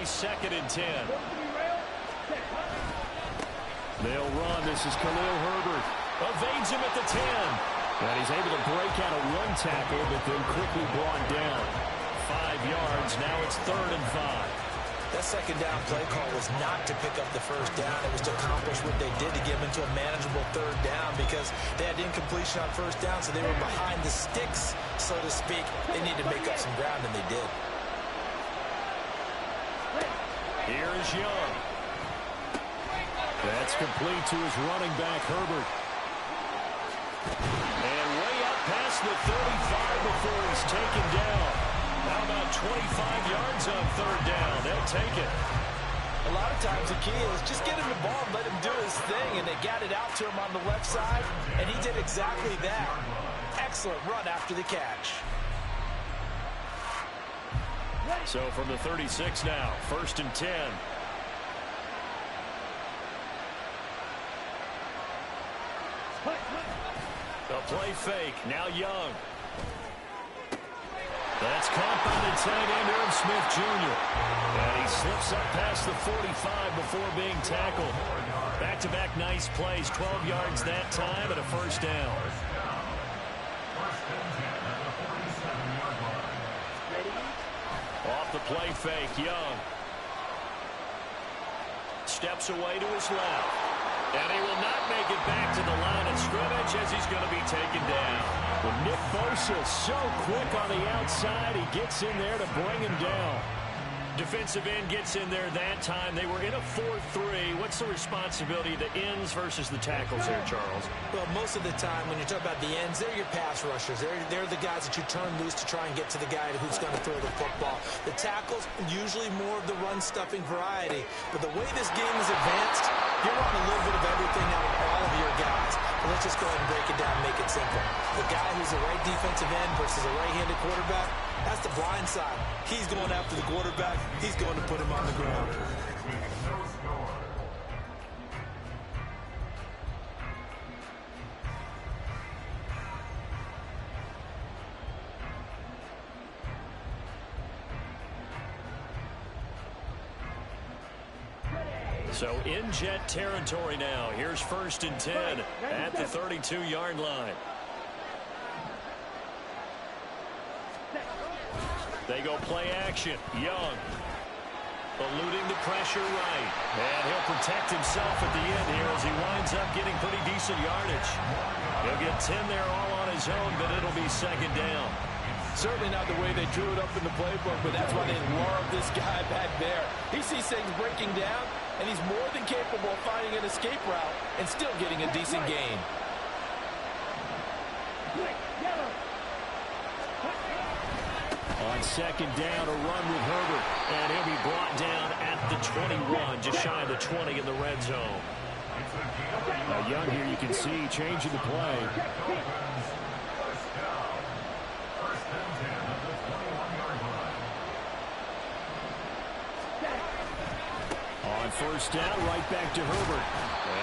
play 2nd and 10. They'll run. This is Khalil Herbert. Evades him at the 10. And he's able to break out a run tackle, but then quickly brought down. 5 yards. Now it's 3rd and 5. That 2nd down play call was not to pick up the 1st down. It was to accomplish what they did to get them into a manageable 3rd down because they had incompletion on 1st down, so they were behind the sticks, so to speak. They needed to make up some ground, and they did. Here is Young. That's complete to his running back, Herbert. And way up past the 35 before he's taken down. How about 25 yards on 3rd down? They'll take it. A lot of times the key is just get him the ball and let him do his thing, and they got it out to him on the left side, and he did exactly that. Excellent run after the catch. So from the 36 now, 1st and 10. A play fake. Now Young. That's caught by the tight end, Irv Smith Jr. And he slips up past the 45 before being tackled. Back-to-back nice plays. 12 yards that time and a 1st down. Off the play fake, Young. Steps away to his left. And he will not make it back to the line of scrimmage as he's going to be taken down. Well, Nick Bosa so quick on the outside. He gets in there to bring him down. Defensive end gets in there that time. They were in a 4-3. What's the responsibility of the ends versus the tackles there, Charles? Well, most of the time when you talk about the ends, they're your pass rushers. They're the guys that you turn loose to try and get to the guy who's going to throw the football. The tackles, usually more of the run-stuffing variety. But the way this game is advanced, you want a little bit of everything out of all of your guys. But let's just go ahead and break it down and make it simple. The guy who's a right defensive end versus a right-handed quarterback, that's the blind side. He's going after the quarterback. He's going to put him on the ground. So in jet territory now. Here's 1st and 10 at the 32-yard line. They go play action. Young eluding the pressure right. And he'll protect himself at the end here as he winds up getting pretty decent yardage. He'll get 10 there all on his own, but it'll be 2nd down. Certainly not the way they drew it up in the playbook, but that's why they love this guy back there. He sees things breaking down, and he's more than capable of finding an escape route and still getting a decent gain. On 2nd down, a run with Herbert. And he'll be brought down at the 21, just shy of the 20 in the red zone. Now Young here, you can see, changing the play. On 1st down, right back to Herbert.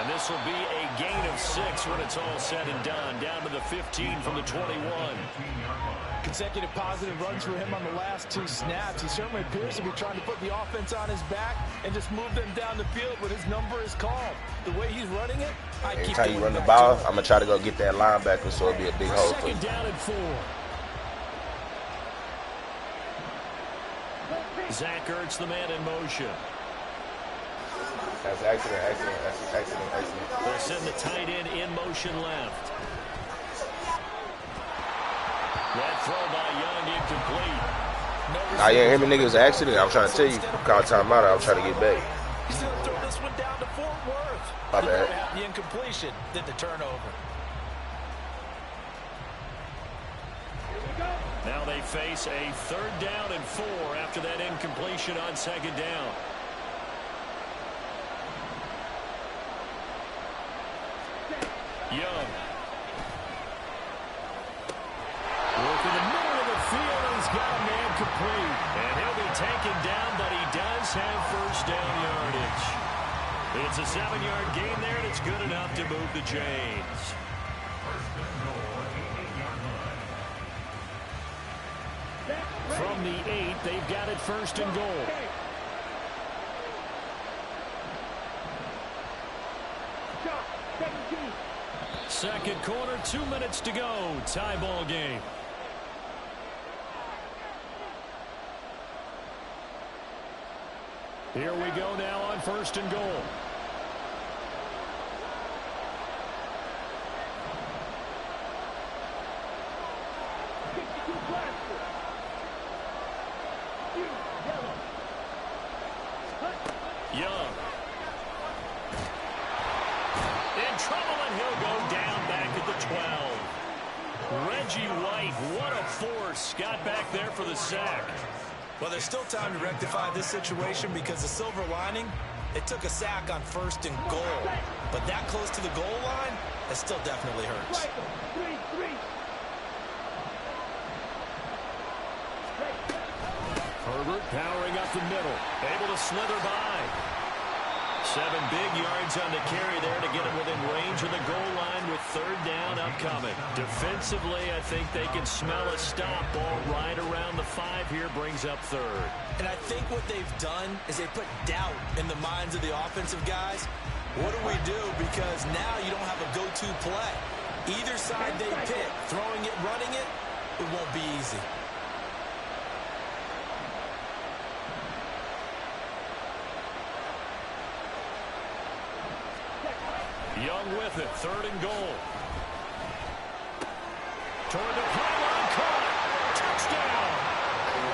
And this will be a gain of 6 when it's all said and done. Down to the 15 from the 21. Consecutive positive runs for him on the last 2 snaps. He certainly appears to be trying to put the offense on his back and just move them down the field when his number is called. The way he's running it, I keep anytime you run the ball, I'm going to try to go get that linebacker so it'll be a big hole for you. 2nd down and 4. Zach Ertz, the man in motion. That's accident. They'll send the tight end in motion left. That throw by Young incomplete. Nah, yeah, him and niggas accident. I'm trying to tell you. Call timeout. I'm trying to get back. He's going to throw this one down to Fort Worth. My bad. The incompletion, then the turnover. Now they face a 3rd down and 4 after that incompletion on 2nd down. Young. Look in the middle of the field, and he's got a man complete. And he'll be taken down, but he does have 1st down yardage. It's a 7-yard gain there, and it's good enough to move the chains. From the 8, they've got it 1st and goal. Second quarter, 2 minutes to go. Tie ball game. Here we go now on 1st and goal. Young. In trouble, and he'll go down back at the 12. Reggie White, what a force. Got back there for the sack. Well, there's still time to rectify this situation because the silver lining, it took a sack on 1st and goal. But that close to the goal line, that still definitely hurts. Herbert powering up the middle, able to slither by. 7 big yards on the carry there to get him within range of the goal line with 3rd down upcoming. Defensively, I think they can smell a stop. Ball right around the 5 here, brings up 3rd. And I think what they've done is they put doubt in the minds of the offensive guys. What do we do? Because now you don't have a go-to play. Either side they pick, throwing it, running it, it won't be easy. Young with it, 3rd and goal. Toward the pylon, caught. Touchdown.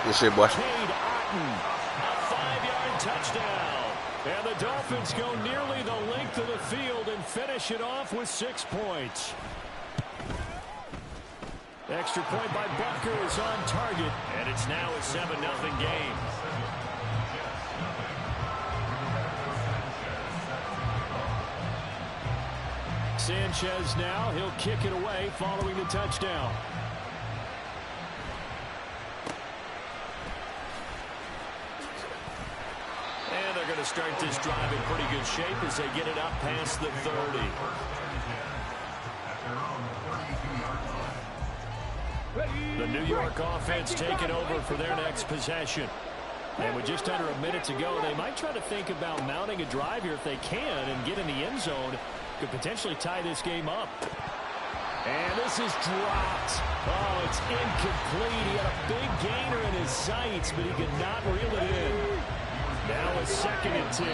Good shit, boy. Cade Otton, a 5-yard touchdown. And the Dolphins go nearly the length of the field and finish it off with 6 points. Extra point by Bucker is on target, and it's now a 7-0 game. Sanchez now, he'll kick it away following the touchdown. And they're going to start this drive in pretty good shape as they get it up past the 30. The New York offense taking over for their next possession. And with just under a minute to go, they might try to think about mounting a drive here if they can and get in the end zone. Could potentially tie this game up. And this is dropped. Oh, it's incomplete. He had a big gainer in his sights, but he could not reel it in. Now a 2nd and 10.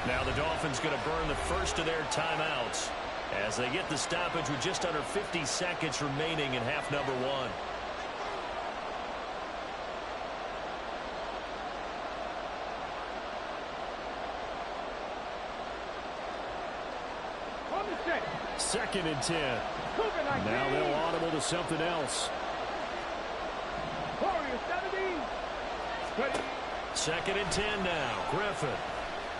Now the Dolphins going to burn the first of their timeouts as they get the stoppage with just under 50 seconds remaining in half number 1. Second and 10. Now they'll audible to something else. 2nd and 10 now. Griffin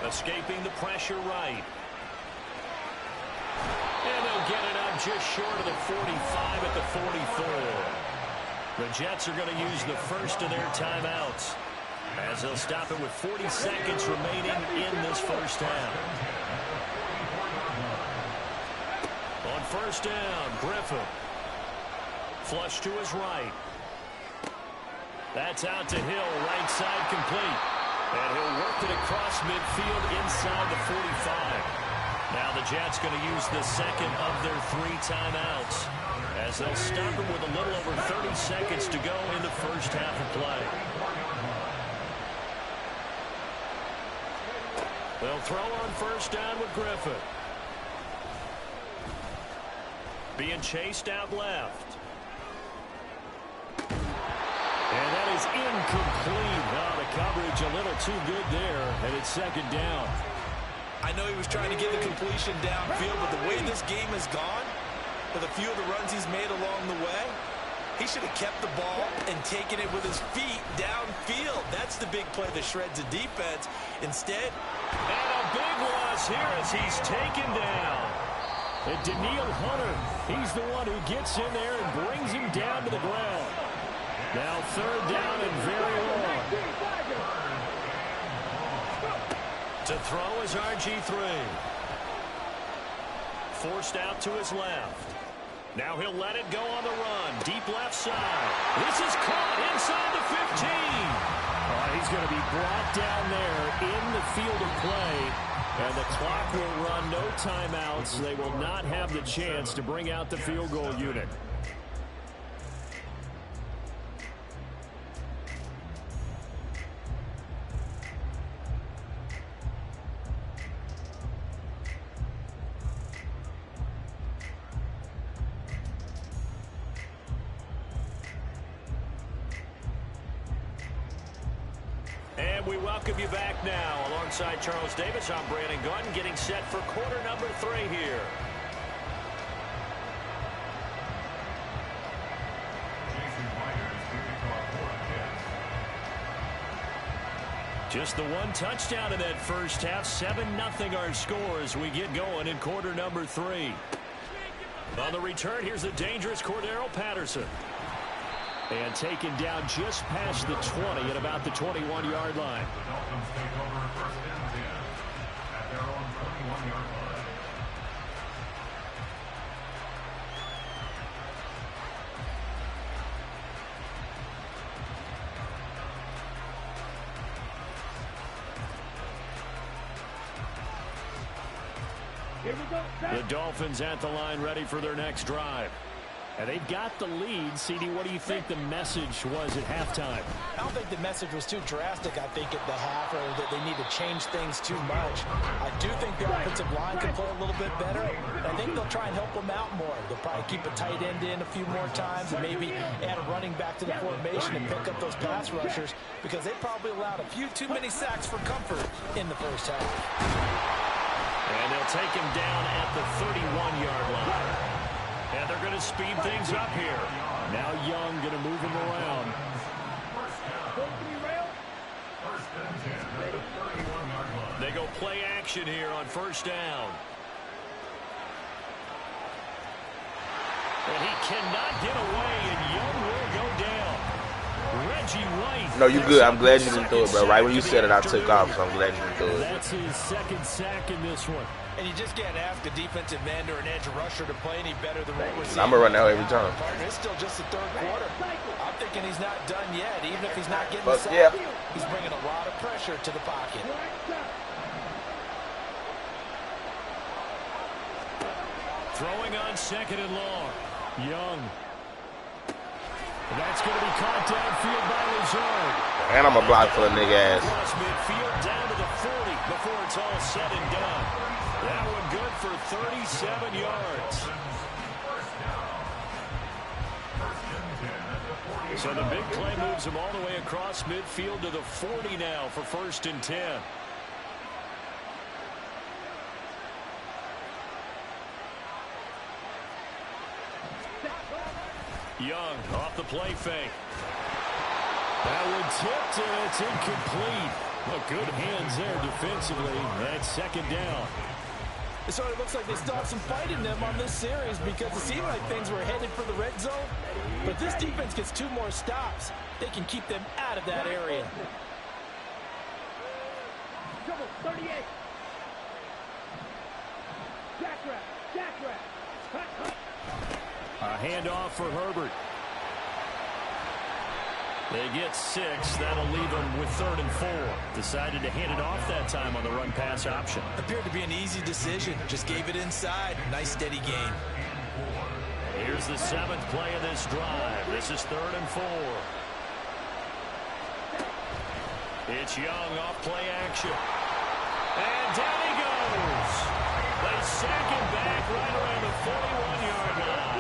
escaping the pressure right. And they'll get it up just short of the 45 at the 44. The Jets are going to use the first of their timeouts as they'll stop it with 40 seconds remaining in this first half. On 1st down, Griffin. Flush to his right. That's out to Hill, right side complete. And he'll work it across midfield inside the 45. Now the Jets going to use the second of their 3 timeouts as they'll stop him with a little over 30 seconds to go in the first half of play. They'll throw on 1st down with Griffin. Being chased out left. And that is incomplete. Oh, the coverage a little too good there, and it's 2nd down. I know he was trying to get the completion downfield, but the way this game has gone, with a few of the runs he's made along the way, he should have kept the ball and taken it with his feet downfield. That's the big play that shreds the defense. Instead, and a big loss here as he's taken down. And Daniil Hunter, he's the one who gets in there and brings him down to the ground. Now 3rd down and very long. To throw is RG3. Forced out to his left. Now he'll let it go on the run. Deep left side. This is caught inside the 15. He's going to be brought down there in the field of play. And the clock will run, no timeouts. They will not have the chance to bring out the field goal unit. And we welcome you back now. Alongside Charles Davis, I'm Brandon Gunn, getting set for quarter number 3 here. Just the one touchdown in that first half. 7-0 our score as we get going in quarter number 3. On the return, here's the dangerous Cordero Patterson. And taken down just past the 20 at about the 21-yard line. The Dolphins take over first and 10 at their own 21-yard line. The Dolphins at the line, ready for their next drive. And they've got the lead. CD, what do you think the message was at halftime? I don't think the message was too drastic, I think, at the half, or that they need to change things too much. I do think the offensive line can play a little bit better. I think they'll try and help them out more. They'll probably keep a tight end in a few more times and maybe add a running back to the formation and pick up those pass rushers, because they probably allowed a few too many sacks for comfort in the first half. And they'll take him down at the 31-yard line. And they're going to speed things up here. Now Young going to move him around. They go play action here on first down. And he cannot get away, and Young will go down. Reggie White. No, you good. I'm glad you didn't do it, bro. Right when you said it, I took off, so I'm glad you didn't do it. That's his second sack in this one. And you just can't ask a defensive end or an edge rusher to play any better than what we're seeing. I'm going to run that every time. It's still just the third quarter. I'm thinking he's not done yet. Even if he's not getting the sack, he's bringing a lot of pressure to the pocket. Throwing on second and long. Young. That's going to be caught downfield by Lazard. And I'm a block for a nigga ass. Across midfield down to the 40 before it's all said and done. That one good for 37 yards. So the big play moves him all the way across midfield to the 40 now for first and 10. Young off the play fake. That one tipped and it's incomplete. Well, good hands there defensively. That's second down. It sort of looks like they still have some fight in them on this series, because it seemed like things were headed for the red zone. But this defense gets 2 more stops. They can keep them out of that area. 38. Jackrabbit. A handoff for Herbert. They get 6. That'll leave them with 3rd and 4. Decided to hand it off that time on the run-pass option. Appeared to be an easy decision. Just gave it inside. Nice steady gain. Here's the 7th play of this drive. This is 3rd and 4. It's Young off play action. And down he goes. They sack him back right around the 41-yard line.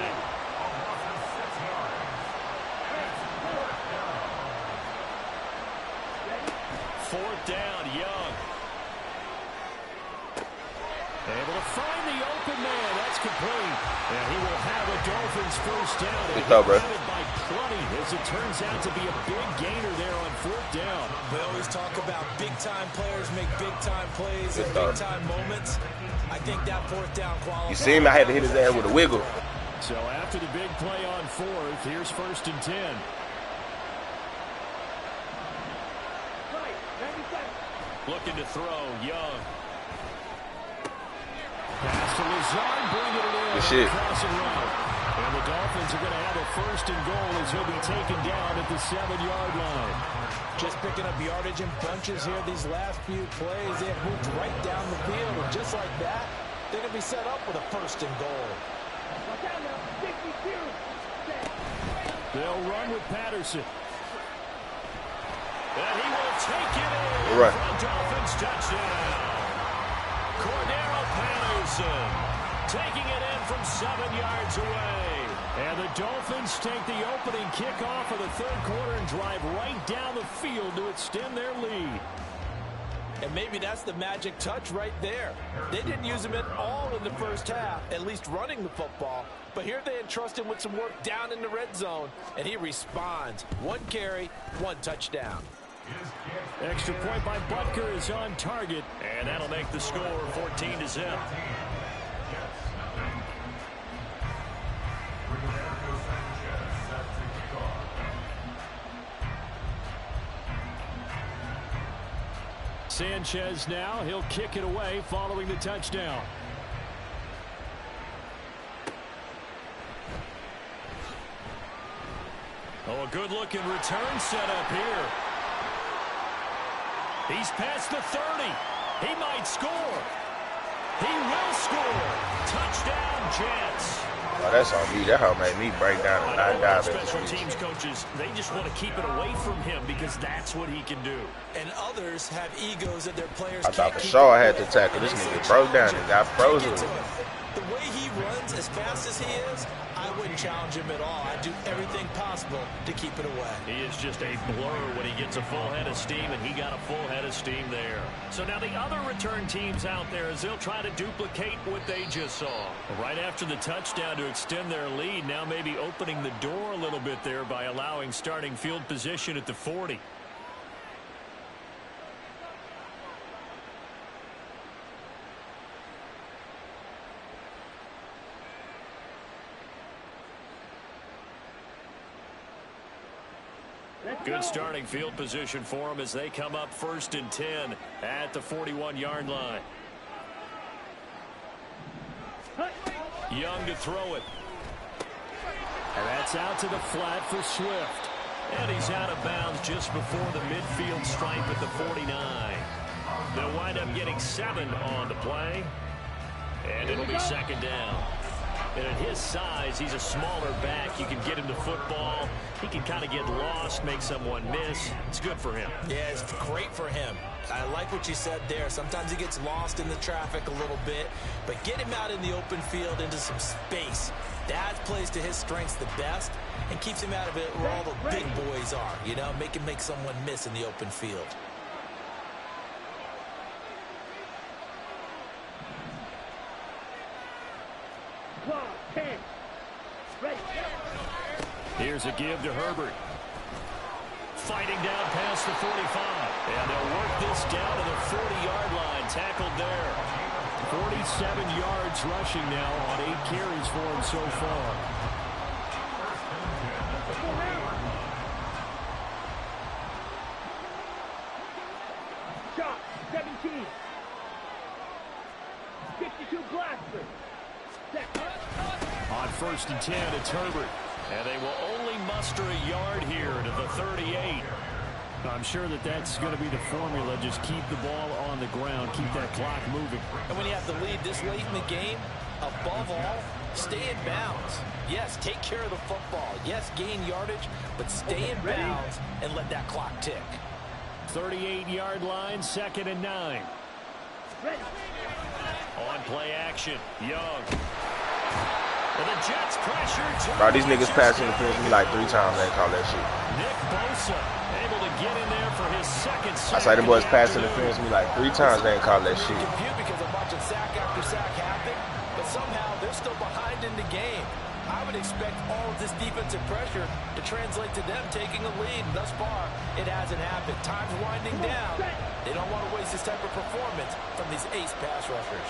Fourth down, Young. Able to find the open man. That's complete. And he will have a Dolphins first down. Good throw, bro. By plenty, as it turns out to be a big gainer there on 4th down. We always talk about big-time players make big-time plays Good and throw. big-time moments. I think that 4th down qualifies. You see him? I had to hit his ass with a wiggle. So after the big play on 4th, here's 1st and 10. Looking to throw, Young. Pass to Lazard, bringing it in. Good shit. Crossing right. And the Dolphins are going to have a 1st and goal as he'll be taken down at the 7-yard line. Just picking up yardage in bunches here these last few plays. They have moved right down the field, and just like that, they're going to be set up with a 1st and goal. They'll run with Patterson. And he will take it in Right. for a Dolphins touchdown. Cordero Patterson taking it in from 7 yards away. And the Dolphins take the opening kickoff of the 3rd quarter and drive right down the field to extend their lead. And maybe that's the magic touch right there. They didn't use him at all in the first half, at least running the football. But here they entrust him with some work down in the red zone, and he responds. 1 carry, 1 touchdown. Extra point by Butker is on target, and that'll make the score 14-0. Sanchez now, he'll kick it away following the touchdown. Oh, a good-looking return set up here. He's past the 30. He might score. He will score. Touchdown, Jets. Oh, that's on me. That how made me break down and I not know dive special into teams coaches, they just want to keep it away from him because that's what he can do. And others have egos that their players I thought can't for keep sure I up had to with. tackle. This And they nigga say, broke down "Challenge and got him. frozen. Take it to him." The way he runs as fast as he is, I wouldn't challenge him at all. I'd do everything possible to keep it away. He is just a blur when he gets a full head of steam, and he got a full head of steam there. So now the other return teams out there as they'll try to duplicate what they just saw. Right after the touchdown to extend their lead, now maybe opening the door a little bit there by allowing starting field position at the 40. Good starting field position for them as they come up 1st and 10 at the 41-yard line. Young to throw it. And that's out to the flat for Swift. And he's out of bounds just before the midfield stripe at the 49. They'll wind up getting 7 on the play. And it'll be 2nd down. And at his size, he's a smaller back. You can get him the football. He can kind of get lost, make someone miss. It's good for him. Yeah, it's great for him. I like what you said there. Sometimes he gets lost in the traffic a little bit, but get him out in the open field into some space. That plays to his strengths the best and keeps him out of it where all the big boys are, you know, make someone miss in the open field. Here's a give to Herbert. Fighting down past the 45. And they'll work this down to the 40-yard line. Tackled there. 47 yards rushing now on 8 carries for him so far. Shot, 17. 62 blaster. On 1st and 10, it's Herbert. And they will only muster a yard here to the 38. I'm sure that's going to be the formula. Just keep the ball on the ground. Keep that clock moving. And when you have to lead this late in the game, above all, stay in bounds. Yes, take care of the football. Yes, gain yardage, but stay in bounds and let that clock tick. 38-yard line, 2nd and 9. On play action, Young. And the Jets pressure. Bro, these niggas passing interference me like 3 times. They call that shit. Nick Bosa able to get in there for his 2nd sack. I say them boys passing interference me like 3 times. They ain't call that shit. Confused because I'm watching sack after sack happen, but somehow they're still behind in the game. I would expect all of this defensive pressure to translate to them taking a lead. And thus far, it hasn't happened. Time's winding down. They don't want to waste this type of performance from these ace pass rushers.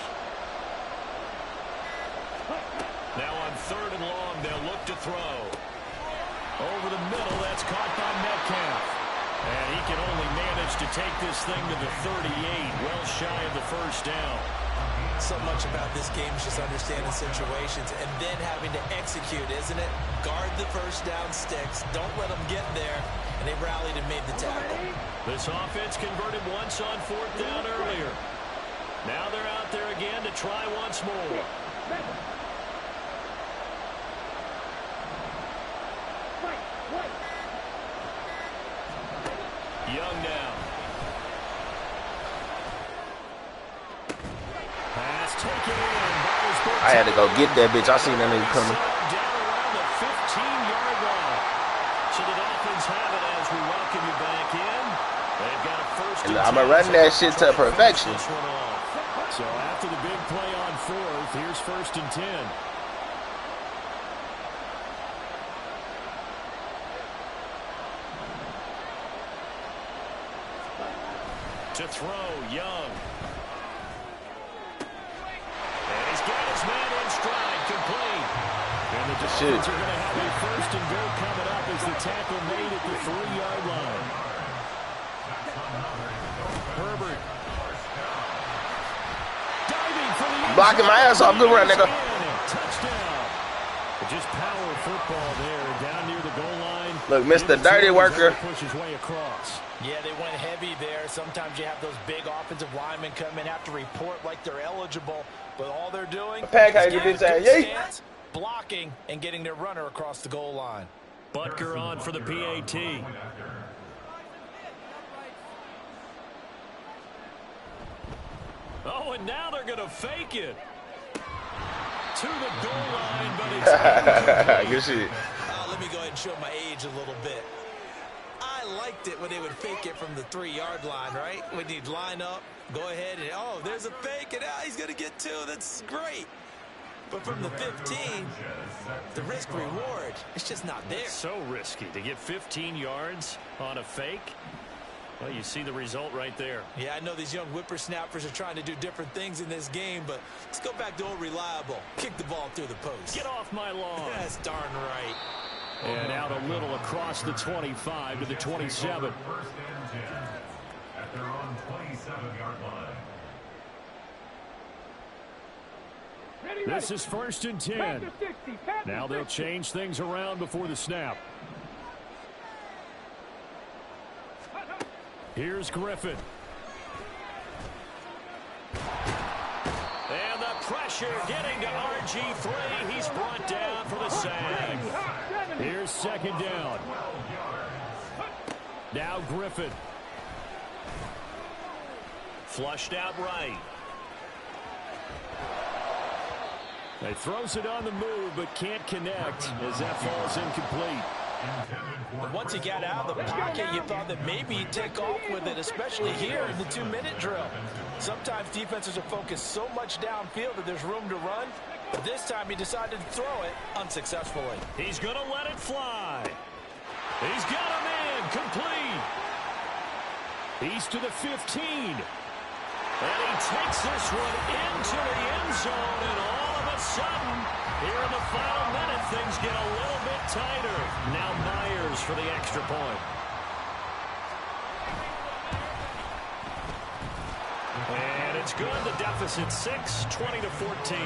Now on 3rd and long, they'll look to throw. Over the middle, that's caught by Metcalf. And he can only manage to take this thing to the 38, well shy of the first down. So much about this game is just understanding situations and then having to execute, isn't it? Guard the first down sticks. Don't let them get there. And they rallied and made the tackle. This offense converted once on 4th down earlier. Now they're out there again to try once more. Young now. Pass taken in. I had to go get that bitch. I seen that nigga coming. Down around the 15-yard line. So the Dolphins have it as we welcome you back in. They've got a first and I'm going to run that shit to perfection. So after the big play on 4th, here's 1st and 10. To throw, Young. And he's got his man in stride, complete. And the Dolphins are going to have a 1st and goal coming up as the tackle made at the 3-yard line. Herbert. Diving for the blocking my ass off. Good run, nigga. Touchdown. Just power football there down near the goal line. Look, Mr. Dirty Worker. Push his way across. Yeah, they went heavy there. Sometimes you have those big offensive linemen come in, have to report like they're eligible, but all they're doing is blocking and getting their runner across the goal line. Butker on for the PAT. Oh, and now they're going to fake it. To the goal line, but it's good shit. Let me go ahead and show my age a little bit. I liked it when they would fake it from the 3-yard line, right? When you'd line up, go ahead, and oh, there's a fake, and he's going to get 2. That's great. But from the 15, the risk-reward, it's just not there. So risky to get 15 yards on a fake. Well, you see the result right there. Yeah, I know these young whippersnappers are trying to do different things in this game, but let's go back to old reliable. Kick the ball through the post. Get off my lawn. That's darn right. And out a little across the 25 to the 27. First and 10 at their own 27-yard line. This is 1st and 10. Now they'll change things around before the snap. Here's Griffin. And the pressure getting to RG3. He's brought down for the sag. Here's 2nd down. Now Griffin. Flushed out right. He throws it on the move, but can't connect as that falls incomplete. But once he got out of the pocket, you thought that maybe he'd take off with it, especially here in the 2-minute drill. Sometimes defenses are focused so much downfield that there's room to run, but this time he decided to throw it unsuccessfully. He's going to let it fly. He's got him in, complete. He's to the 15. And he takes this one into the end zone, and all of a sudden, here in the final minute, things get a little bit tighter. Now Myers for the extra point. And it's good. The deficit 6, 20-14.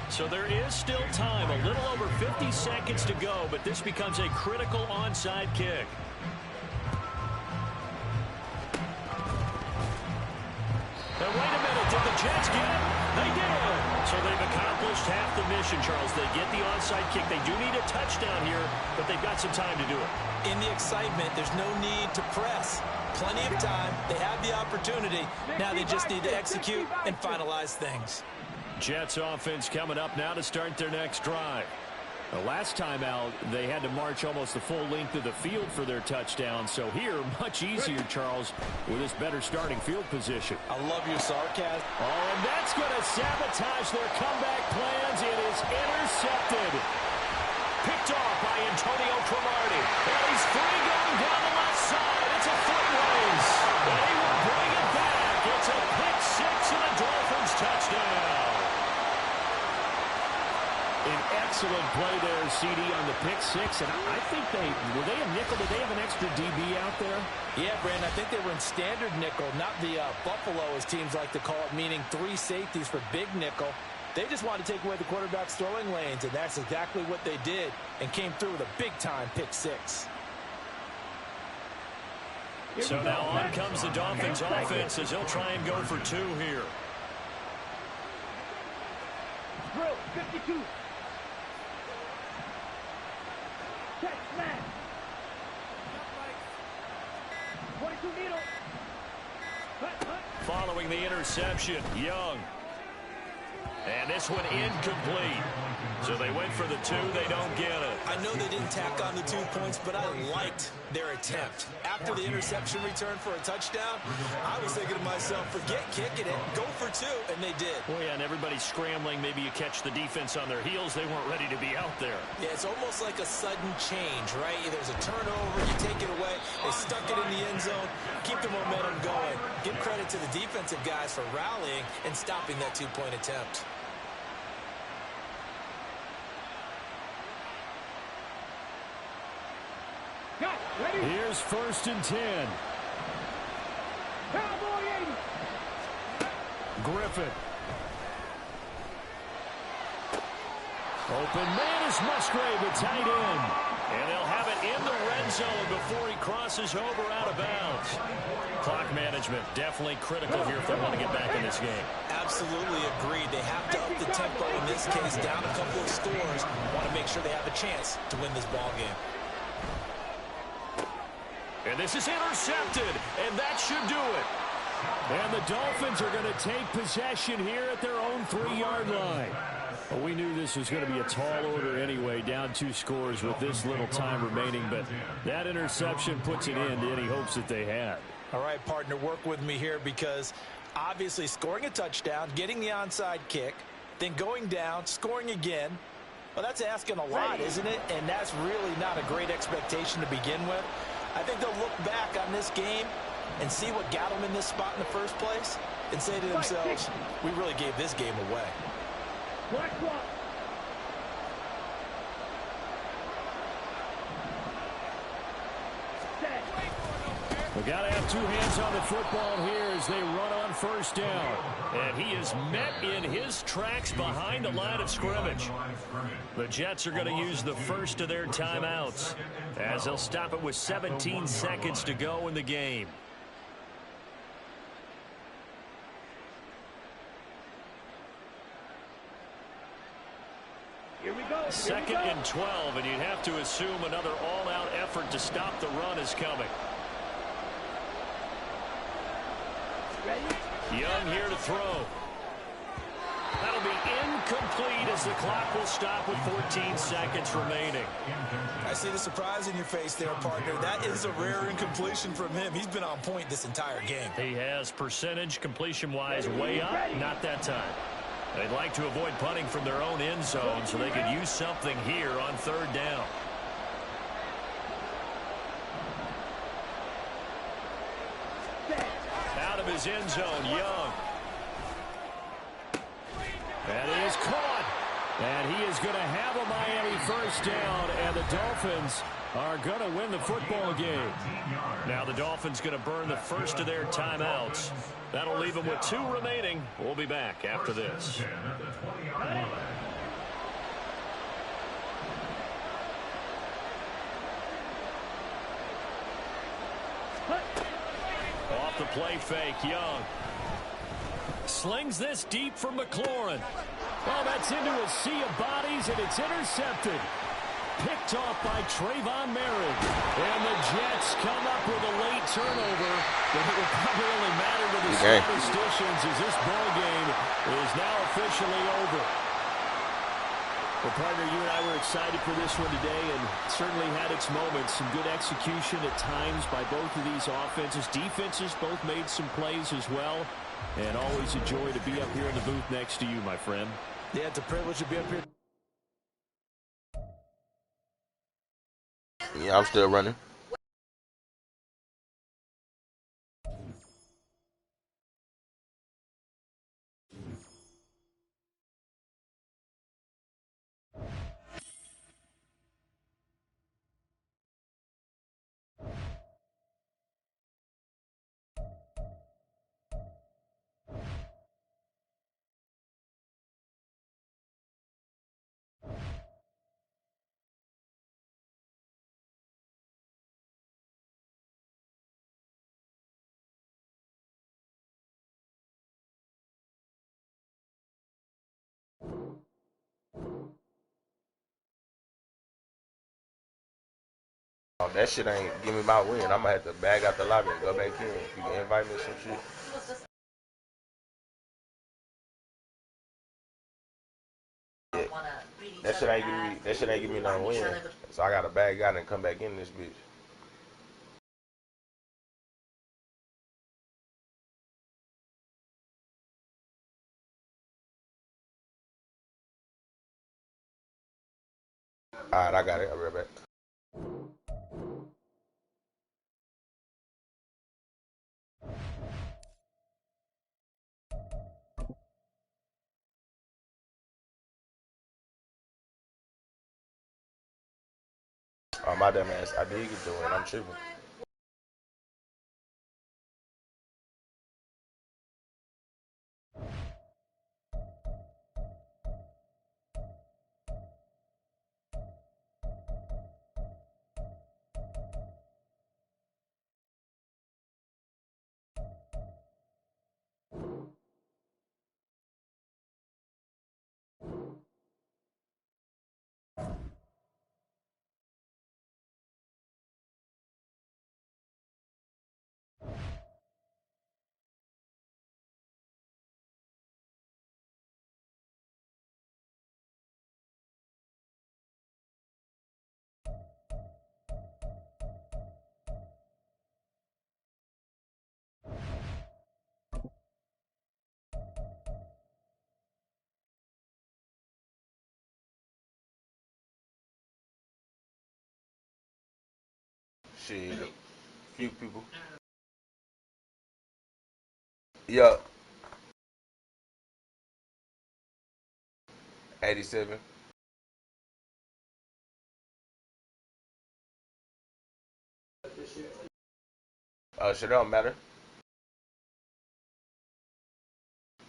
So there is still time, a little over 50 seconds to go, but this becomes a critical onside kick. Now wait a minute, did the Jets get it? They did. So they've accomplished half the mission, Charles. They get the onside kick. They do need a touchdown here, but they've got some time to do it. In the excitement, there's no need to press. Plenty of time. They have the opportunity. Now they just need to execute and finalize things. Jets offense coming up now to start their next drive. The last time out, they had to march almost the full length of the field for their touchdown. So here, much easier, Charles, with this better starting field position. I love your sarcasm. Oh, and that's going to sabotage their comeback plans. It is intercepted. Picked off by Antonio Cromartie. And he's free going down the left side. It's a foot race. And he will bring it back. It's a pick six and a Dolphins touchdown. An excellent play CD on the pick six, and I think were they a nickel? Did they have an extra DB out there? Yeah, Brandon, I think they were in standard nickel, not the Buffalo, as teams like to call it, meaning 3 safeties for big nickel. They just wanted to take away the quarterback's throwing lanes, and that's exactly what they did, and came through with a big-time pick six. So now on comes the Dolphins offense as he'll try and go for 2 here. Drill, 52. Check, smash. 22 needle. Following the interception, Young. And this one incomplete. So they went for the 2. They don't get it. I know they didn't tack on the 2 points, but I liked their attempt. After the interception return for a touchdown, I was thinking to myself, forget kicking it, go for 2, and they did. Well, yeah, and everybody's scrambling. Maybe you catch the defense on their heels. They weren't ready to be out there. Yeah, it's almost like a sudden change, right? There's a turnover, you take it away, they stuck it in the end zone, keep the momentum going. Give credit to the defensive guys for rallying and stopping that 2-point attempt. Here's 1st and 10. Cowboy 80. Griffin. Open man is Musgrave, the tight end. And they'll have it in the red zone before he crosses over out of bounds. Clock management definitely critical here if they want to get back in this game. Absolutely agreed. They have to up the tempo in this case, down a couple of scores. Want to make sure they have a chance to win this ball game. And this is intercepted, and that should do it. And the Dolphins are going to take possession here at their own 3-yard line. Well, we knew this was going to be a tall order anyway, down 2 scores with this little time remaining, but that interception puts an end to any hopes that they had. All right, partner, work with me here because obviously scoring a touchdown, getting the onside kick, then going down, scoring again, well, that's asking a lot, isn't it? And that's really not a great expectation to begin with. I think they'll look back on this game and see what got them in this spot in the first place and say to themselves, we really gave this game away. Black clock. We got to have 2 hands on the football here as they run on 1st down. And he is met in his tracks behind the line of scrimmage. The Jets are going to use the first of their timeouts as they'll stop it with 17 seconds to go in the game. Here we go. 2nd and 12, and you'd have to assume another all-out effort to stop the run is coming. Young here to throw. That'll be incomplete as the clock will stop with 14 seconds remaining. I see the surprise in your face there, partner. That is a rare incompletion from him. He's been on point this entire game. He has percentage completion-wise way up. Not that time. They'd like to avoid punting from their own end zone so they could use something here on 3rd down. Out of his end zone, Young. And he is caught. And he is going to have a Miami 1st down, and the Dolphins are going to win the football game. Now the Dolphins going to burn the first of their timeouts. That'll leave them with 2 remaining. We'll be back after this. Off the play fake, Young. Slings this deep from McLaurin. Well, that's into a sea of bodies, and it's intercepted. Picked off by Trayvon Merritt. And the Jets come up with a late turnover. But it will probably only matter to the statisticians as this ball game is now officially over. Well, partner, you and I were excited for this one today, and certainly had its moments. Some good execution at times by both of these offenses. Defenses both made some plays as well. And always a joy to be up here in the booth next to you, my friend. Yeah, it's a privilege to be up here. Yeah, I'm still running. Oh, that shit ain't give me my win. I'm gonna have to bag out the lobby and go back in. You can invite me or some shit. Yeah. That shit ain't give me no win. So I gotta bag out and come back in this bitch. Alright, I got it. I'll be right back. Oh, my dumb ass. I did get the win. I'm tripping. Shit. Few people. Yeah. 87. Shit, don't matter.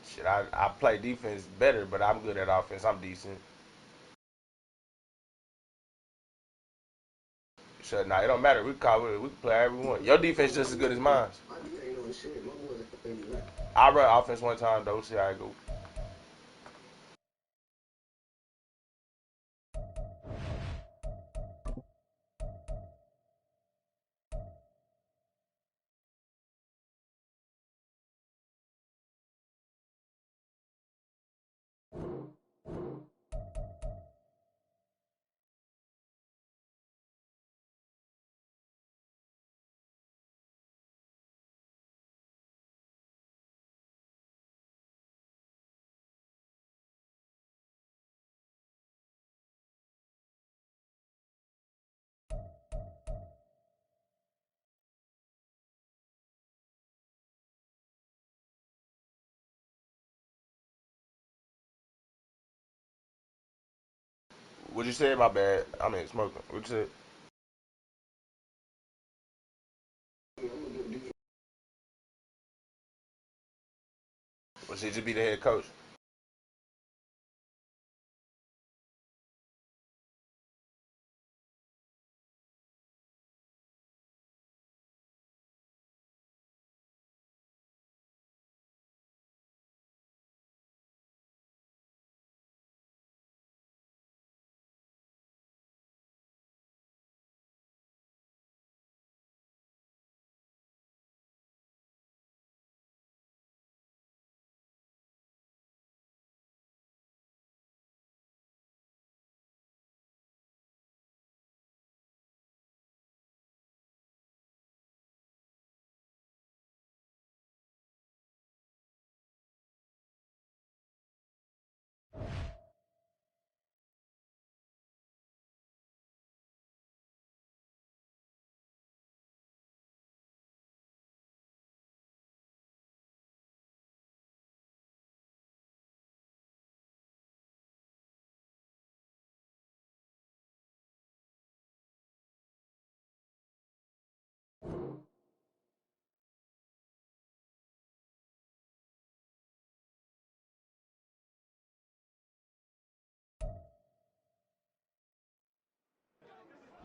Shit, I play defense better, but I'm good at offense. I'm decent. Shit, nah, it don't matter. We can play however we want. Your defense just as good as mine. I run offense one time though. See how I go. What you said? My bad. I mean smoking. What you said? What should you be the head coach?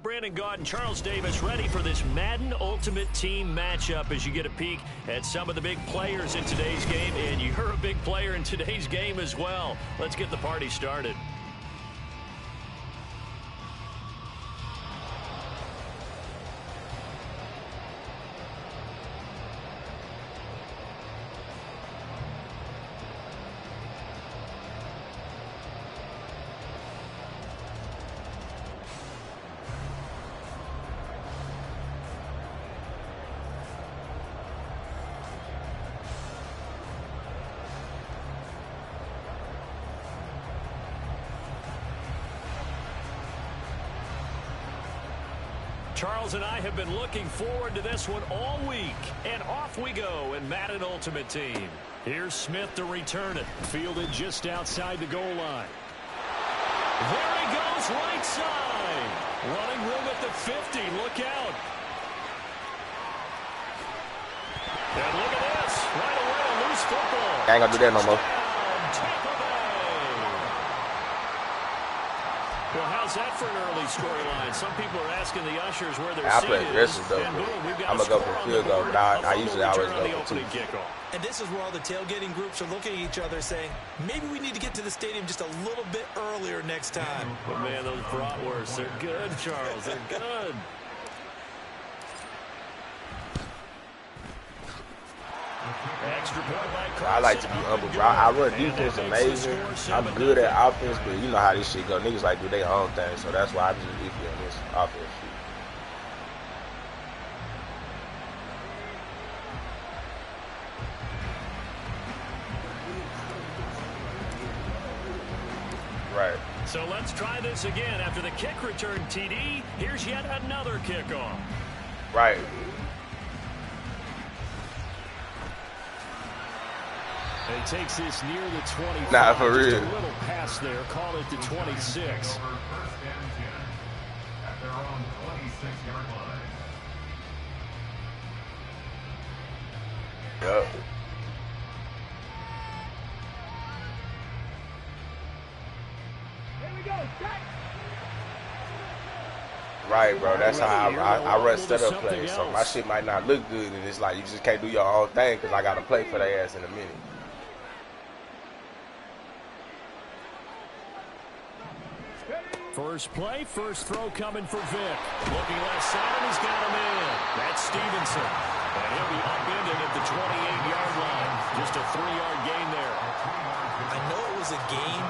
Brandon Gaud and Charles Davis ready for this Madden Ultimate Team matchup as you get a peek at some of the big players in today's game. And you're a big player in today's game as well. Let's get the party started. Charles and I have been looking forward to this one all week. And off we go in Madden Ultimate Team. Here's Smith to return it. Fielded just outside the goal line. There he goes, right side. Running room at the 50. Look out. And look at this. Right away, a loose football. I ain't gonna do that no more. Well, how's that for an early storyline? Some people are asking the ushers where their I seat play is. aggressive though. I'm gonna go for field goal, but I usually always go for 2. And this is where all the tailgating groups are looking at each other saying, maybe we need to get to the stadium just a little bit earlier next time. But man, those bratwursts, they're good, Charles. They're good. Extra point by Carson. I like to be humble, bro. I run defense amazing. I'm good at offense, but you know how this shit go. Niggas like do their own thing, so that's why I just iffy on this offense shit. Right. So let's try this again. After the kick return TD, here's yet another kickoff. Right. And he takes this near the 25. Nah, for real. Just a little pass there. Call it the 26. At their own 26-yard line. Yup. Here we go. Set. Right, bro. That's how I run setup plays. So my shit might not look good, and it's like you just can't do your own thing because I got to play for their ass in a minute. First play, first throw coming for Vic. Looking left side, and he's got him in. That's Stevenson. And he'll be upended at the 28-yard line. Just a 3-yard gain there. I know it was a game,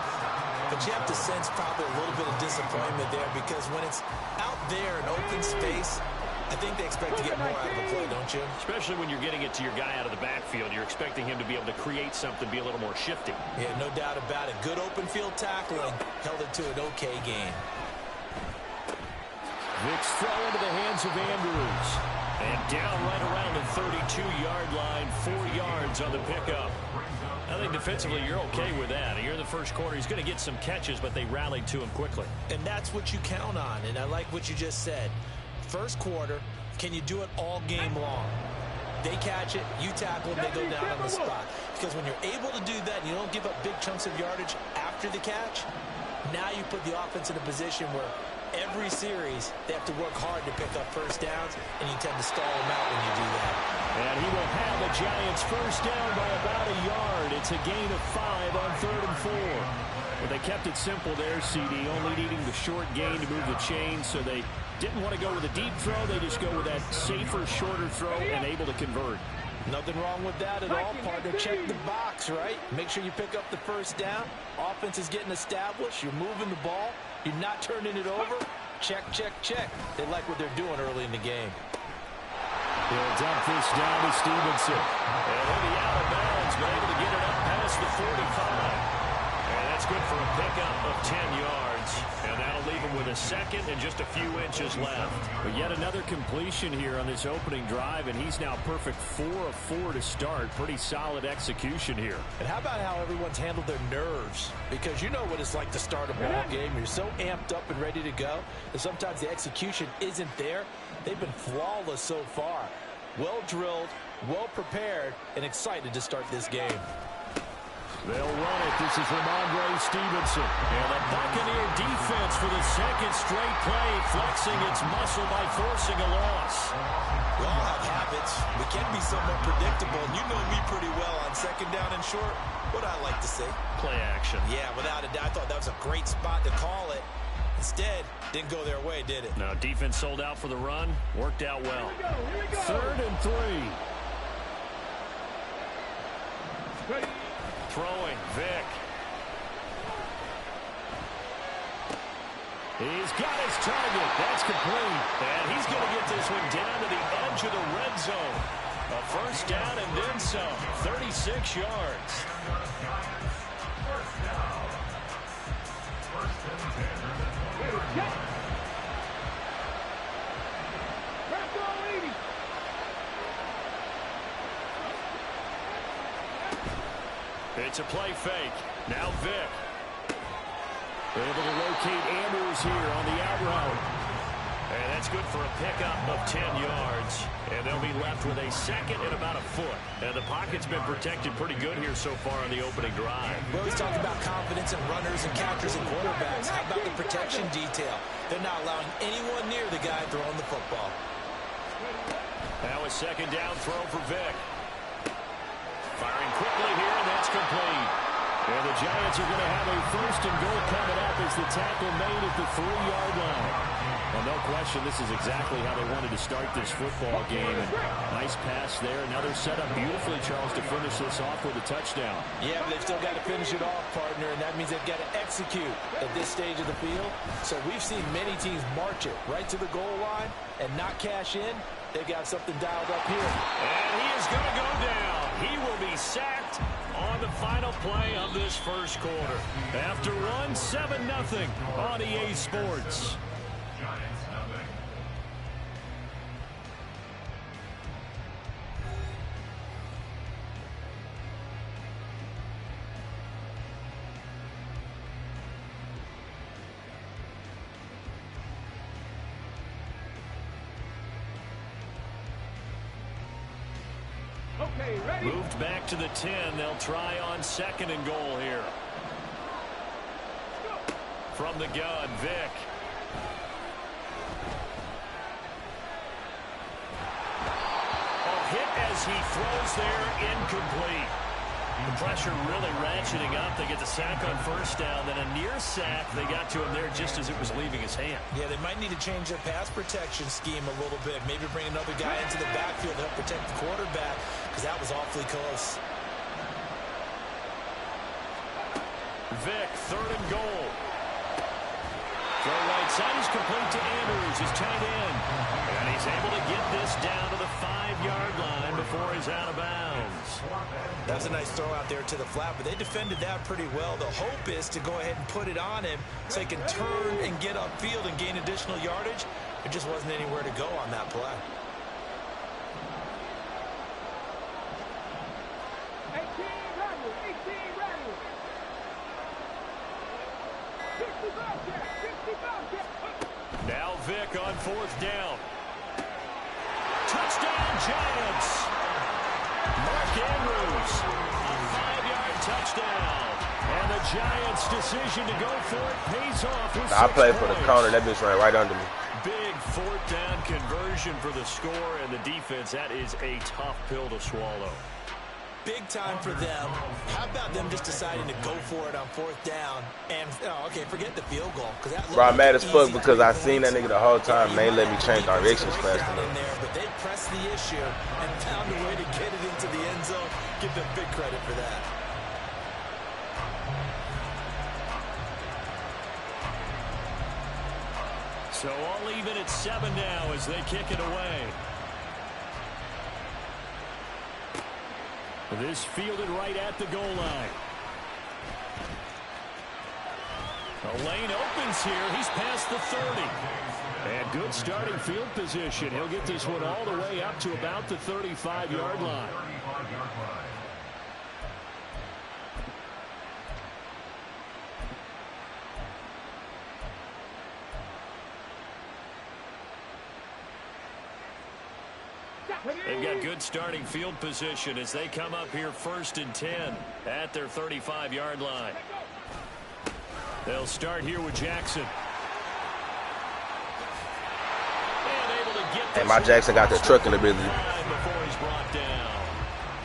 but you have to sense probably a little bit of disappointment there because when it's out there in open space, I think they expect to get more out of the play, don't you? Especially when you're getting it to your guy out of the backfield. You're expecting him to be able to create something, be a little more shifty. Yeah, no doubt about it. Good open field tackling held it to an okay game. Vic's throw into the hands of Andrews. And down right around the 32-yard line, 4 yards on the pickup. I think defensively you're okay with that. You're in the first quarter. He's going to get some catches, but they rallied to him quickly. And that's what you count on, and I like what you just said. First quarter, can you do it all game long? They catch it, you tackle them, they go down on the spot. Because when you're able to do that and you don't give up big chunks of yardage after the catch, now you put the offense in a position where every series they have to work hard to pick up first downs, and you tend to stall them out when you do that. And he will have the Giants first down by about a yard. It's a gain of 5 on 3rd and 4. But they kept it simple there, CD, only needing the short gain to move the chains, so they didn't want to go with a deep throw. They just go with that safer, shorter throw and able to convert. Nothing wrong with that at all, partner. Check the box, right? Make sure you pick up the first down. Offense is getting established. You're moving the ball. You're not turning it over. Check, check, check. They like what they're doing early in the game. He'll dump this down to Stevenson. And he'll be out of bounds, but able to get it up past the 45. And that's good for a pickup of 10 yards. And that'll leave him with a second and just a few inches left. But yet another completion here on this opening drive, and he's now perfect 4 of 4 to start. Pretty solid execution here. And how about how everyone's handled their nerves? Because you know what it's like to start a ball game. You're so amped up and ready to go, and sometimes the execution isn't there. They've been flawless so far. Well drilled, well prepared, and excited to start this game. They'll run it. This is Ramondre Stevenson. And the Buccaneer defense for the second straight play, flexing its muscle by forcing a loss. We all have habits. We can be somewhat predictable. And you know me pretty well on second down and short. What I like to say? Play action. Yeah, without a doubt. I thought that was a great spot to call it. Instead, didn't go their way, did it? No, defense sold out for the run. Worked out well. Here we go. 3rd and 3. Ready. Throwing, Vic. He's got his target. That's complete. And he's going to get this one down to the edge of the red zone. A first down and then some. 36 yards. It's a play fake. Now Vick. Able to locate Andrews here on the out route. And that's good for a pickup of 10 yards. And they'll be left with a second and about a foot. And the pocket's been protected pretty good here so far on the opening drive. We always talk about confidence in runners and catchers and quarterbacks. How about the protection detail? They're not allowing anyone near the guy throwing the football. Now a second down throw for Vick. Firing quickly here, and that's complete. And the Giants are going to have a first and goal coming up as the tackle made at the 3-yard line. Well, no question, this is exactly how they wanted to start this football game. And nice pass there. Now they're set up beautifully, Charles, to finish this off with a touchdown. Yeah, but they've still got to finish it off, partner, and that means they've got to execute at this stage of the field. So we've seen many teams march it right to the goal line and not cash in. They've got something dialed up here. And he is going to go down. He will be sacked on the final play of this first quarter. After run 7-0 on EA Sports. Giants nothing. Okay, ready? Moved back to the 10. They'll try on second and goal here. From the gun, Vick. Hit as he throws there, incomplete. The pressure really ratcheting up. They get the sack on first down, then a near sack. They got to him there just as it was leaving his hand. Yeah, they might need to change their pass protection scheme a little bit. Maybe bring another guy into the backfield to help protect the quarterback, because that was awfully close. Vick, third and goal. Throw right side is complete to Andrews, his tight end. And he's able to get this down to the 5-yard line before he's out of bounds. That was a nice throw out there to the flat, but they defended that pretty well. The hope is to go ahead and put it on him so he can turn and get upfield and gain additional yardage. There just wasn't anywhere to go on that play. 18 ready. 18 ready. 65 check. 65 check. Now Vick on fourth down. Touchdown, Giants. Mark Andrews, a 5-yard touchdown. And the Giants' decision to go for it pays off with 6 I played for the points. corner. That bitch ran right under me. Big fourth down conversion for the score and the defense. That is a tough pill to swallow. Big time for them. How about them just deciding to go for it on fourth down? And, oh, okay, forget the field goal. Bro, I'm mad as fuck because I seen that nigga the whole time and they let me change directions fast in enough. there, but they pressed the issue and found a way to get it into the end zone. Give them big credit for that. So all even at 7 now as they kick it away. This fielded right at the goal line. The lane opens here. He's past the 30. And good starting field position. He'll get this one all the way up to about the 35-yard line. 35-yard line. They've got good starting field position as they come up here 1st and 10 at their 35-yard line. They'll start here with Jackson. And able to get And my Jackson got the trucking ability. before he's brought down.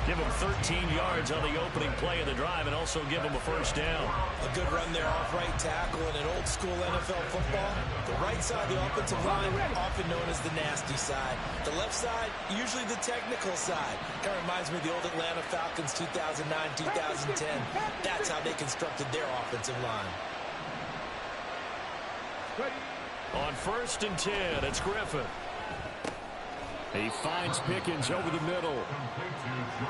Give him 13 yards on the opening play of the drive and also give him a first down. A good run there off right tackle in an old school NFL football. The right side of the offensive line, often known as the nasty side. The left side, usually the technical side. Kind of reminds me of the old Atlanta Falcons 2009-2010. That's how they constructed their offensive line. On 1st and 10, it's Griffin. He finds Pickens over the middle.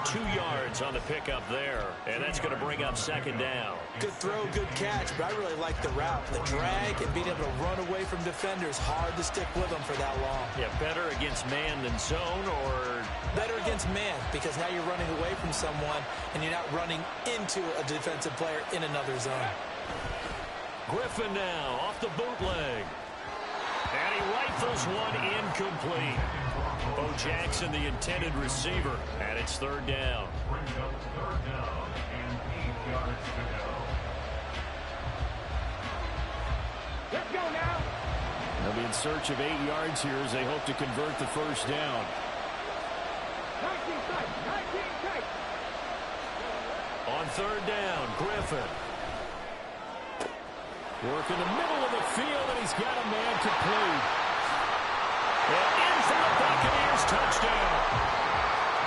2 yards on the pickup there, and that's going to bring up second down. Good throw, good catch, but I really like the route. The drag and being able to run away from defenders, hard to stick with them for that long. Yeah, better against man than zone, or? Better against man, because now you're running away from someone, and you're not running into a defensive player in another zone. Griffin now off the bootleg. And he rifles one incomplete. Bo Jackson, the intended receiver, and it's third down. Brings up third down and 8 yards to go. Let's go now. They'll be in search of 8 yards here as they hope to convert the first down. 19 tight. 19 tight. On third down, Griffin. Work in the middle of the field, and he's got a man complete. And in for the Buccaneers touchdown.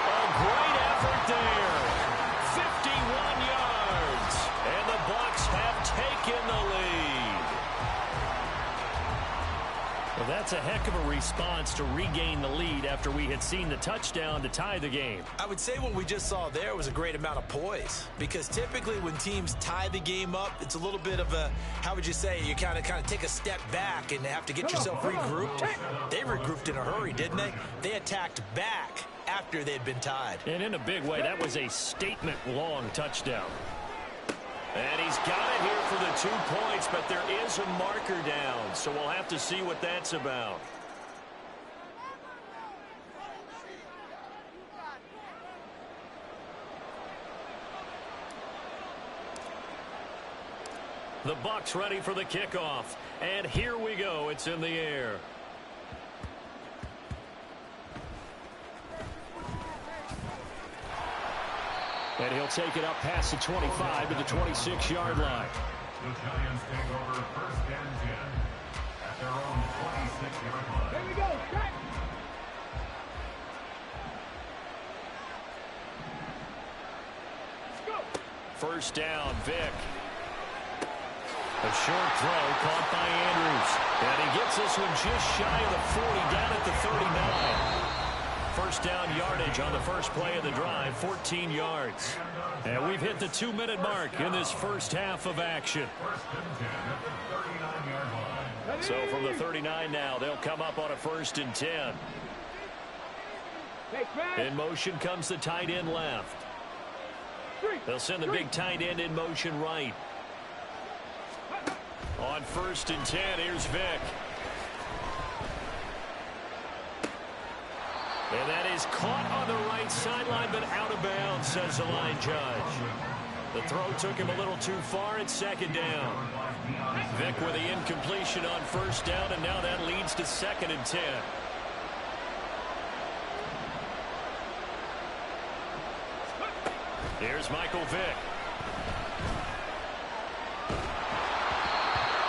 A great effort there. 51 yards. And the Bucs have taken the lead. Well, that's a heck of a response to regain the lead after we had seen the touchdown to tie the game. I would say what we just saw there was a great amount of poise, because typically when teams tie the game up, it's a little bit of a, how would you say, you kind of take a step back and have to get yourself regrouped. They regrouped in a hurry, didn't they? They attacked back after they'd been tied. And in a big way, that was a statement-long touchdown. And he's got it here for the 2 points, but there is a marker down, so we'll have to see what that's about. The Bucs ready for the kickoff, and here we go. It's in the air. And he'll take it up past the 25 to the 26-yard line. The Giants take over first and 10 at their own 26-yard line. Here we go. Set. Let's go. First down, Vic. A short throw caught by Andrews. And he gets this one just shy of the 40, down at the 39. First down yardage on the first play of the drive, 14 yards. And we've hit the 2-minute mark in this first half of action. First and 10 at the 39-yard line. So from the 39 now, they'll come up on a first and 10. Take back. In motion comes the tight end left. They'll send the big tight end in motion right. On first and 10, here's Vic. And that is caught on the right sideline, but out of bounds, says the line judge. The throw took him a little too far at second down. Vic with the incompletion on first down, and now that leads to second and 10. Here's Michael Vick.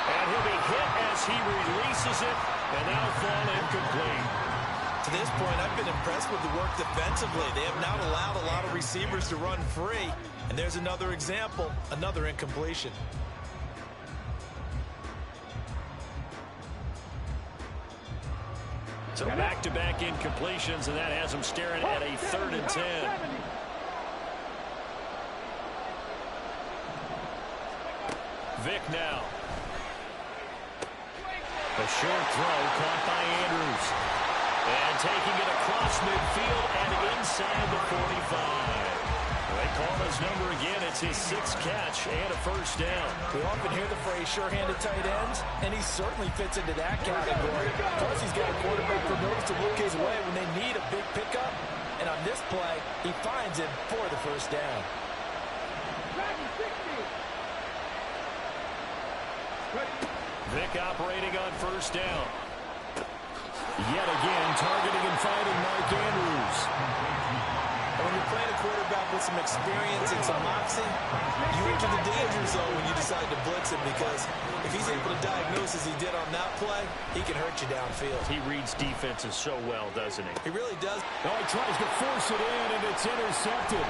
And he'll be hit as he releases it, and now fall incomplete. To this point, I've been impressed with the work defensively. They have not allowed a lot of receivers to run free. And there's another example, another incompletion. So back-to-back incompletions, and that has them staring at a third and 10. Vic now. A short throw caught by Andrews. And taking it across midfield and inside the 45. They call his number again. It's his 6th catch and a first down. We often hear the phrase sure-handed tight ends, and he certainly fits into that category. Plus, he's got a quarterback for those to look his way when they need a big pickup. And on this play, he finds him for the first down. Vic operating on first down. Yet again, targeting and finding Mark Andrews. And when you're playing a quarterback with some experience and some moxie, you enter the danger zone when you decide to blitz him, because if he's able to diagnose as he did on that play, he can hurt you downfield. He reads defenses so well, doesn't he? He really does. Oh, he tries to force it in, and it's intercepted.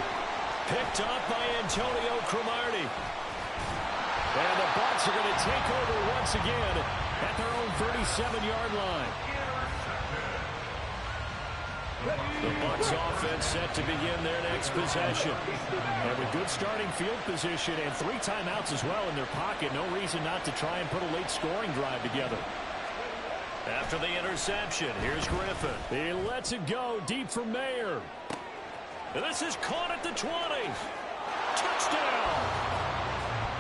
Picked up by Antonio Cromartie. And the Bucs are going to take over once again at their own 37-yard line. The Bucs offense set to begin their next possession. And with good starting field position and 3 timeouts as well in their pocket, no reason not to try and put a late scoring drive together. After the interception, here's Griffin. He lets it go deep for Mayer. And this is caught at the 20. Touchdown.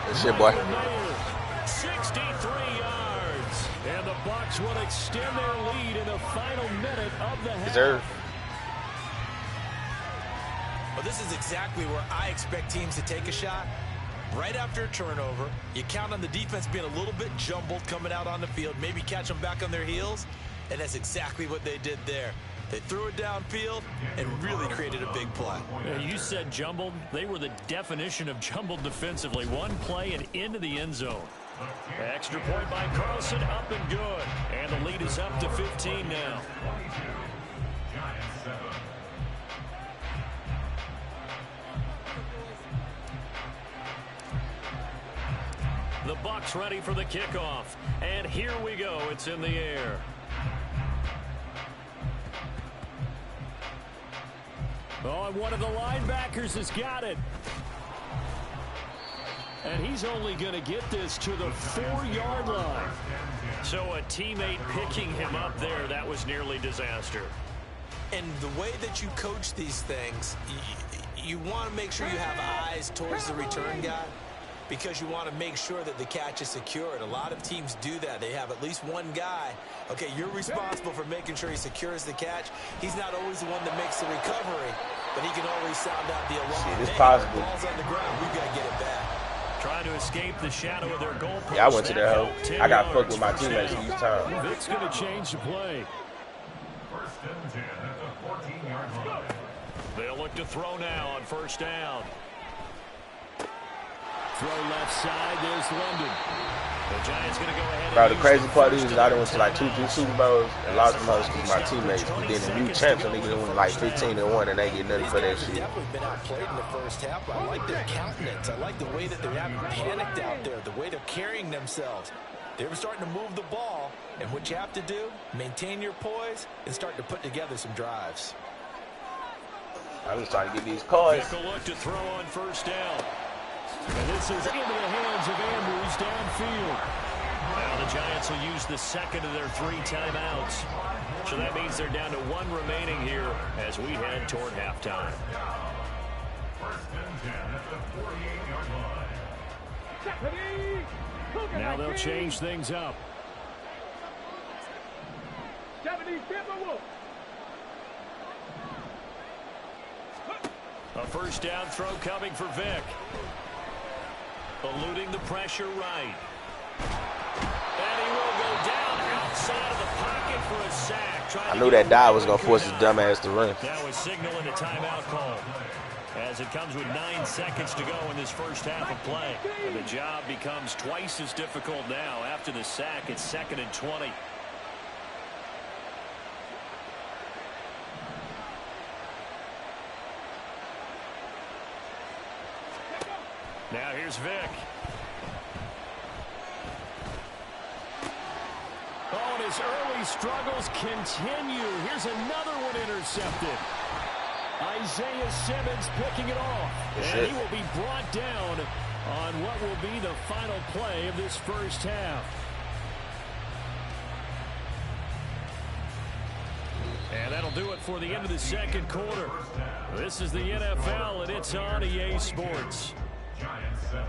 That's it, boy. 63 yards. And the Bucs will extend their lead in the final minute of the half. Deserve. Well, this is exactly where I expect teams to take a shot. Right after a turnover, you count on the defense being a little bit jumbled coming out on the field, maybe catch them back on their heels, and that's exactly what they did there. They threw it downfield and really created a big play. Yeah, you said jumbled. They were the definition of jumbled defensively. One play and into the end zone. Extra point by Carlson, up and good. And the lead is up to 15 now. The Bucs ready for the kickoff. And here we go. It's in the air. Oh, and one of the linebackers has got it. And he's only going to get this to the 4-yard line. So a teammate picking him up there, that was nearly disaster. And the way that you coach these things, you want to make sure you have eyes towards the return guy, because you want to make sure that the catch is secured. A lot of teams do that. They have at least one guy. Okay, you're responsible for making sure he secures the catch. He's not always the one that makes the recovery, but he can always sound out the alarm. It's possible. The ball's on the ground. We've got to get it back. Trying to escape the shadow of their goal post. Yeah, I went to that hole. I got fucked with my teammates each time. Vic's going to change the play. First and 10 at the 14-yard line. They'll look to throw now on first down. Throw left side. There's London. The Giants going to go ahead. Bro, the crazy part is I done went to like 2 Super Bowls and lost the most with my teammates. But then the new champs, and niggas went like 15-1 and they get nothing for that shit. Definitely been outplayed in the first half. I like their countenance. I like the way that they haven't panicked out there, the way they're carrying themselves. They were starting to move the ball, and what you have to do, maintain your poise and start to put together some drives. I'm just trying to get these cards. Take a look to throw on first down. And this is into the hands of Andrews downfield. Now the Giants will use the second of their 3 timeouts. So that means they're down to 1 remaining here as we head toward halftime. First and 10 at the 48-yard line. Now they'll change things up. 70 Timberwolves. A first down throw coming for Vic. Eluding the pressure right. And he will go down outside of the pocket for a sack. I knew that die was going to force his dumb ass to run. That was signaling a timeout call. As it comes with 9 seconds to go in this first half of play. And the job becomes twice as difficult now. After the sack, it's 2nd and 20. Now here's Vic. Oh, and his early struggles continue. Here's another one intercepted. Isaiah Simmons picking it off. And he will be brought down on what will be the final play of this first half. And that'll do it for the end of the second quarter. This is the NFL, and it's on EA Sports. Giants 7.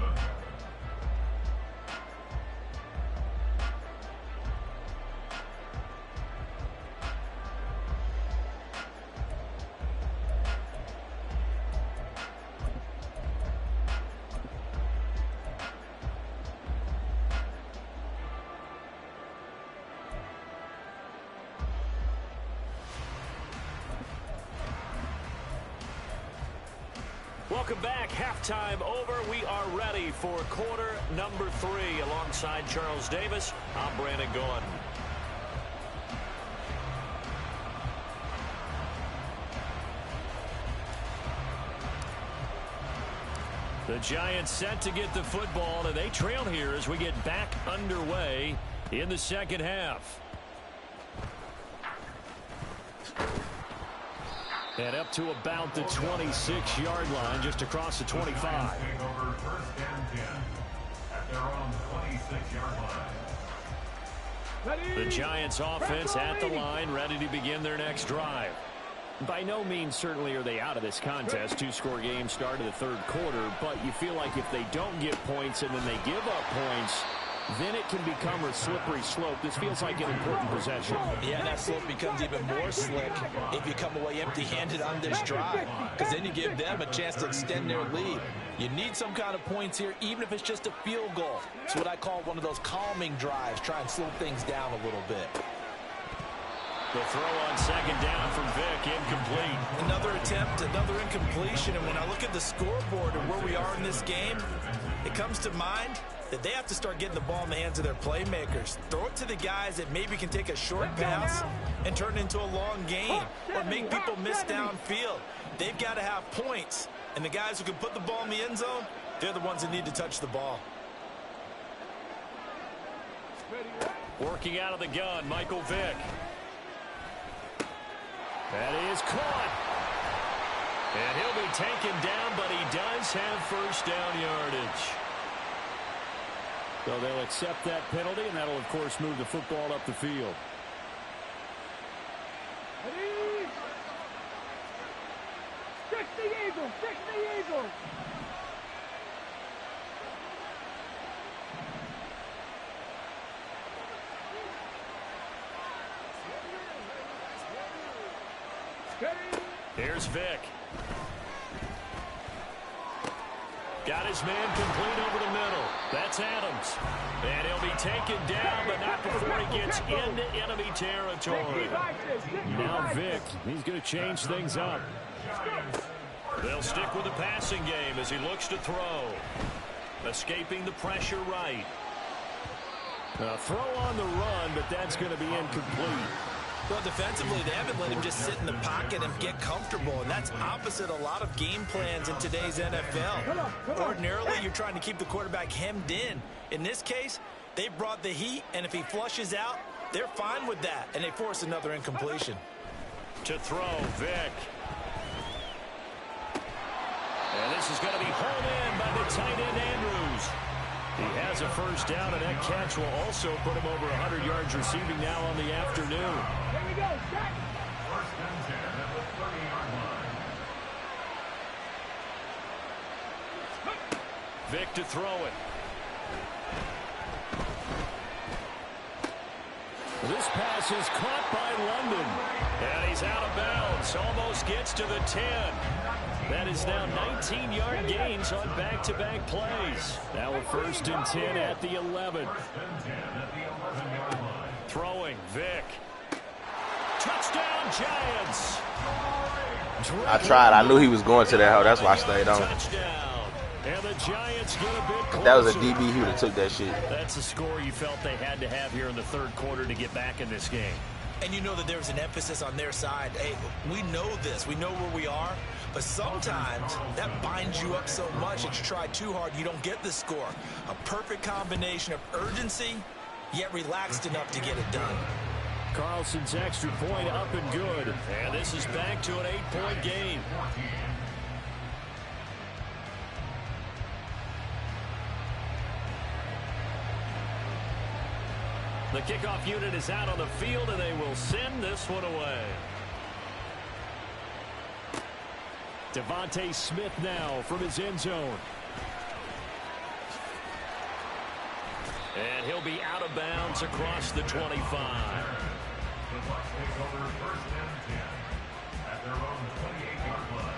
Welcome back. Halftime over. We are ready for quarter number 3. Alongside Charles Davis, I'm Brandon Gaughan. The Giants set to get the football, and they trail here as we get back underway in the second half. And up to about the 26-yard line, just across the 25. Take over first and 10 at their own 26-yard line. The Giants offense at the line, ready to begin their next drive. By no means certainly are they out of this contest. Two-score game start of the third quarter, but you feel like if they don't get points and then they give up points, then it can become a slippery slope. This feels like an important possession. Yeah, and that slope becomes even more slick if you come away empty-handed on this drive, because then you give them a chance to extend their lead. You need some kind of points here, even if it's just a field goal. It's what I call one of those calming drives. Try and slow things down a little bit. The throw on second down from Vick, incomplete. Another attempt, another incompletion, and when I look at the scoreboard and where we are in this game, it comes to mind that they have to start getting the ball in the hands of their playmakers. Throw it to the guys that maybe can take a short pass and turn it into a long gain or make people miss downfield. They've got to have points, and the guys who can put the ball in the end zone, they're the ones that need to touch the ball. Working out of the gun, Michael Vick. That is caught. And he'll be taken down, but he does have first down yardage. So they'll accept that penalty, and that'll, of course, move the football up the field. Stick the Eagle! Stick the Eagle! Here's Vick. Got his man complete over the middle. That's Adams. And he'll be taken down, but not before he gets into enemy territory. Now Vick, he's going to change things up. They'll stick with the passing game as he looks to throw. Escaping the pressure right. A throw on the run, but that's going to be incomplete. Well, defensively, they haven't let him just sit in the pocket and get comfortable, and that's opposite a lot of game plans in today's NFL. Ordinarily, you're trying to keep the quarterback hemmed in. In this case, they brought the heat, and if he flushes out, they're fine with that, and they force another incompletion. To throw, Vick. And this is going to be hauled in by the tight end, Andrews. He has a first down, and that catch will also put him over 100 yards receiving now on the afternoon. Here we go, Jack. First and 10 at the 30-yard line. Vick to throw it. This pass is caught by London. And he's out of bounds. Almost gets to the 10. That is now 19-yard gains on back-to-back plays. Now we're first and 10 at the 11. Throwing, Vick. Touchdown, Giants. I tried. I knew he was going to that hole. That's why I stayed on. Touchdown. And the Giants get a bit closer. If that was a DB, he would have took that shit. That's the score you felt they had to have here in the third quarter to get back in this game. And you know that there's an emphasis on their side. Hey, we know this. We know where we are. But sometimes that binds you up so much that you try too hard, you don't get the score. A perfect combination of urgency, yet relaxed enough to get it done. Carlson's extra point up and good. And this is back to an 8-point game. The kickoff unit is out on the field, and they will send this one away. Devontae Smith now from his end zone. And he'll be out of bounds across the 25. The Bucs take over first and 10 at their own 28-yard line.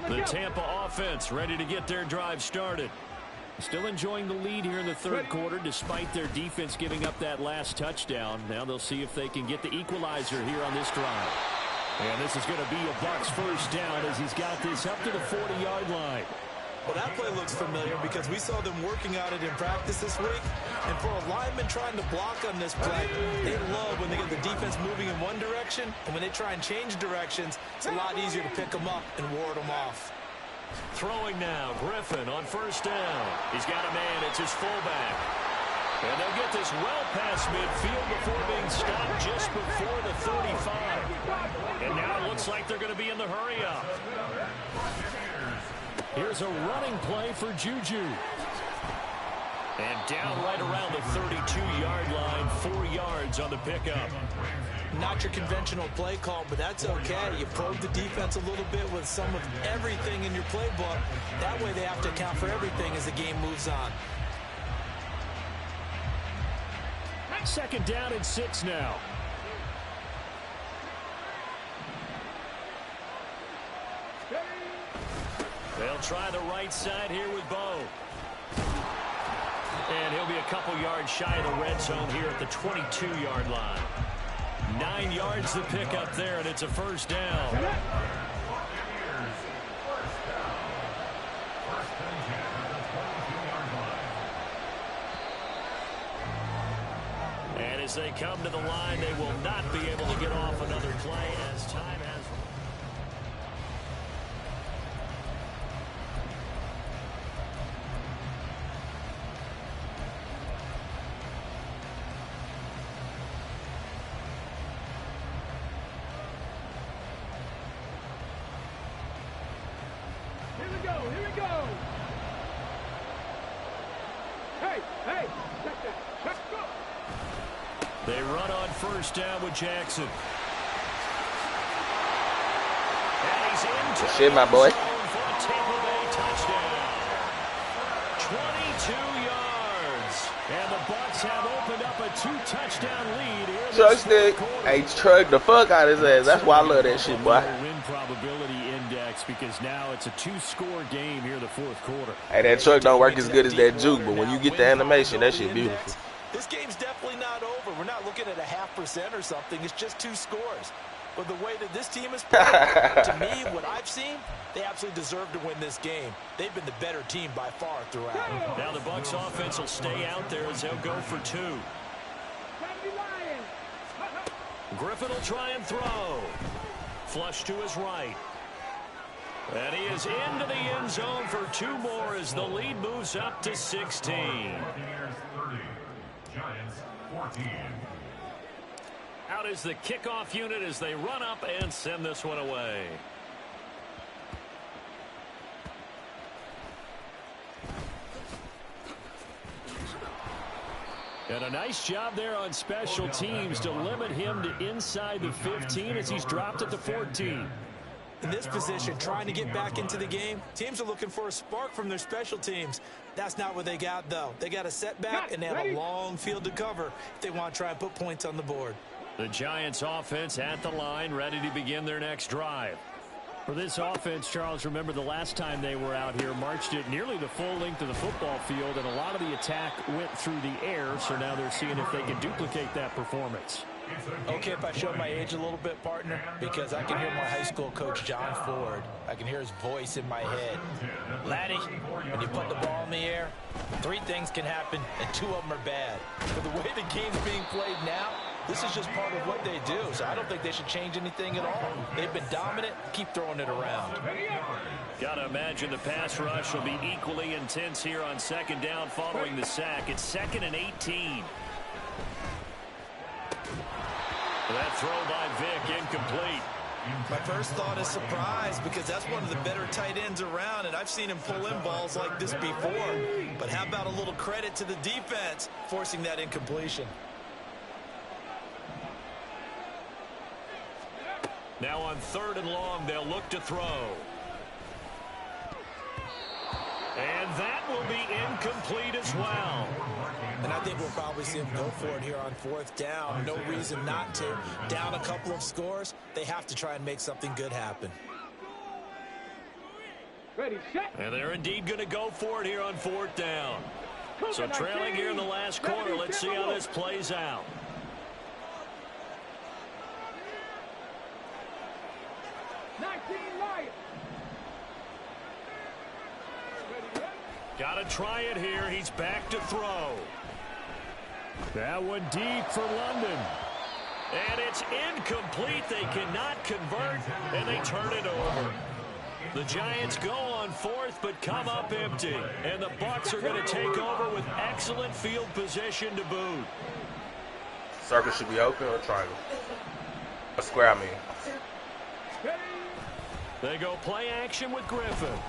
The Tampa offense ready to get their drive started. Still enjoying the lead here in the third quarter despite their defense giving up that last touchdown. Now they'll see if they can get the equalizer here on this drive. And this is going to be a Bucs first down as he's got this up to the 40-yard line. Well, that play looks familiar because we saw them working on it in practice this week. And for a lineman trying to block on this play, they love when they get the defense moving in one direction. And when they try and change directions, it's a lot easier to pick them up and ward them off. Throwing now, Griffin on first down. He's got a man. It's his fullback. And they'll get this well past midfield before being stopped just before the 35. And now it looks like they're going to be in the hurry-up. Here's a running play for Juju. And down right around the 32-yard line, 4 yards on the pickup. Not your conventional play call, but that's okay. You probe the defense a little bit with some of everything in your playbook. That way they have to account for everything as the game moves on. Second down and 6 now. They'll try the right side here with Bo. And he'll be a couple yards shy of the red zone here at the 22-yard line. 9 yards to pick up there, and it's a first down. And as they come to the line, they will not be able to get off another play as time has. Here we go. Hey, check that. Check, go. They run on first down with Jackson. And he's into Shit, my boy. for a Tampa Bay touchdown. 22 yards. And the Bucs have opened up a 2-touchdown lead here. Truck stick. Hey, truck the fuck out of his ass. That's why I love that shit, boy. Win probability index because now it's a 2-score game here in the fourth quarter. Hey, that truck don't work as good as that juke, but when you get the animation, that shit beautiful. This game's definitely not over. We're not looking at a 0.5% or something. It's just 2 scores. But the way that this team is playing, to me, what I've seen, they absolutely deserve to win this game. They've been the better team by far throughout. Now the Bucs offense will stay out there as they'll go for 2. Griffin will try and throw. Flush to his right. And he is into the end zone for 2 more as the lead moves up to 16. Giants 14. Out is the kickoff unit as they run up and send this one away. And a nice job there on special teams to limit him to inside the 15 as he's dropped at the 14. In this position, trying to get back into the game, teams are looking for a spark from their special teams. That's not what they got, though. They got a setback, and they have a long field to cover if they want to try and put points on the board. The Giants offense at the line, ready to begin their next drive. For this offense, Charles, remember the last time they were out here, marched it nearly the full length of the football field, and a lot of the attack went through the air, so now they're seeing if they can duplicate that performance. Okay, if I show my age a little bit, partner, because I can hear my high school coach, John Ford. I can hear his voice in my head. Laddie, when you put the ball in the air, 3 things can happen, and 2 of them are bad. But the way the game's being played now, this is just part of what they do, so I don't think they should change anything at all. They've been dominant. Keep throwing it around. Got to imagine the pass rush will be equally intense here on second down following the sack. It's 2nd and 18. That throw by Vick incomplete. My first thought is surprise because that's one of the better tight ends around, and I've seen him pull in balls like this before. But how about a little credit to the defense forcing that incompletion? Now on 3rd and long, they'll look to throw. And that will be incomplete as well. And I think we'll probably see him go for it here on 4th down. No reason not to. Down a couple of scores, they have to try and make something good happen. Ready, set. And they're indeed going to go for it here on 4th down. So trailing here in the last quarter, let's see how this plays out. Got to try it here. He's back to throw. That one deep for London. And it's incomplete. They cannot convert, and they turn it over. The Giants go on fourth, but come up empty. And the Bucs are going to take over with excellent field position to boot. Circle should be open or triangle? A square, I mean. They go play action with Griffin.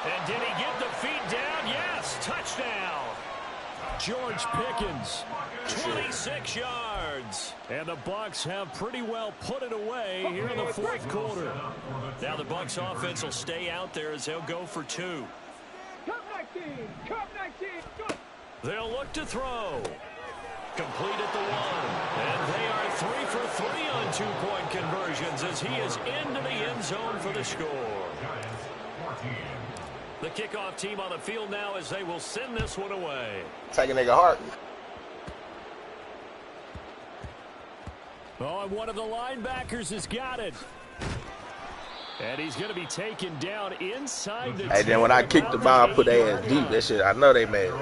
And did he get the feet down? Yes, touchdown. George Pickens, 26 yards. And the Bucs have pretty well put it away here in the fourth quarter. Now the Bucs offense will stay out there as they'll go for two. They'll look to throw. Complete at the one. And they are 3 for 3 on 2-point conversions as he is into the end zone for the score. The kickoff team on the field now as they will send this one away. Take a nigga heart. Oh, and one of the linebackers has got it. And he's going to be taken down inside the 10. Hey, then when I kicked the ball, I put their ass deep. That shit, I know they mad.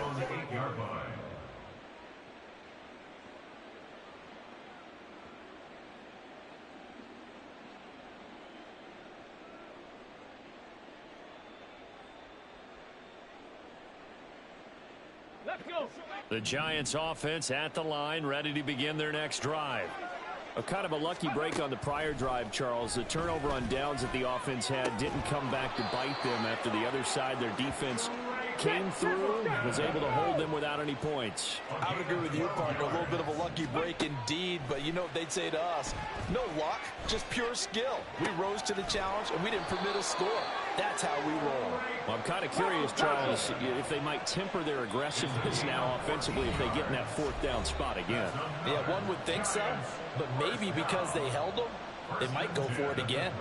The Giants offense at the line, ready to begin their next drive. A kind of a lucky break on the prior drive, Charles. The turnover on downs that the offense had didn't come back to bite them after the other side. Their defense came through, was able to hold them without any points. I would agree with you, partner. A little bit of a lucky break indeed, but you know what they'd say to us? No luck, just pure skill. We rose to the challenge, and we didn't permit a score. That's how we roll. Well, I'm kind of curious, Charles, if they might temper their aggressiveness now offensively if they get in that fourth down spot again. Yeah, one would think so, but maybe because they held them, they might go for it again.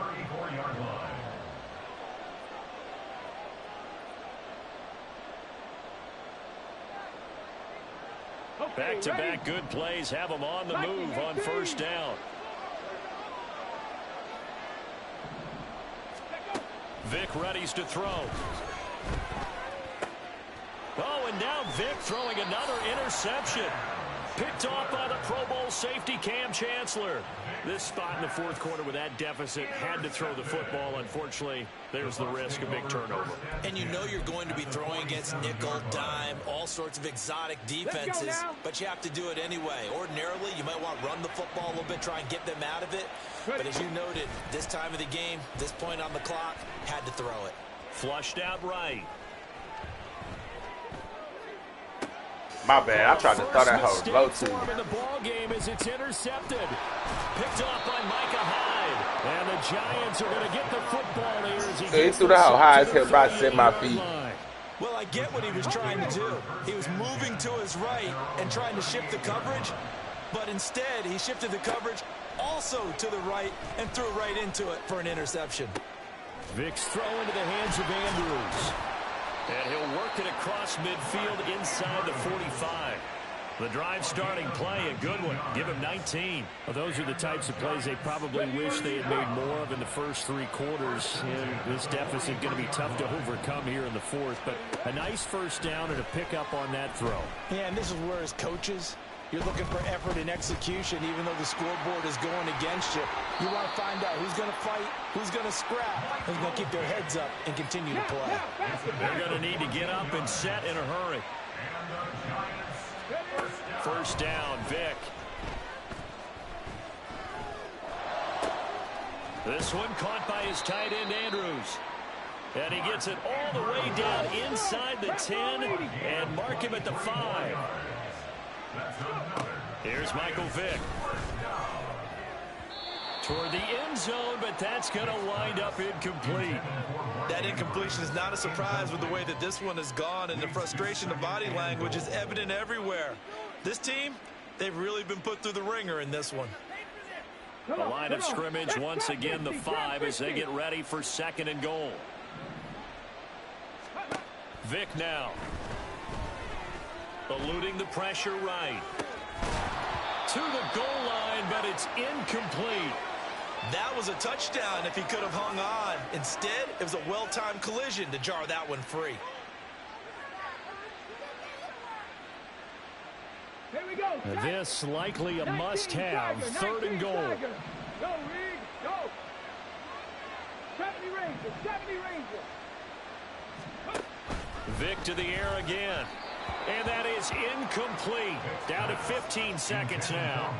Back-to-back good plays have them on the move on first down. Vic readies to throw. Oh, and now Vic throwing another interception. Picked off by the Pro Bowl safety Cam Chancellor. This spot in the fourth quarter with that deficit, had to throw the football. Unfortunately, there's the risk of big turnover. And you know you're going to be throwing against nickel, dime, all sorts of exotic defenses, but you have to do it anyway. Ordinarily, you might want to run the football a little bit, try and get them out of it. But as you noted, this time of the game, this point on the clock, had to throw it. Flushed out right. My bad. I tried to throw that hoe low too. In the ball game as it's intercepted. Picked off by Micah Hyde. And the Giants are going to get the football here. He threw the hoe high as hell, about 7 my feet. Well, I get what he was trying to do. He was moving to his right and trying to shift the coverage. But instead, he shifted the coverage also to the right and threw right into it for an interception. Vic's throw into the hands of Andrews. And he'll work it across midfield inside the 45. The drive starting play, a good one. Give him 19. Well, those are the types of plays they probably wish they had made more of in the first 3 quarters. And this deficit going to be tough to overcome here in the fourth. But a nice first down and a pickup on that throw. Yeah, and this is where as coaches, you're looking for effort and execution, even though the scoreboard is going against you. You want to find out who's going to fight, who's going to scrap, who's going to keep their heads up and continue to play. They're going to need to get up and set in a hurry. First down, Vic. This one caught by his tight end, Andrews. And he gets it all the way down inside the 10 and mark him at the 5. Here's Michael Vick. Toward the end zone, but that's going to wind up incomplete. That incompletion is not a surprise with the way that this one has gone, and the frustration of body language is evident everywhere. This team, they've really been put through the ringer in this one. The line of scrimmage once again the 5 as they get ready for 2nd and goal. Vick now. Eluding the pressure right. To the goal line, but it's incomplete. That was a touchdown if he could have hung on. Instead, it was a well-timed collision to jar that one free. Here we go. This likely a 19 must-have. Tiger, 3rd and 19 goal. Tiger. Go, Reed, go. 70 Rangers, 70 Rangers. Vic to the air again. And that is incomplete. Down to 15 seconds now.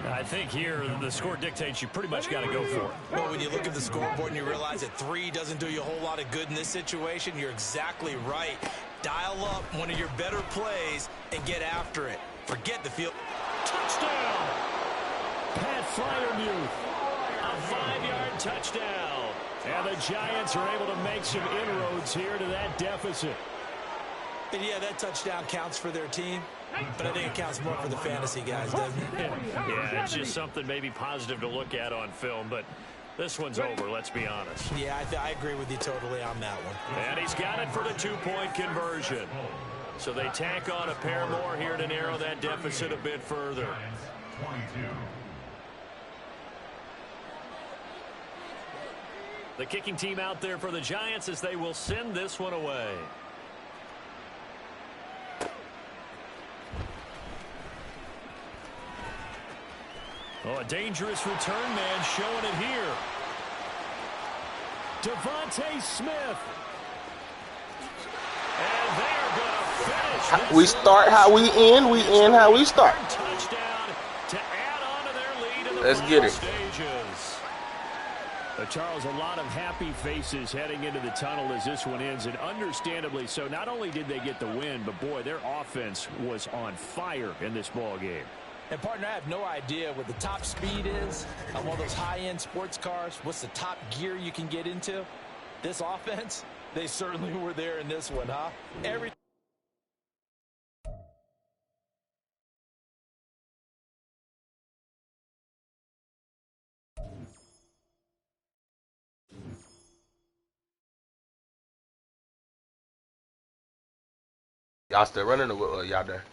I think here the score dictates you pretty much got to go for it. Well, when you look at the scoreboard and you realize that 3 doesn't do you a whole lot of good in this situation, you're exactly right. Dial up one of your better plays and get after it. Forget the field. Touchdown! Pat Fryermuth. A 5-yard touchdown. And the Giants are able to make some inroads here to that deficit. And yeah, that touchdown counts for their team, but I think it counts more for the fantasy guys, doesn't it? Yeah, it's just something maybe positive to look at on film, but this one's over, let's be honest. Yeah, I agree with you totally on that one. And he's got it for the 2-point conversion. So they tack on a pair more here to narrow that deficit a bit further. 22. The kicking team out there for the Giants as they will send this one away. Oh, a dangerous return man showing it here. Devontae Smith. And they're going to finish. We start how we end. We end how we start. Touchdown to add on to their lead in the Let's get it. stages. Charles, a lot of happy faces heading into the tunnel as this one ends, and understandably so. Not only did they get the win, but boy, their offense was on fire in this ball game. And, partner, I have no idea what the top speed is on one of those high-end sports cars. What's the top gear you can get into? This offense, they certainly were there in this one, huh? Every Y'all still running or y'all there?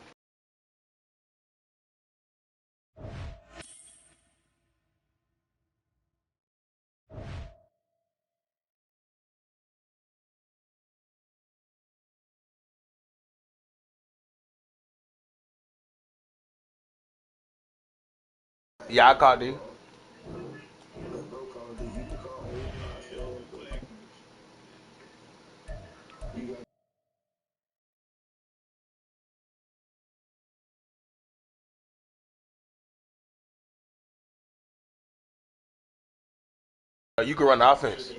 Yeah, I called you. You can run the offense.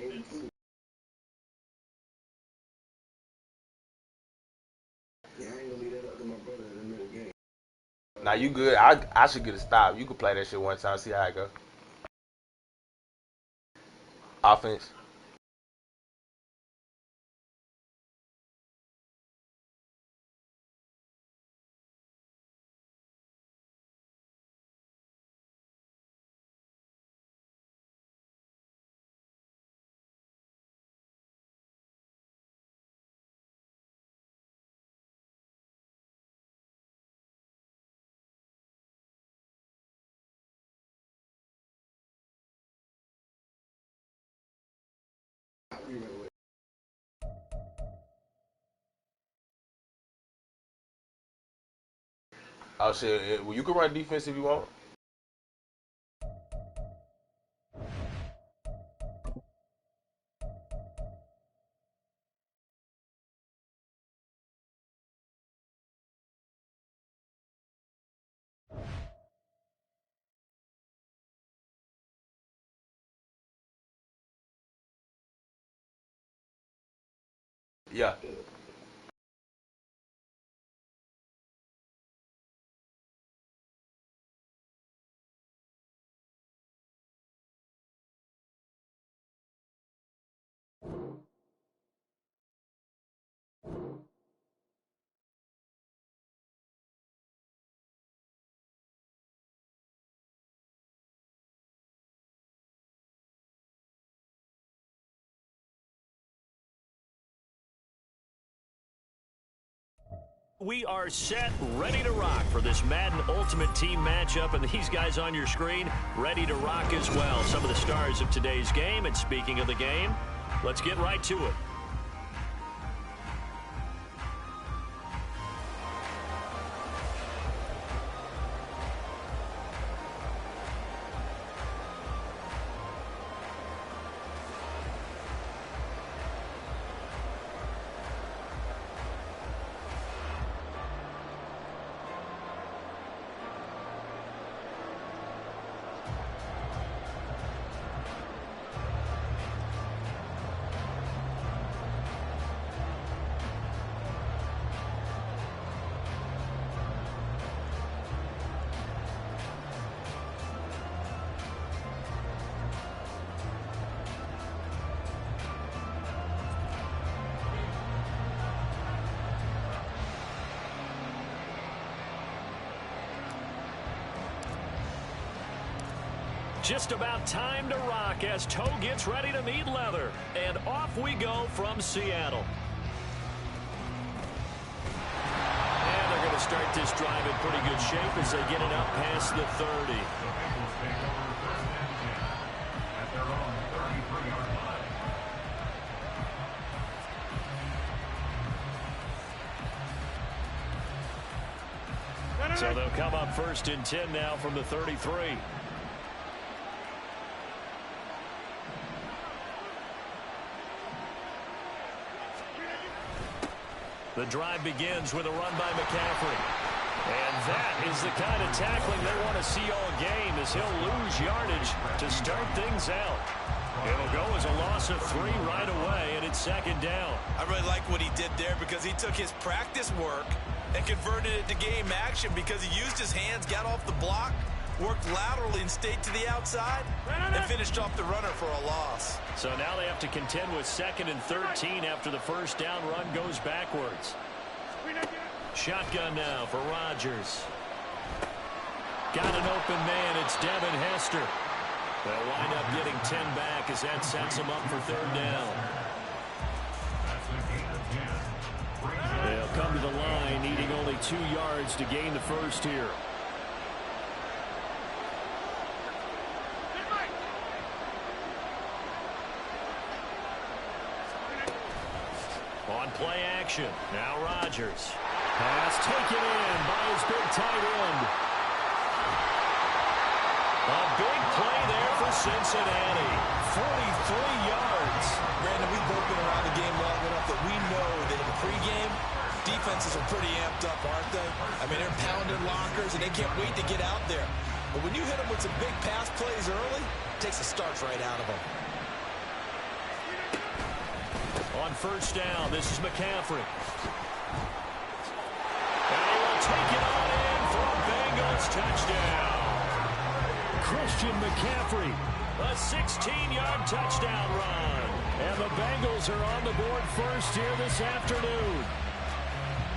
Now you good. I should get a stop. You can play that shit one time, see how it go. Offense. Oh shit. Well, you can run defense if you want. Yeah. We are set, ready to rock for this Madden Ultimate Team matchup, and these guys on your screen ready to rock as well. Some of the stars of today's game, and speaking of the game, let's get right to it. Just about time to rock as toe gets ready to meet leather. And off we go from Seattle. And they're going to start this drive in pretty good shape as they get it up past the 30. So they'll come up 1st and 10 now from the 33. The drive begins with a run by McCaffrey. And that is the kind of tackling they want to see all game, as he'll lose yardage to start things out. It'll go as a loss of 3 right away, and it's 2nd down. I really like what he did there because he took his practice work and converted it to game action because he used his hands, got off the block, worked laterally and stayed to the outside, and finished off the runner for a loss. So now they have to contend with 2nd and 13 after the first down run goes backwards. Shotgun now for Rodgers. Got an open man. It's Devin Hester. They'll wind up getting 10 back as that sets them up for 3rd down. They'll come to the line needing only 2 yards to gain the first here. On play action. Now Rodgers. Pass taken in by his big tight end. A big play there for Cincinnati. 43 yards. Brandon, we've both been around the game long enough that we know that in pregame, defenses are pretty amped up, aren't they? I mean, they're pounding lockers, and they can't wait to get out there. But when you hit them with some big pass plays early, it takes the starch right out of them. On 1st down, this is McCaffrey. And he will take it on in for a Bengals touchdown. Christian McCaffrey, a 16-yard touchdown run. And the Bengals are on the board first here this afternoon.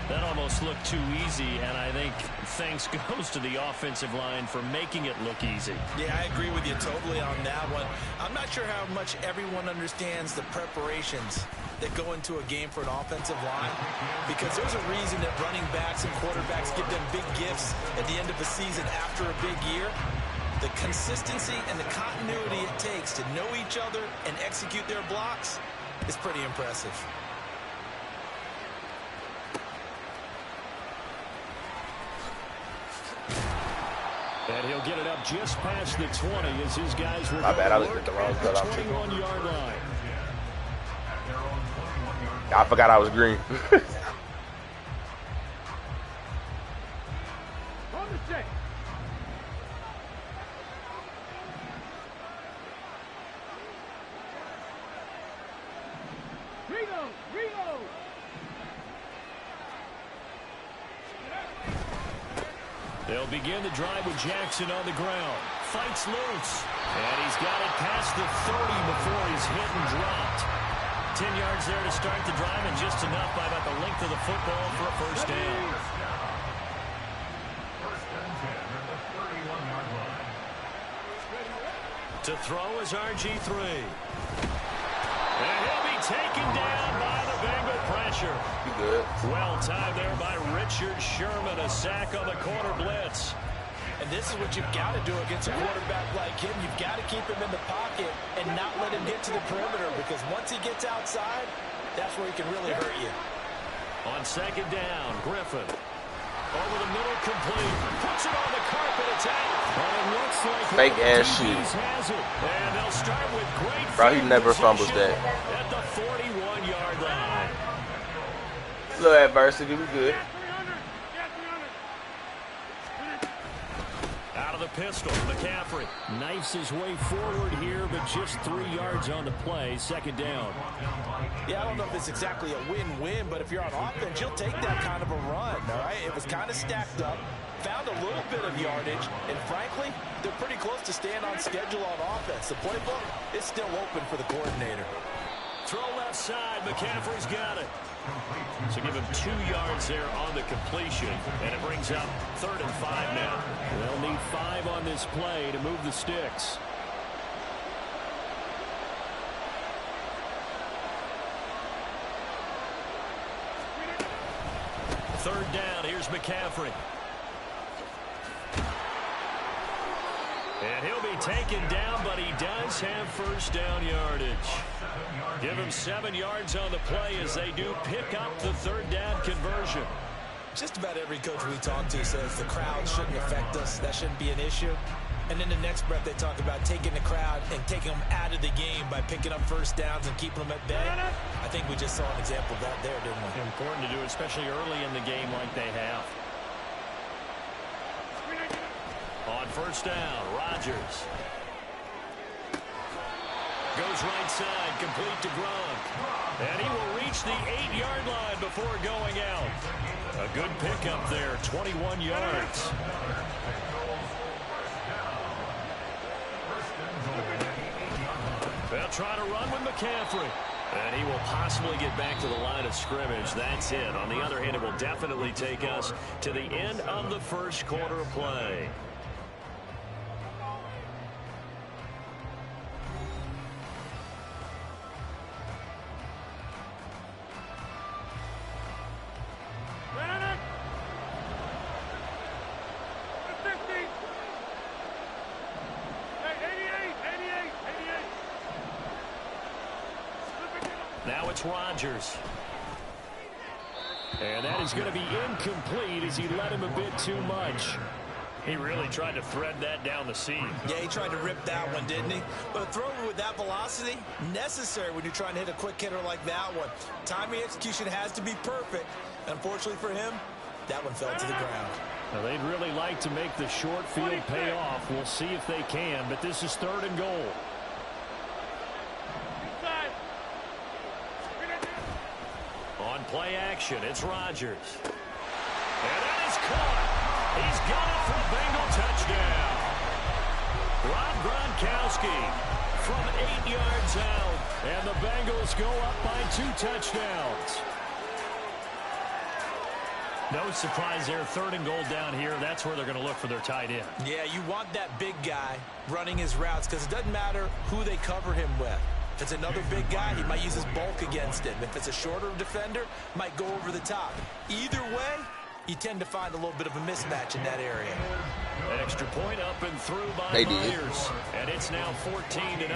That almost looked too easy, and I think thanks goes to the offensive line for making it look easy. Yeah, I agree with you totally on that one. I'm not sure how much everyone understands the preparations that go into a game for an offensive line, because there's a reason that running backs and quarterbacks give them big gifts at the end of the season after a big year. The consistency and the continuity it takes to know each other and execute their blocks is pretty impressive. And he'll get it up just past the 20 as his guys will My bad, I go looked at the work wrong at the cut. 21-yard line. I forgot I was green. On the set. Reload, reload. They'll begin the drive with Jackson on the ground. Fights loose. And he's got it past the 30 before he's hit and dropped. 10 yards there to start the drive, and just enough by about the length of the football for a first down. To throw is RG3. And he'll be taken down by the Bengal press. pressure. You good. Well timed there by Richard Sherman. A sack on the corner blitz. And this is what you've got to do against a quarterback like him. You've got to keep him in the pocket and not let him get to the perimeter, because once he gets outside, that's where he can really hurt you. On second down, Griffin. Over the middle, complete. Puts it on the carpet. It's out. And it looks like fake ass shit. Has it. And they'll start with great. Bro, he never fumbles that. At the 41-yard line. Little adversity, we good. Out of the pistol, McCaffrey knifes his way forward here, but just 3 yards on the play. Second down. Yeah, I don't know if it's exactly a win-win, but if you're on offense, you'll take that kind of a run, all right? It was kind of stacked up, found a little bit of yardage, and frankly, they're pretty close to staying on schedule on offense. The playbook is still open for the coordinator. Throw left side, McCaffrey's got it. So give him 2 yards there on the completion, and it brings up 3rd and 5 now. They'll need 5 on this play to move the sticks. Third down, here's McCaffrey. And he'll be taken down, but he does have first down yardage. Give him 7 yards on the play as they do pick up the third down conversion. Just about every coach we talk to says the crowd shouldn't affect us. That shouldn't be an issue. And in the next breath, they talk about taking the crowd and taking them out of the game by picking up first downs and keeping them at bay. I think we just saw an example of that there, didn't we? Important to do, especially early in the game like they have. On first down, Rodgers. Goes right side, complete to Gronk. And he will reach the 8-yard line before going out. A good pickup there, 21 yards. They'll try to run with McCaffrey. And he will possibly get back to the line of scrimmage. That's it. On the other hand, it will definitely take us to the end of the first quarter of play. Now it's Rodgers. And that is going to be incomplete as he let him a bit too much. He really tried to thread that down the seam. Yeah, he tried to rip that one, didn't he? But a throw with that velocity, necessary when you're trying to hit a quick hitter like that one. Timing execution has to be perfect. Unfortunately for him, that one fell to the ground. Now, they'd really like to make the short field pay off. We'll see if they can, but this is 3rd and goal. On play action, it's Rodgers. And that is caught. He's got it for a Bengal touchdown. Rob Gronkowski from 8 yards out. And the Bengals go up by 2 touchdowns. No surprise there, 3rd and goal down here. That's where they're going to look for their tight end. Yeah, you want that big guy running his routes because it doesn't matter who they cover him with. If it's another big guy, he might use his bulk against him. If it's a shorter defender, might go over the top. Either way, you tend to find a little bit of a mismatch in that area. An extra point up and through by They Myers. And it's now 14-0.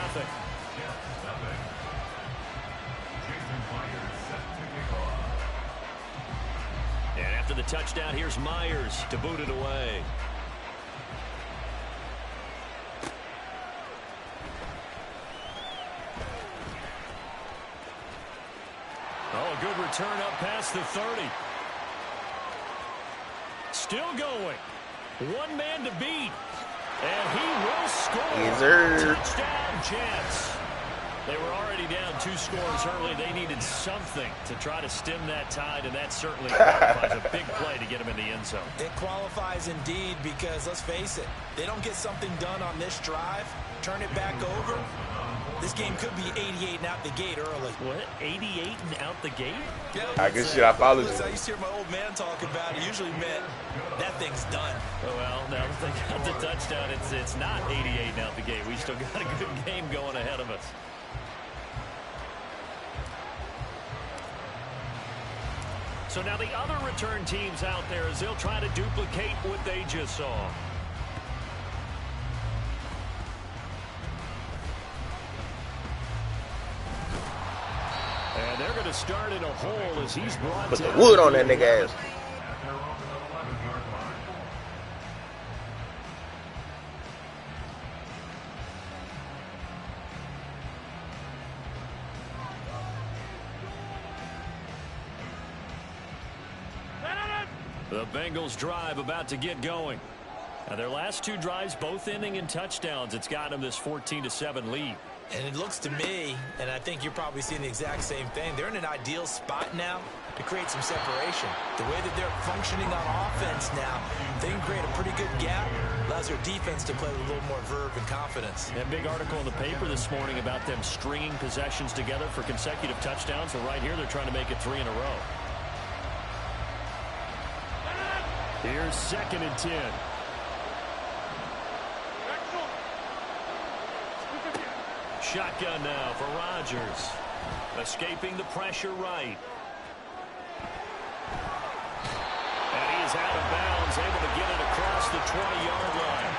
And after the touchdown, here's Myers to boot it away. Oh, a good return up past the 30. Still going. One man to beat. And he will score. Yes, sir. Touchdown, Jets. They were already down 2 scores early. They needed something to try to stem that tide, and that certainly qualifies. A big play to get them in the end zone. It qualifies indeed because, let's face it, they don't get something done on this drive, turn it back over. This game could be 88 and out the gate early. What? 88 and out the gate? Yeah, I guess shit, I followed listen, you. I used to hear my old man talk about it. Usually meant that thing's done. Oh, well, now that they got the touchdown, it's not 88 and out the gate. We still got a good game going ahead of us. So now the other return teams out there as they'll try to duplicate what they just saw. And they're going to start in a hole as he's brought Put the down. wood on that nigga ass. The Bengals drive about to get going. Now their last two drives both ending in touchdowns. It's got them this 14-7 lead. And it looks to me, and I think you're probably seeing the exact same thing, they're in an ideal spot now to create some separation. The way that they're functioning on offense now, they can create a pretty good gap. Allows their defense to play with a little more verve and confidence. A big article in the paper this morning about them stringing possessions together for consecutive touchdowns. So right here, they're trying to make it 3 in a row. Here's 2nd and 10. Shotgun now for Rodgers. Escaping the pressure right. And he is out of bounds, able to get it across the 20-yard line.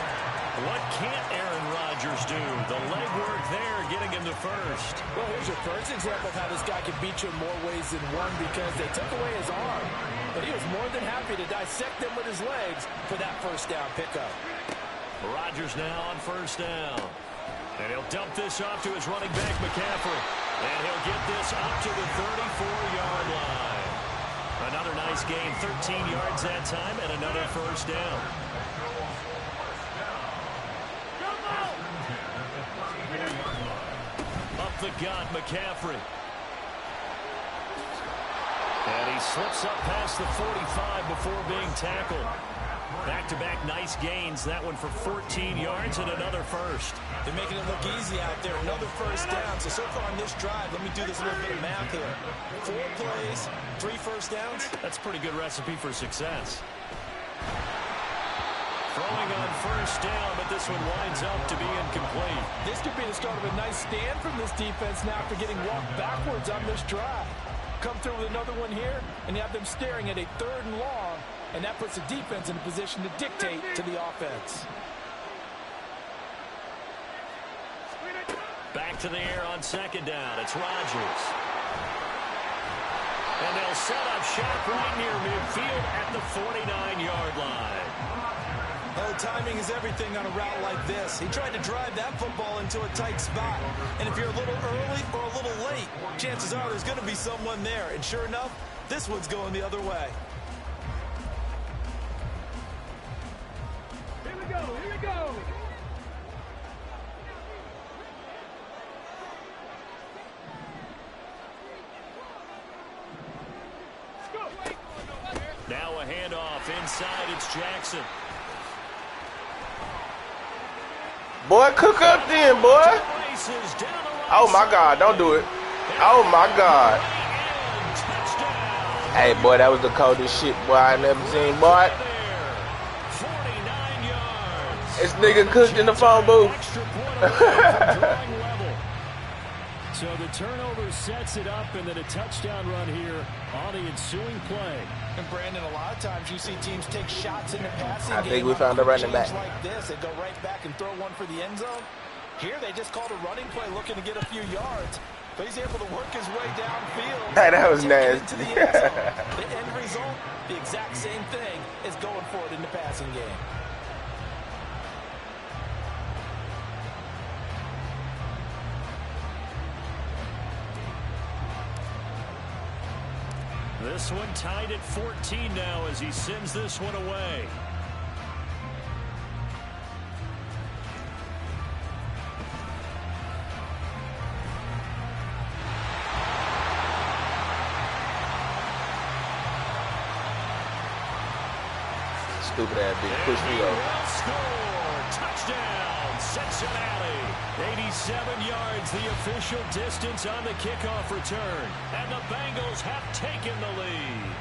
What can't Aaron Rodgers do? The legwork there getting him to first. Well, here's your first example of how this guy can beat you in more ways than one because they took away his arm. But he was more than happy to dissect them with his legs for that first down pickup. Rodgers now on first down. And he'll dump this off to his running back, McCaffrey. And he'll get this up to the 34-yard line. Another nice gain, 13 yards that time, and another first down. Up the gut, McCaffrey. And he slips up past the 45 before being tackled. Back-to-back nice gains. That one for 14 yards and another first. They're making it look easy out there. Another first down. So far on this drive, let me do this little bit of math here. 4 plays, 3 first downs. That's a pretty good recipe for success. Throwing on first down, but this one winds up to be incomplete. This could be the start of a nice stand from this defense now after getting walked backwards on this drive. Come through with another one here, and you have them staring at a 3rd and long, and that puts the defense in a position to dictate to the offense. Back to the air on 2nd down. It's Rodgers. And they'll set up shop right near midfield at the 49-yard line. Oh, timing is everything on a route like this. He tried to drive that football into a tight spot. And if you're a little early or a little late, chances are there's going to be someone there. And sure enough, this one's going the other way. Here we go, here we go. Now a handoff inside. It's Jackson. Boy, cook up then, boy. Oh, my God. Don't do it. Oh, my God. Hey, boy, that was the coldest shit, boy, I never seen, boy. 49 yards. This nigga cooked in the phone booth. So the turnover sets it up, and then a touchdown run here on the ensuing play. And Brandon, a lot of times you see teams take shots in the passing game. I think we found a running back. Like this, they go right back and throw one for the end zone. Here they just called a running play looking to get a few yards. But he's able to work his way downfield. That was nasty. The end zone. The end result, the exact same thing as going for it in the passing game. This one tied at 14 now as he sends this one away. Stupid ass bitch pushed me over. Score! Touchdown, Cincinnati. 87 yards, the official distance on the kickoff return. And the Bengals have taken the lead.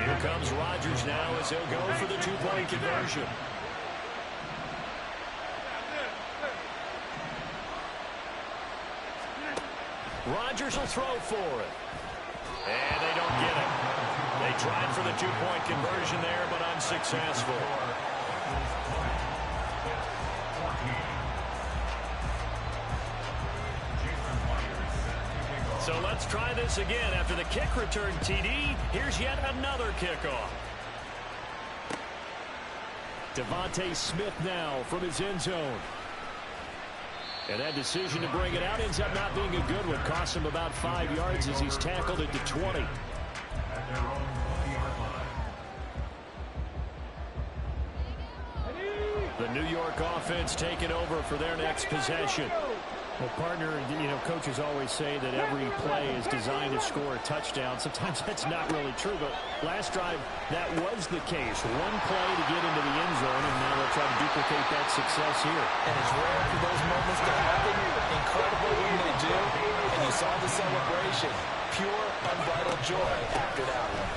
Here comes Rodgers now as he'll go for the 2-point conversion. Rodgers will throw for it. And they don't get it. They tried for the two-point conversion there, but unsuccessful. So let's try this again. After the kick return TD, here's yet another kickoff. Devontae Smith now from his end zone. And that decision to bring it out ends up not being a good one. Costs him about 5 yards as he's tackled it to 20. The New York offense taking over for their next possession. Well, partner, you know, coaches always say that every play is designed to score a touchdown. Sometimes that's not really true, but last drive, that was the case. One play to get into the end zone, and now they'll try to duplicate that success here. And it's rare for those moments to happen. Incredible when they do. And you saw the celebration. Pure, unbridled joy after that one.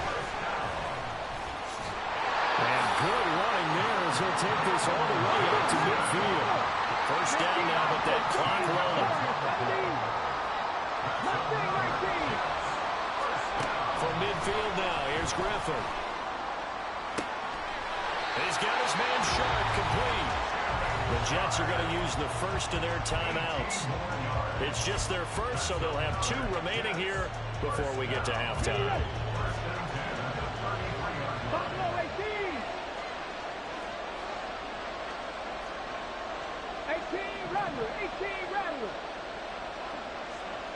And good running there as he'll take this all the way up to midfield. First down now, but that clock rolling. From midfield now, here's Griffin. He's got his man Sharp complete. The Jets are going to use the first of their timeouts. It's just their first, so they'll have 2 remaining here before we get to halftime.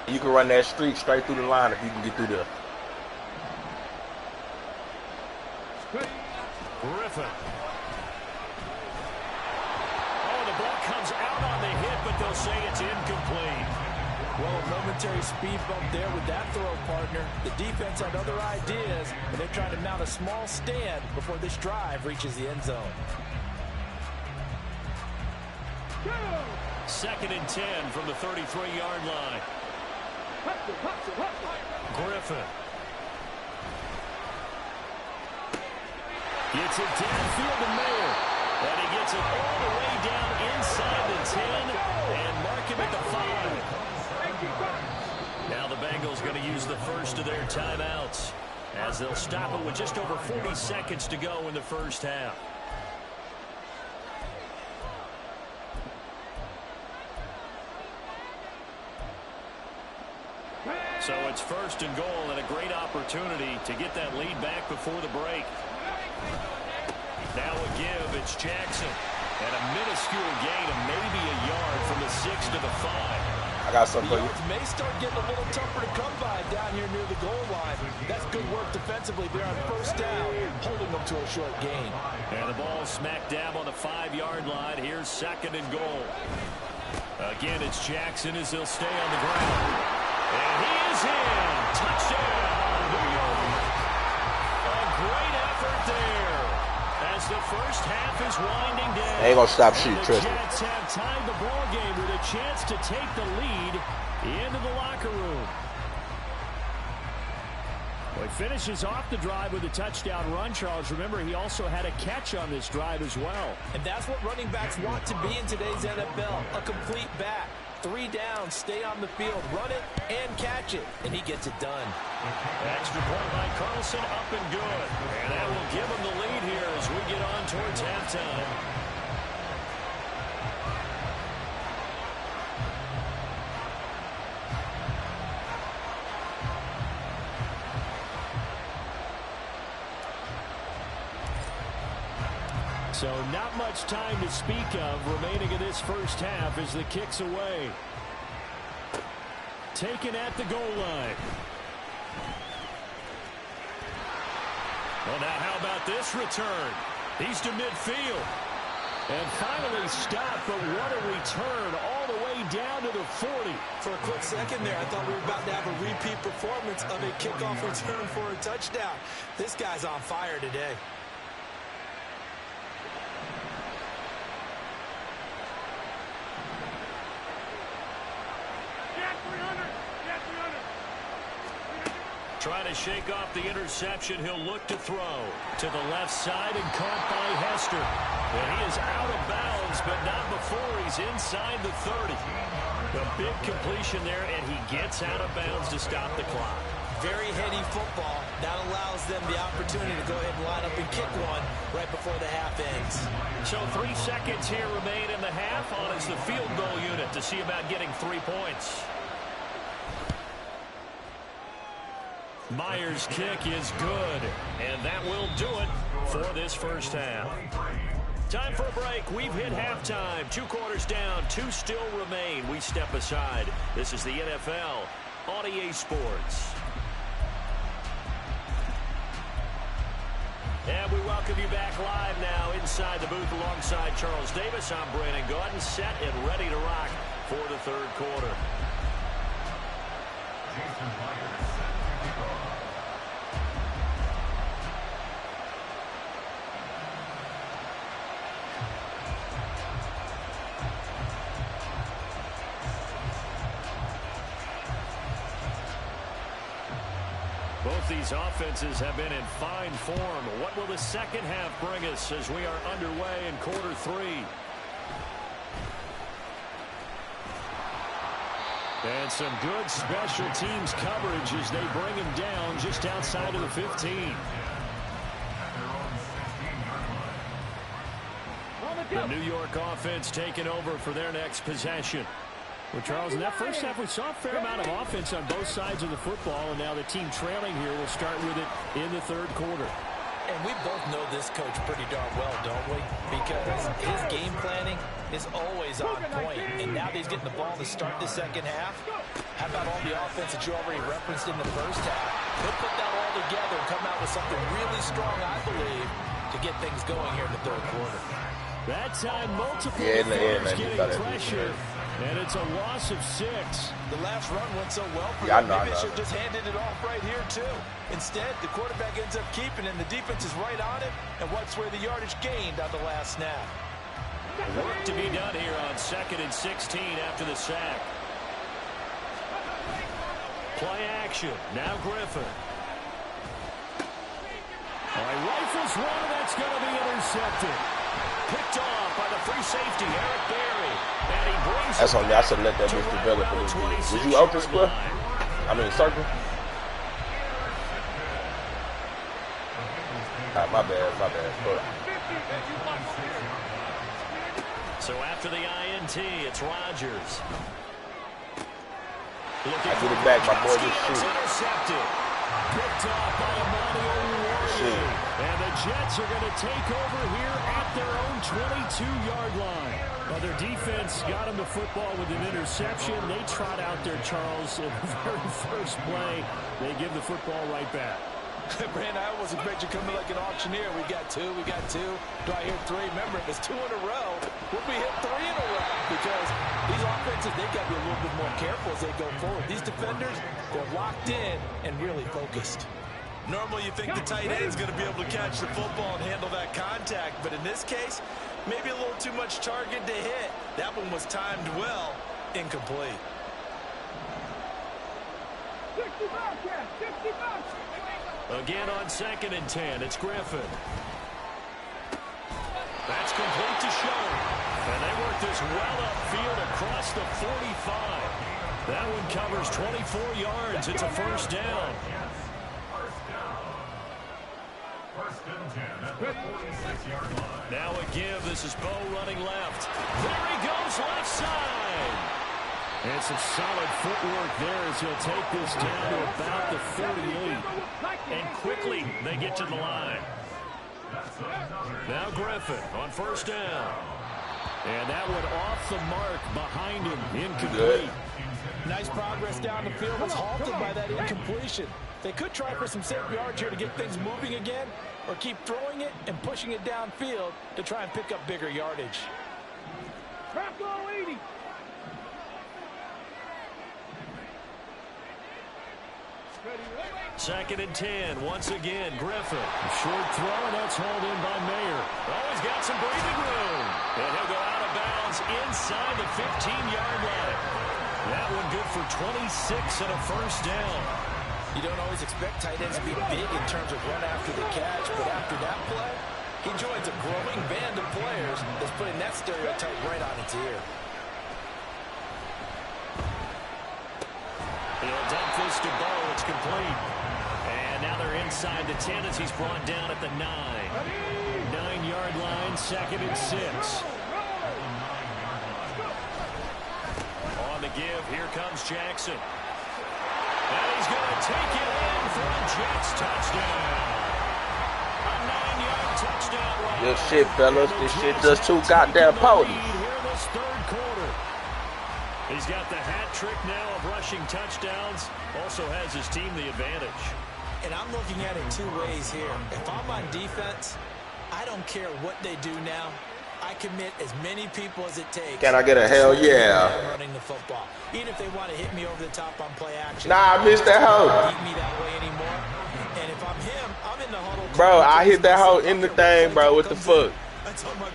You can run that streak straight through the line if you can get through there. Griffin. Oh, the ball comes out on the hit, but they'll say it's incomplete. Well, a momentary speed bump there with that throw, partner. The defense had other ideas, and they're trying to mount a small stand before this drive reaches the end zone. 2nd and 10 from the 33-yard line. Griffin. Gets it downfield to Mayer. And he gets it all the way down inside the 10 and mark him at the 5. Now the Bengals going to use the first of their timeouts as they'll stop it with just over 40 seconds to go in the first half. So it's 1st and goal and a great opportunity to get that lead back before the break. Now a give, it's Jackson. And a minuscule gain of maybe a yard from the 6 to the 5. I got something for you. The yards may start getting a little tougher to come by down here near the goal line. That's good work defensively there on first down, holding them to a short gain. And the ball smack dab on the 5-yard line. Here's 2nd and goal. Again, it's Jackson as he'll stay on the ground. And he is in. Touchdown, New York. A great effort there as the first half is winding down. They ain't gonna stop shooting, The trust me. Jets have tied the ball game with a chance to take the lead into the locker room. Well, he finishes off the drive with a touchdown run, Charles. Remember, he also had a catch on this drive as well. And that's what running backs want to be in today's NFL, a complete back. 3 downs, stay on the field, run it, and catch it. And he gets it done. Extra point by Carlson, up and good. And that will give him the lead here as we get on towards halftime. So not much time to speak of remaining in this first half as the kick's away. Taken at the goal line. Well, now how about this return? He's to midfield. And finally stopped, but what a return all the way down to the 40. For a quick second there, I thought we were about to have a repeat performance of a kickoff return for a touchdown. This guy's on fire today. Trying to shake off the interception. He'll look to throw to the left side and caught by Hester. And he is out of bounds, but not before he's inside the 30. A big completion there, and he gets out of bounds to stop the clock. Very heady football. That allows them the opportunity to go ahead and line up and kick one right before the half ends. So 3 seconds here remain in the half on as the field goal unit to see about getting 3 points. Myers' kick is good, and that will do it for this first half. Time for a break. We've hit halftime. 2 quarters down, 2 still remain. We step aside. This is the NFL on EA Sports. And we welcome you back live now inside the booth alongside Charles Davis. I'm Brandon Gaudin, set and ready to rock for the third quarter. Both these offenses have been in fine form. What will the second half bring us as we are underway in quarter 3? And some good special teams coverage as they bring him down just outside of the 15. The New York offense taking over for their next possession. Well, Charles, in that first half, we saw a fair amount of offense on both sides of the football, and now the team trailing here will start with it in the third quarter. And we both know this coach pretty darn well, don't we? Because his game planning is always on point. And now that he's getting the ball to start the second half, how about all the offense that you already referenced in the first half? He'll put that all together and come out with something really strong, I believe, to get things going here in the third quarter. That time, multiple defenders getting pressure. And it's a loss of 6. The last run went so well for them. Maybe they should have just handed it off right here, too. Instead, the quarterback ends up keeping it, and the defense is right on it and wipes away the yardage gained on the last snap. Work to be done here on 2nd and 16 after the sack. Play action. Now Griffin. All right, rifles one, and that's going to be intercepted. Picked off by the free safety, Eric Berry. And he brings that's on me. I should let that bitch develop a little bit. Was you open square? I mean, circle? My bad. So after the INT, it's Rodgers. I get it back. My boy just shoot. Intercepted. Picked off by Emmanuel Warrior. And the Jets are going to take over here at their own 22-yard line. Well, their defense got them the football with an interception. They trot out there, Charles, in the very first play. They give the football right back. Brandon, I almost expect you to come in like an auctioneer. We got two. Do I hear 3? Remember, if it's 2 in a row, we'll be hit 3 in a row because these offenses, they got to be a little bit more careful as they go forward. These defenders, they're locked in and really focused. Normally you think the tight end's going to be able to catch the football and handle that contact, but in this case, maybe a little too much target to hit. That one was timed well, incomplete. 60 bucks. Again on 2nd and 10, it's Griffin. That's complete to Schoen. And they work this well upfield across the 45. That one covers 24 yards. It's a first down. First and 10 at the 46-yard line. Now a give. This is Bo running left. There he goes, left side. And some solid footwork there as he'll take this down to about the 38. And quickly they get to the line. Now Griffin on first down. And that one off the mark behind him, incomplete. Nice progress down the field was halted by that incompletion. They could try for some safe yards here to get things moving again, or keep throwing it and pushing it downfield to try and pick up bigger yardage. Trap goal 80. Second and 10, once again, Griffin. A short throw, and that's hauled in by Mayer. Oh, he's got some breathing room. And he'll go out of bounds inside the 15-yard line. That one good for 26 and a first down. You don't always expect tight ends to be big in terms of run after the catch, but after that play, he joins a growing band of players that's putting that stereotype right on its ear. throws to Bo. It's complete. And now they're inside the 10 as he's brought down at the 9. 9-yard line, 2nd and 6. On the give, here comes Jackson. And he's going to take it in for a Jets touchdown. A 9-yard touchdown run. Good shit, fellas. This shit just too goddamn potent. Here in this 3rd quarter. He's got the hat trick now of rushing touchdowns. Also has his team the advantage. And I'm looking at it 2 ways here. If I'm on defense, I don't care what they do now. I commit as many people as it takes. Can I get a hell yeah? Running the football. Even if they want to hit me over the top on play action. Nah, I missed that hoe. Beat me that way anymore. And if I'm him, I'm in the huddle. Bro, I hit that hoe in the thing, bro. What the fuck?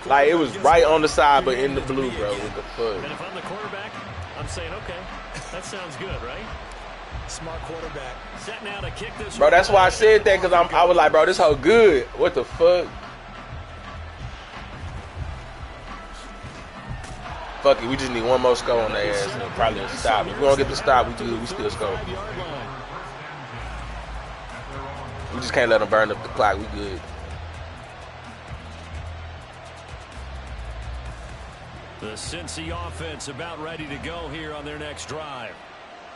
Like, it was right on the side, but in the blue, bro. What the fuck? And if I'm the quarterback, I'm saying, okay, that sounds good, right? Smart quarterback. Set now to kick this. Bro, that's why I said that, because I was like, bro, this hoe good. What the fuck? Fuck it, we just need one more score on their ass and probably a stop. If we don't get the stop, we good. We still score. We just can't let them burn up the clock. We good. The Cincy offense about ready to go here on their next drive.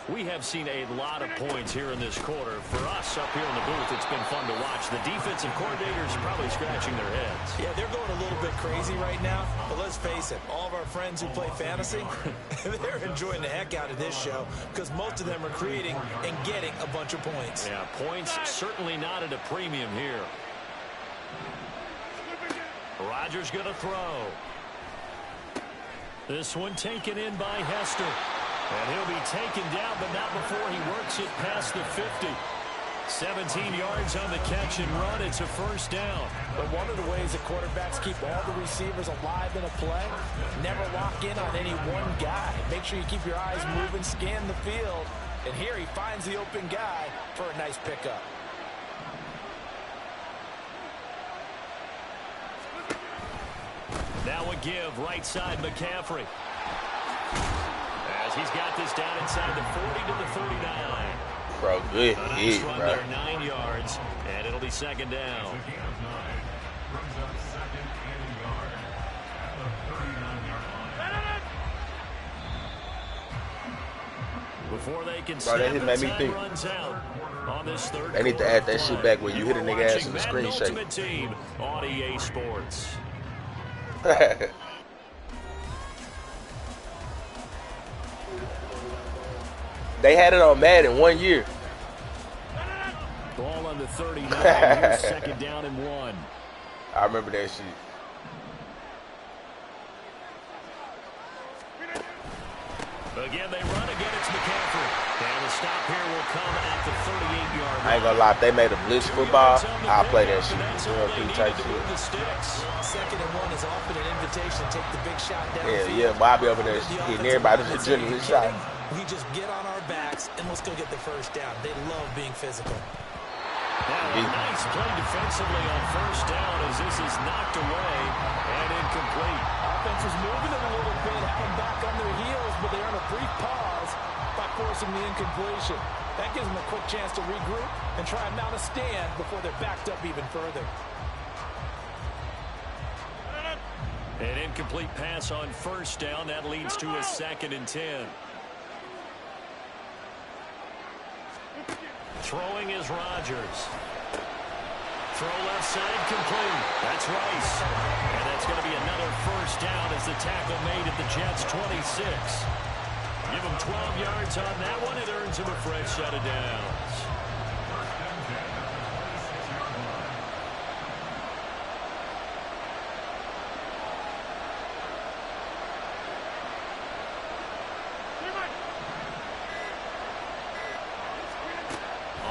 We have seen a lot of points here in this quarter. For us up here in the booth, it's been fun to watch. The defensive coordinators probably scratching their heads. Yeah, they're going a little bit crazy right now. But let's face it, all of our friends who play fantasy, they're enjoying the heck out of this show because most of them are creating and getting a bunch of points. Yeah, points certainly not at a premium here. Rodgers going to throw. This one taken in by Hester. And he'll be taken down, but not before he works it past the 50. 17 yards on the catch and run. It's a 1st down. But one of the ways that quarterbacks keep all the receivers alive in a play, never lock in on any one guy. Make sure you keep your eyes moving, scan the field. And here he finds the open guy for a nice pickup. Now a give, right side McCaffrey. As he's got this down inside the 40 to the 39. Bro, good hit, run bro. there, 9 yards, and it'll be 2nd down. Before they can Bro, that hit made me think. On this 3rd They need to add that shit back where you hit a nigga ass in the screen shake. Ultimate Team on EA Sports. They had it on Madden 1 year. Ball on the 39. Here's 2nd down and 1. I remember that shit. Again, they run. Again, it's McCaffrey. And the stop here will come at the 38-yard line. I ain't gonna lie, if they made a blitz football, I'll play that shit. Type shit. 2nd and 1 is often an invitation to take the big shot down. Yeah, but I'll be over there hitting everybody with a genuine shot. We just get on our backs and let's go get the 1st down. They love being physical. Now, a nice play defensively on 1st down as this is knocked away and incomplete. Offense is moving it a little bit, having back on their heels, but they're on a brief pause by forcing the incompletion. That gives them a quick chance to regroup and try and mount a stand before they're backed up even further. An incomplete pass on 1st down. That leads to a 2nd and 10. Throwing is Rodgers. Throw left side complete. That's Rice. And that's going to be another 1st down as the tackle made at the Jets' 26. Give him 12 yards on that one. It earns him a fresh set of downs.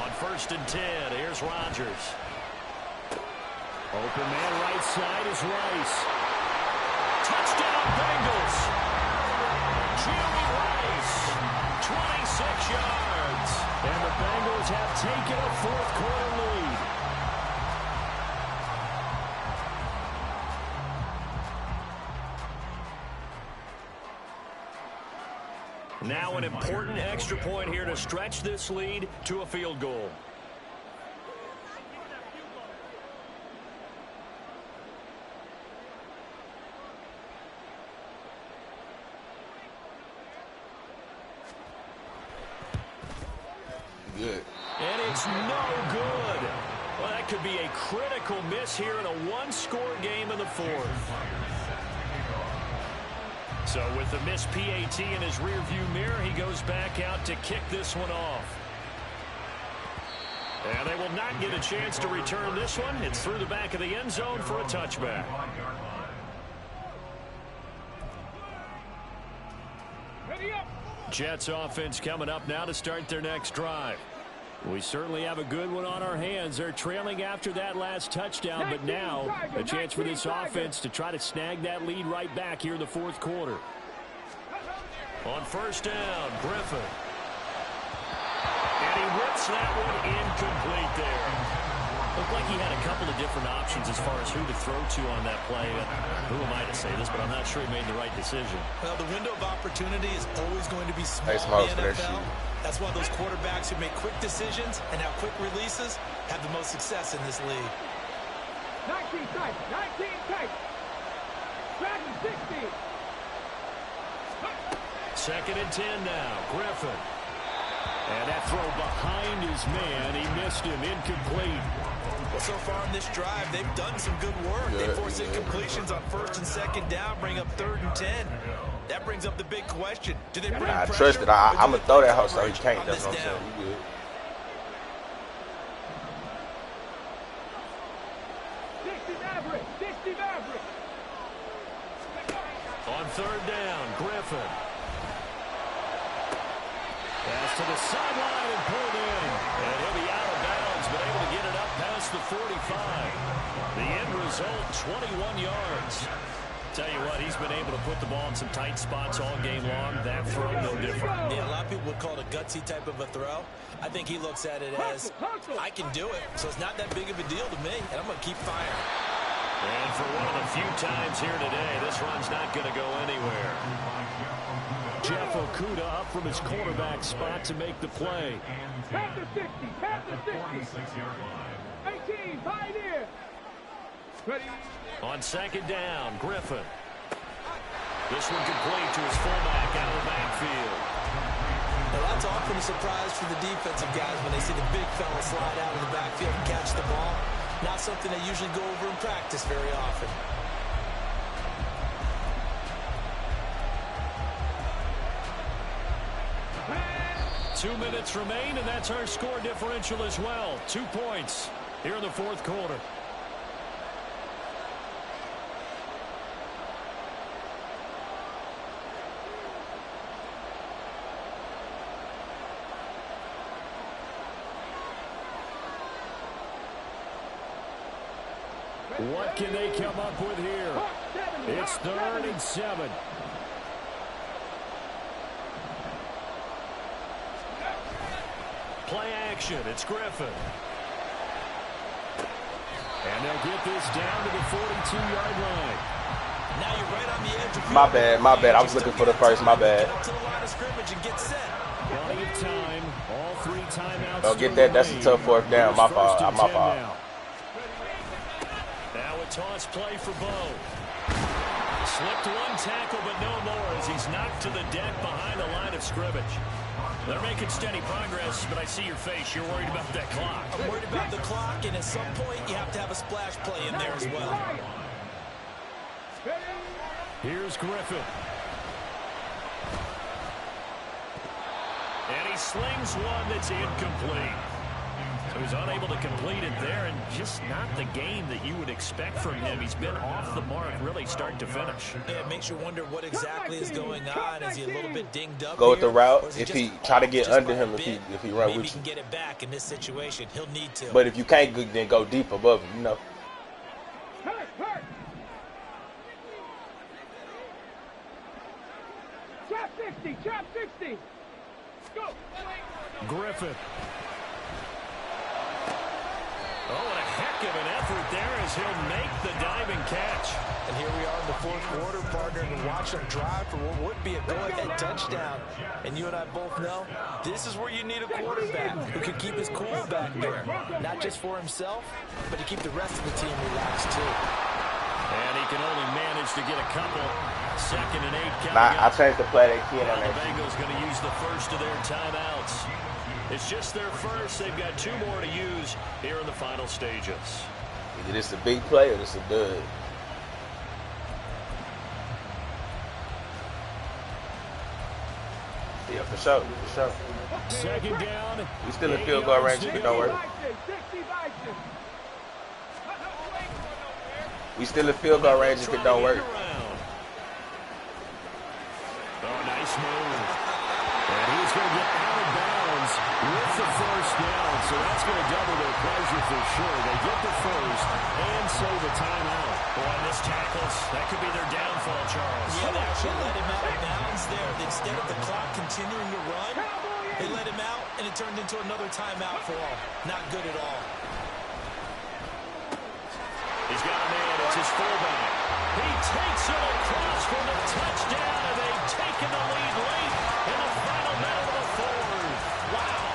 On 1st and 10, here's Rodgers. Open man right side is Rice. Touchdown Bengals. Jerry Rice, 26 yards. And the Bengals have taken a 4th quarter lead. Now an important extra point here to stretch this lead to a field goal. Good. And it's no good. Well, that could be a critical miss here in a one-score game in the fourth. So with the missed PAT in his rearview mirror, he goes back out to kick this one off. And they will not get a chance to return this one. It's through the back of the end zone for a touchback. Jets offense coming up now to start their next drive. We certainly have a good one on our hands. They're trailing after that last touchdown, but now a chance for this offense to try to snag that lead right back here in the fourth quarter. On first down, Griffin. And he rips that one incomplete there. Looked like he had a couple of different options as far as who to throw to on that play. Who am I to say this, but I'm not sure he made the right decision. Well, the window of opportunity is always going to be small in the NFL. That's why those quarterbacks who make quick decisions and have quick releases have the most success in this league. 19 tight, 19 tight. Dragon 60. Second and 10 now, Griffin. And that throw behind his man, he missed him, incomplete. Well, so far in this drive, they've done some good work. They force incompletions on first and second down, bring up 3rd and 10. That brings up the big question. Do they bring I pressure? trust it. I'm going to throw that hoe so he can't. That's what I'm saying. You good. 60 Maverick, 60 Maverick. On third down, Griffin. Pass to the sideline and pulled in. And he'll be out of bounds, but able to get it up past the 45. The end result, 21 yards. Tell you what, he's been able to put the ball in some tight spots all game long. That throw, no different. Yeah, a lot of people would call it a gutsy type of a throw. I think he looks at it as, I can do it, so it's not that big of a deal to me, and I'm going to keep firing. And for one of the few times here today, this run's not going to go anywhere. Jeff Okudah up from his quarterback spot to make the play. Pass the 60, pass the 60. 18, Pioneer. Ready. On second down, Griffin. This one complete to his fullback out of the backfield. Now that's often a surprise for the defensive guys when they see the big fella slide out of the backfield and catch the ball. Not something they usually go over in practice very often. Two minutes remain, and that's our score differential as well. 2 points here in the fourth quarter. What can they come up with here? It's 3rd and 7. Play action. It's Griffin. And they'll get this down to the 42-yard line. Now you're right on the edge of My bad. I was looking for the first. My bad. Get up to the line of scrimmage and get set. Plenty of time. All 3 timeouts. Don't get that. That's a tough fourth down. My fault. My fault. Now a toss play for Bo. Slipped one tackle, but no more as he's knocked to the deck behind the line of scrimmage. They're making steady progress, but I see your face. You're worried about that clock. I'm worried about the clock, and at some point, you have to have a splash play in there as well. Here's Griffin. And he slings one that's incomplete. So he's unable to complete it there, and just not the game that you would expect from him. He's been off the mark really start to finish. Yeah, it makes you wonder what exactly is going on. Is he a little bit dinged up Go with the here, route. or is he If just he try to get just under by him, a if he bit? run Maybe with he can you. get it back in this situation. He'll need to. But if you can't, then go deep above him. You know. Hurt. Trap 60, trap 60. Go. Griffin. Oh, and a heck of an effort there as he'll make the diving catch. And here we are in the fourth quarter, partner, and watch them drive for what would be a go-ahead touchdown. And you and I both know this is where you need a quarterback who can keep his cool back there. Not just for himself, but to keep the rest of the team relaxed, too. And he can only manage to get a couple. 2nd and 8 coming I up. changed the play they kid on The that. Bengals going to use the first of their timeouts. It's just their first. They've got 2 more to use here in the final stages. Either this a big play or this a dud. Yeah, for sure, for sure. 2nd down. We still in field goal range if it don't work. We still in field goal range if it don't work. Oh, nice move. And he's going to get out of bounds with the first down, so that's going to double their pleasure for sure. They get the first and save a timeout. Boy, this tackles, that could be their downfall, Charles. Yeah, they actually let him out of bounds there. Instead of the clock continuing to run, they let him out, and it turned into another timeout for all. Not good at all. He's got a man. It's his fullback. He takes it across for the touchdown, and they've taken the lead late in the final minute of the fourth. Wow.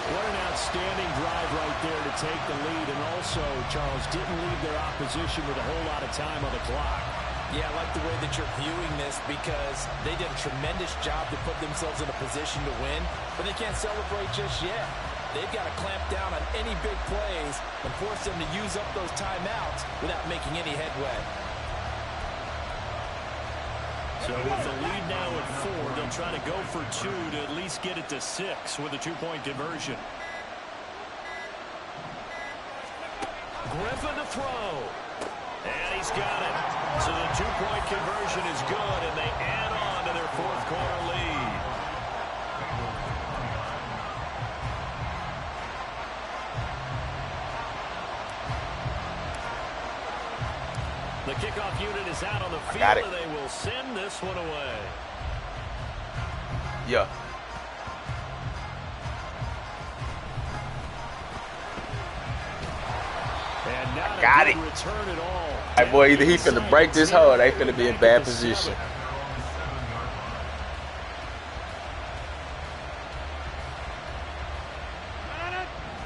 What an outstanding drive right there to take the lead, and also, Charles, didn't leave their opposition with a whole lot of time on the clock. Yeah, I like the way that you're viewing this because they did a tremendous job to put themselves in a position to win, but they can't celebrate just yet. They've got to clamp down on any big plays and force them to use up those timeouts without making any headway. So with the lead now at 4, they'll try to go for 2 to at least get it to 6 with a 2-point conversion. Griffin to throw. And he's got it. So the 2-point conversion is good, and they add on to their fourth quarter lead. The kickoff unit is out on the field, and they will send this one away. Yeah. And not got a it. good return at all. Hey, boy, either he finna break this hole or they finna be in bad position.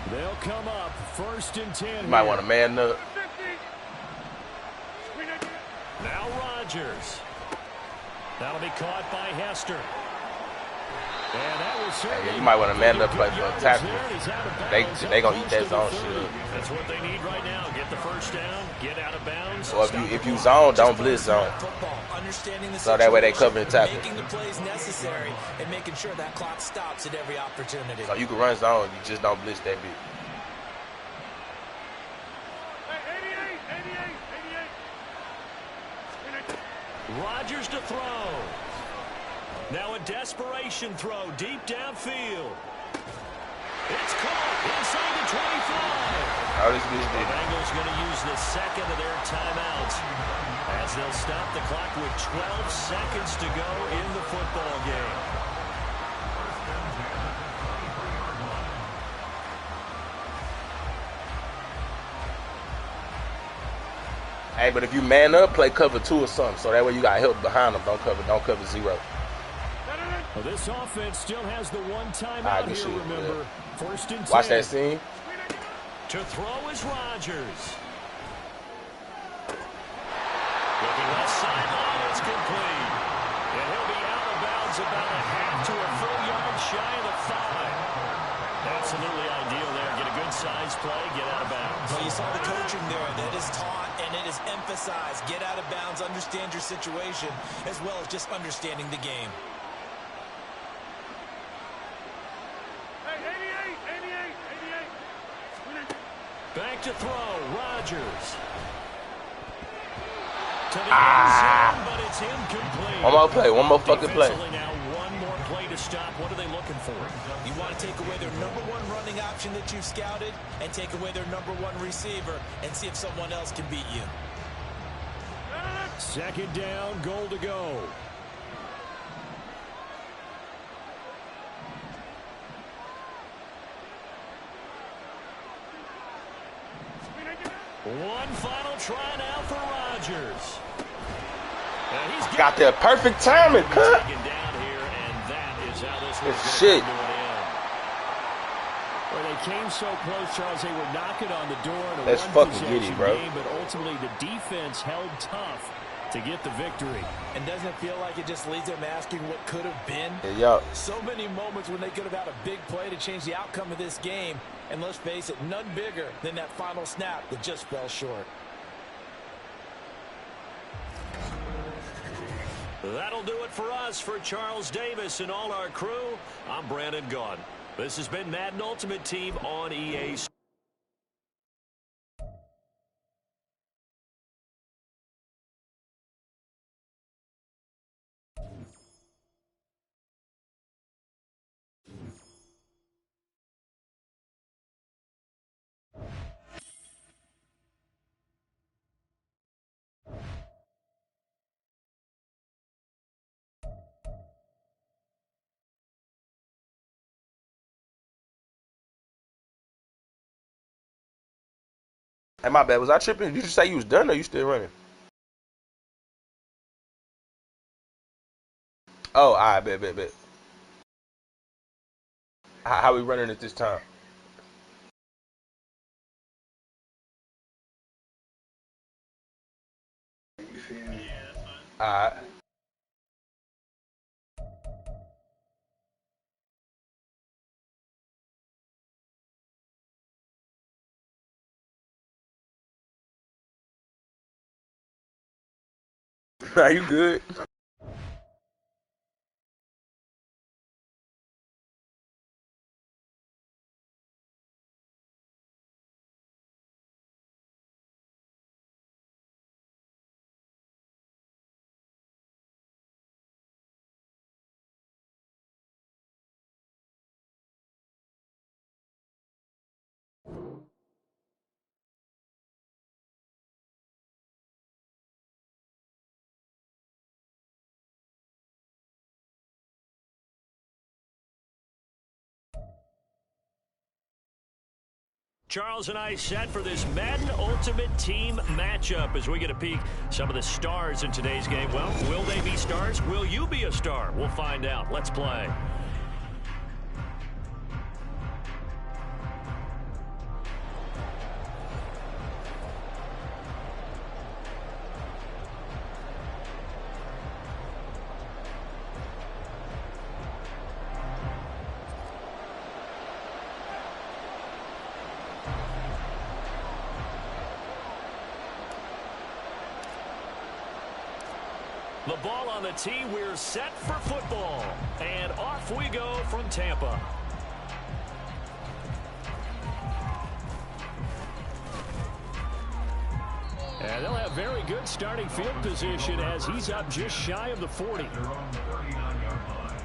They'll come up 1st and 10. You might want to man up. Now Rodgers. That'll be caught by Hester. And that was Hey, you might want to man up play for a tackle. They gonna eat that zone shit. That's what they need right now. Get the first down, get out of bounds. Or if you zone, don't blitz zone. So that way they cover the tackle. Making the plays necessary and making sure that clock stops at every opportunity. So you can run zone, you just don't blitz that bit. Rodgers to throw. Now a desperation throw deep downfield. It's caught inside the 25. Oh, this The Bengals going to use the 2nd of their timeouts as they'll stop the clock with 12 seconds to go in the football game. Hey, but if you man up, play cover 2 or something. So that way you got help behind them. Don't cover 0. Well, this offense still has the one timeout here, shit, remember. Yeah. 1st and 10. Watch that scene. To throw is Rodgers. Looking left sideline, it's complete. And he'll be out of bounds about a half to a full yard shy of the 5. Absolutely ideal there. Get a good size play, get out of bounds. Well, you saw the coaching there. That is taught and it is emphasized. Get out of bounds, understand your situation, as well as just understanding the game. Back to throw, Rodgers. To the end zone, but it's incomplete. One more play, one more fucking play. Now one more play to stop. What are they looking for? You want to take away their #1 running option that you've scouted and take away their #1 receiver and see if someone else can beat you. 2nd down, goal to go. One final try now for Rodgers. And he's Got that perfect timing, cut. taken down here, and that is how this was It's going shit. to come to an end. Well, they came so close, Charles. They were knocking on the door in a Let's fucking get it, bro. game, but ultimately the defense held tough to get the victory. And doesn't it feel like it just leaves them asking what could have been? Yeah. So many moments when they could have had a big play to change the outcome of this game. And let's face it, none bigger than that final snap that just fell short. That'll do it for us. For Charles Davis and all our crew, I'm Brandon Gaudin. This has been Madden Ultimate Team on EA. Hey, my bad. Was I tripping? Did you say you was done or you still running? Oh, all right, bet. How we running at this time? All right. Are you good? Charles and I set for this Madden Ultimate Team matchup as we get a peek some of the stars in today's game. Well, will they be stars? Will you be a star? We'll find out. Let's play. The ball on the tee. We're set for football. And off we go from Tampa. And they'll have very good starting field position as he's up just shy of the 40. At their own 39-yard line.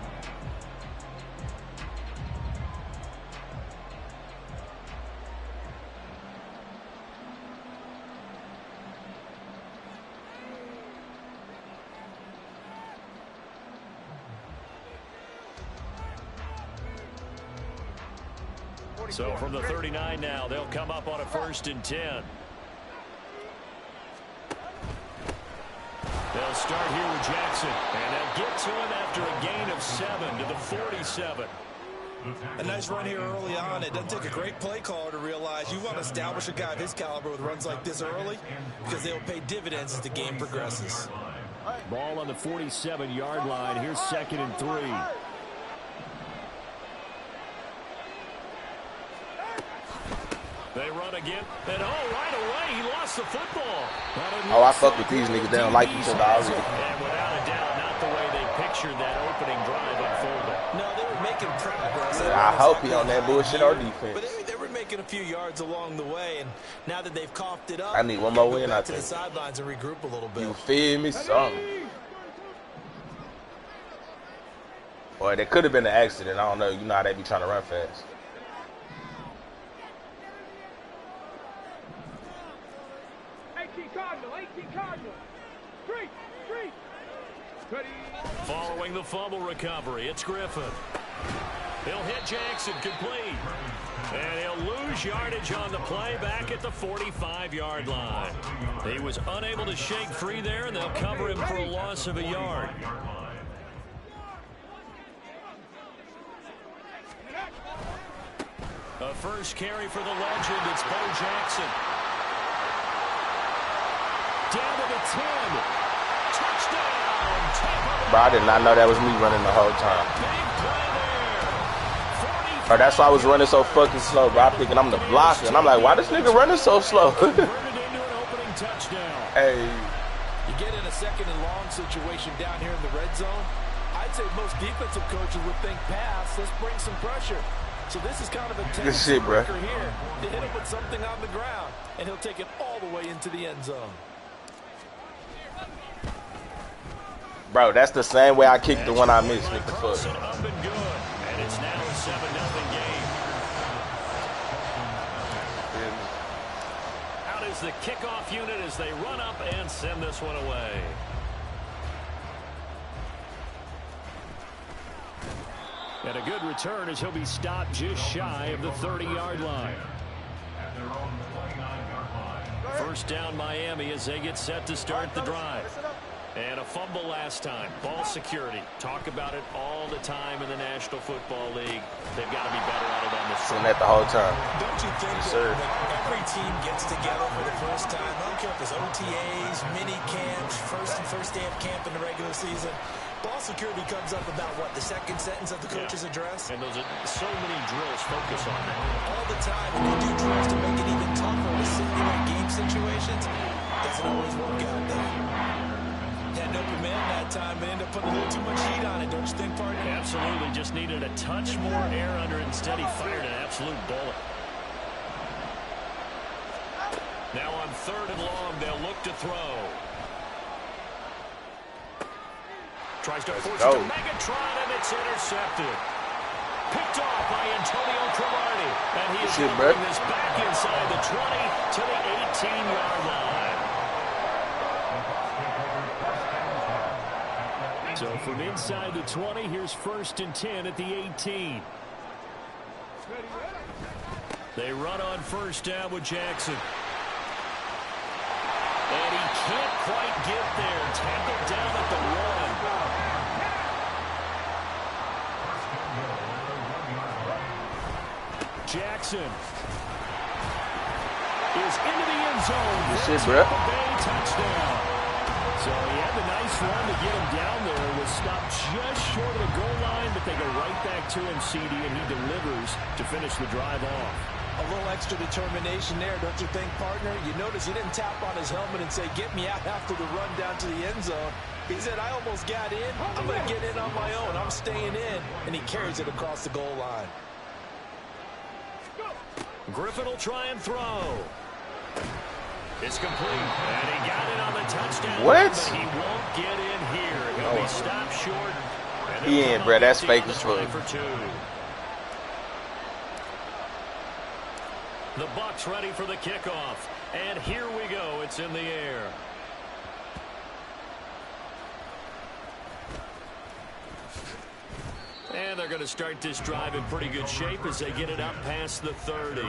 So from the 39 now, they'll come up on a 1st and 10. They'll start here with Jackson, and they'll get to him after a gain of 7 to the 47. A nice run here early on. It doesn't take a great play caller to realize you want to establish a guy of his caliber with runs like this early because they'll pay dividends as the game progresses. Ball on the 47-yard line. Here's 2nd and 3. They run again, and right away, he lost the football. Oh, I fuck with these niggas. They don't like each other already. And without a doubt, not the way they pictured that opening drive unfolding. No, they were making progress. I hope he on that bullshit on defense. But they were making a few yards along the way, and now that they've coughed it up, I need one more win, back I to the think. sidelines and regroup a little bit. You feel me? Something. Boy, there could have been an accident. I don't know. You know how they be trying to run fast. 18 Cardinal, 18 Cardinal. Street. Ready. Following the fumble recovery, it's Griffin. He'll hit Jackson, complete. And he'll lose yardage on the play back at the 45-yard line. He was unable to shake free there, and they'll cover him for a loss of a yard. A first carry for the legend. It's Bo Jackson. Down to the 10. Touchdown. Bro, I did not know that was me running the whole time. Bro, that's why I was running so fucking slow, bro. I'm thinking I'm the blocker. And I'm like, why this nigga running so slow? Hey. You get in a second and long situation down here in the red zone. I'd say most defensive coaches would think pass. Let's bring some pressure. So this is kind of a tendency here to hit him with something on the ground, and he'll take it all the way into the end zone. Bro, that's the same way I kicked the one I missed with the foot. Up and good, and it's now a 7-0 game. Out is the kickoff unit as they run up and send this one away. And a good return as he'll be stopped just shy of the 30-yard line. First down Miami as they get set to start the drive. And a fumble last time. Ball security. Talk about it all the time in the National Football League. They've got to be better at it on this. Seen that the whole time. Don't you think that every team gets together for the first time? I don't care if it's OTAs, mini camps, first day of camp in the regular season. Ball security comes up about, what, the second sentence of the coach's address? And those are so many drills focus on that. All the time, and they do drills to make it even tougher to simulate game situations. Doesn't always work out there. Had an open man that time, but ended up putting a little too much heat on it, don't you think, partner? Absolutely. Just needed a touch more air under it. Instead, he fired an absolute bullet. Now on 3rd and long, they'll look to throw. Tries to force it to Megatron, and it's intercepted. Picked off by Antonio Cromartie. And he is going to bring this back inside the 20 to the 18-yard line. So from inside the 20, here's 1st and 10 at the 18. They run on first down with Jackson. And he can't quite get there. Tackled down at the 1. Jackson is into the end zone. That's it, bro. Touchdown. So he had the nice run to get him down there. Was stopped just short of the goal line, but they go right back to him, CD, and he delivers to finish the drive off. A little extra determination there, don't you think, partner? You notice he didn't tap on his helmet and say, get me out after the run down to the end zone. He said, I almost got in. I'm going to get in on my own. I'm staying in. And he carries it across the goal line. Griffin will try and throw. It's complete, and he got it on the touchdown. What? But he won't get in here. He'll be stopped short. He in, bro. That's fake as fuck. For 2. The Bucs ready for the kickoff, and here we go. It's in the air. And they're going to start this drive in pretty good shape as they get it up past the 30.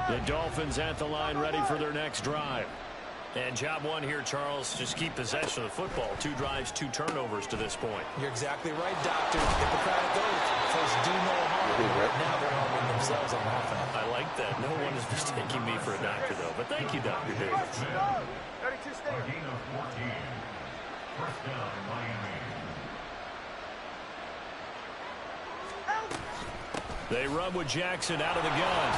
The Dolphins at the line ready for their next drive. And job one here, Charles, just keep possession of the football. 2 drives, 2 turnovers to this point. You're exactly right, Doctor. Hippocratic oath. First do no harm. Now they're harming themselves on offense. I like that. No one is mistaking me for a doctor, though. But thank you, Dr. Davis. Gain of 14. First down, Miami. They run with Jackson out of the gun.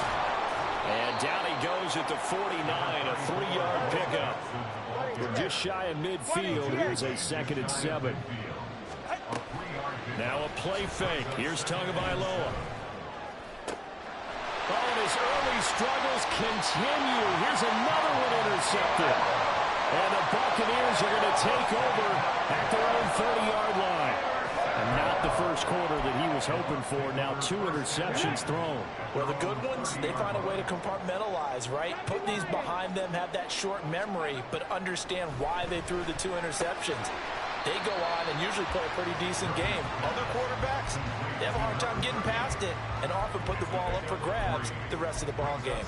And down he goes at the 49, a 3-yard pickup. We're just shy of midfield. Here's a 2nd and 7. Now a play fake. Here's Tagovailoa. Oh, and his early struggles continue. Here's another one intercepted. And the Buccaneers are going to take over at their own 30-yard line. And not the first quarter that he was hoping for. Now 2 interceptions thrown. Well, the good ones, they find a way to compartmentalize, right? Put these behind them, have that short memory, but understand why they threw the 2 interceptions. they go on and usually play a pretty decent game. Other quarterbacks, they have a hard time getting past it and often put the ball up for grabs the rest of the ball game.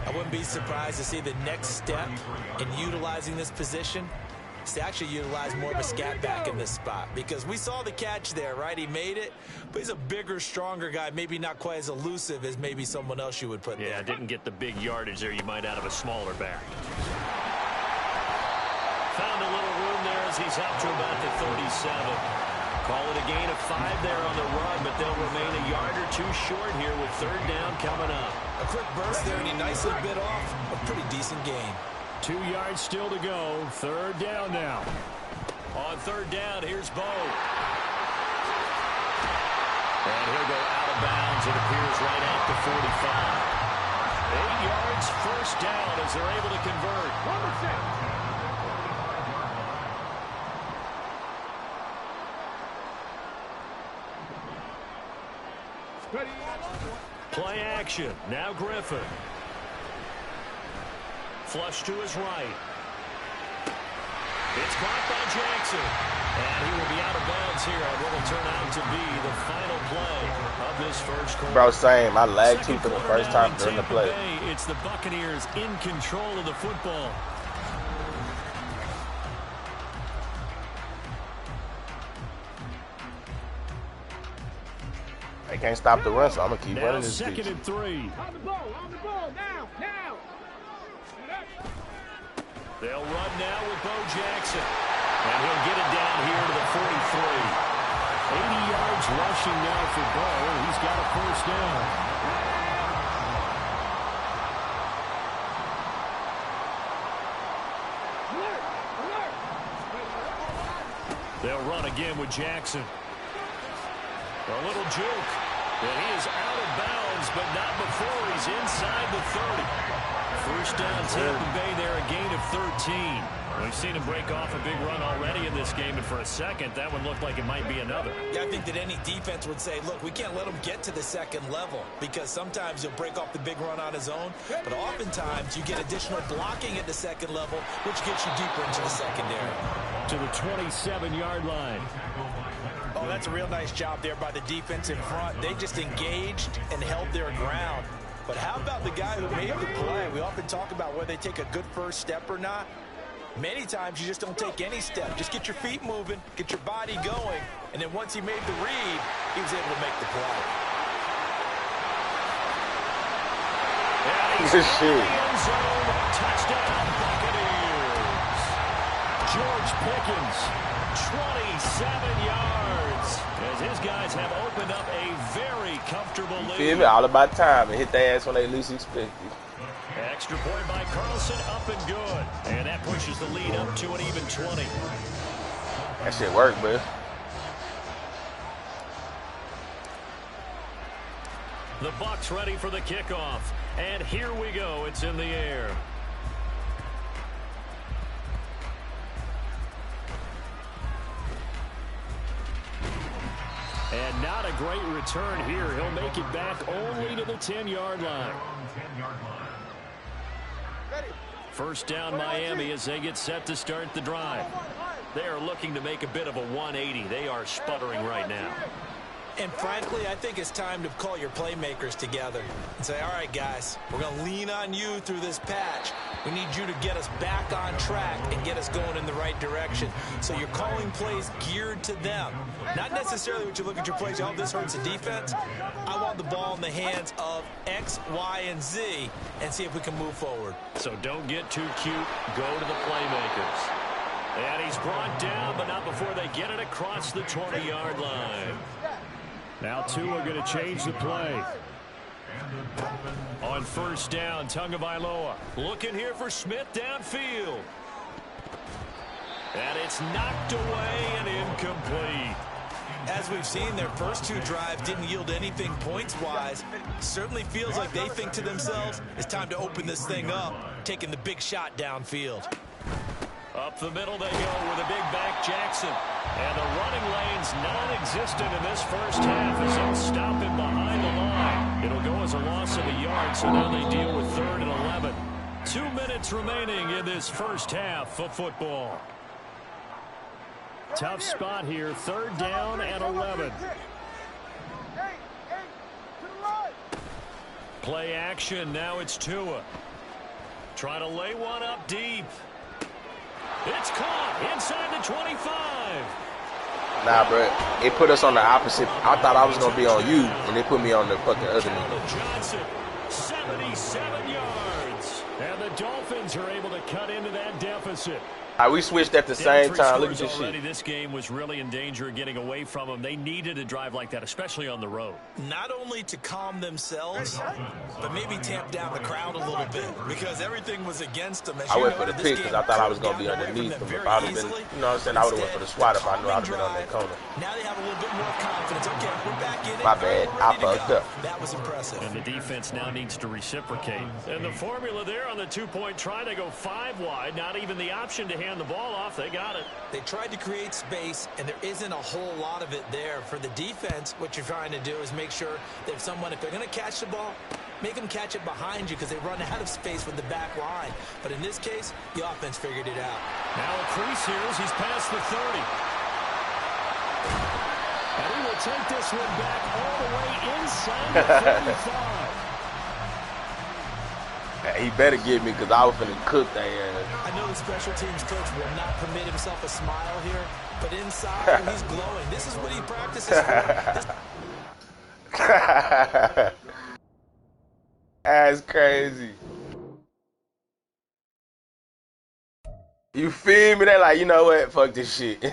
I wouldn't be surprised to see the next step in utilizing this position is to actually utilize more of a scat back in this spot, because we saw the catch there, right? He made it, but he's a bigger, stronger guy, maybe not quite as elusive as maybe someone else you would put there. Yeah, didn't get the big yardage there you might out of a smaller back. Found a little room there as he's out to about the 37. Call it a gain of 5 there on the run, but they'll remain a yard or two short here with 3rd down coming up. A quick burst there, and he nicely bit off a pretty decent gain. 2 yards still to go. 3rd down now. On 3rd down, here's Bo. And he'll go out of bounds, it appears, right at the 45. 8 yards, 1st down as they're able to convert. Number 6. Play action. Now Griffin. Flush to his right. It's caught by Jackson. And he will be out of bounds here on what will turn out to be the final play of this first quarter. Bro, same. I lagged too for the first time during the play. It's the Buccaneers in control of the football. They can't stop the run, so I'm going to keep running this 2nd bitch. and 3. On the ball, now. They'll run now with Bo Jackson. And he'll get it down here to the 43. 80 yards rushing now for Bo. He's got a 1st down. They'll run again with Jackson. A little juke. And he is out of bounds, but not before he's inside the 30. 1st down, Tampa Bay there, a gain of 13. We've seen him break off a big run already in this game, and for a second, that one looked like it might be another. Yeah, I think that any defense would say, look, we can't let him get to the 2nd level, because sometimes he'll break off the big run on his own, but oftentimes you get additional blocking at the 2nd level, which gets you deeper into the secondary. To the 27-yard line. Oh, that's a real nice job there by the defense in front. They just engaged and held their ground. But how about the guy who made the play? We often talk about whether they take a good first step or not. Many times you just don't take any step. Just get your feet moving, get your body going, and then once he made the read, he was able to make the play. This shit. Touchdown, Buccaneers. George Pickens, 27 yards, as his guys have opened up a very comfortable lead. Feel me? All about time and hit their ass when they least expect it. Extra point by Carlson, up and good. And that pushes the lead up to an even 20. That shit worked, bro. The Bucs ready for the kickoff. And here we go. It's in the air. And not a great return here. He'll make it back only to the 10-yard line. 10-yard line. 1st down Miami as they get set to start the drive. They are looking to make a bit of a 180. They are sputtering right now. And frankly, I think it's time to call your playmakers together and say, all right, guys, we're going to lean on you through this patch. We need you to get us back on track and get us going in the right direction. So you're calling plays geared to them. Not necessarily when you look at your plays, oh, this hurts the defense. I want the ball in the hands of X, Y, and Z and see if we can move forward. So don't get too cute. Go to the playmakers. And he's brought down, but not before they get it across the 20-yard line. Now two are going to change the play. On 1st down, Tagovailoa looking here for Smith downfield. And it's knocked away and incomplete. As we've seen, their first 2 drives didn't yield anything points-wise. Certainly feels like they think to themselves, it's time to open this thing up, taking the big shot downfield. Up the middle they go with a big back Jackson. And the running lane's non-existent in this first half as they'll stop him behind the line. It'll go as a loss of a yard, so now they deal with 3rd and 11. 2 minutes remaining in this first half of football. Tough spot here. 3rd down and 11. Play action. Now it's Tua. Trying to lay one up deep. It's caught inside the 25. Nah, bro. It put us on the opposite. I thought I was going to be on you, and they put me on the fucking other nigga. Johnson, 77 yards. And the Dolphins are able to cut into that deficit. We switched at the same time. Look at this shit. This game was really in danger of getting away from them. They needed a drive like that, especially on the road. Not only to calm themselves, but maybe tamp down the crowd a little bit because everything was against them. I went for the pick because I thought I was going to be underneath them. If I would have been, you know what I'm saying, I would have went for the swat if I knew I would have been on that corner. Now they have a little bit more confidence. Okay, we're back in it. My bad. I fucked up. That was impressive. And the defense now needs to reciprocate. And the formula there on the 2-point try, they go 5 wide. Not even the option to hand the ball off. They got it. They tried to create space, and there isn't a whole lot of it there. For the defense, what you're trying to do is make sure that if they're going to catch the ball, make them catch it behind you because they run out of space with the back line. But in this case, the offense figured it out. Now a crease here as he's past the 30. And he will take this one back all the way inside the 35. He better get me because I was finna cook that ass. I know the special teams coach will not permit himself a smile here, but inside he's glowing. This is what he practices for. That's crazy. You feel me? They're like, you know what? Fuck this shit.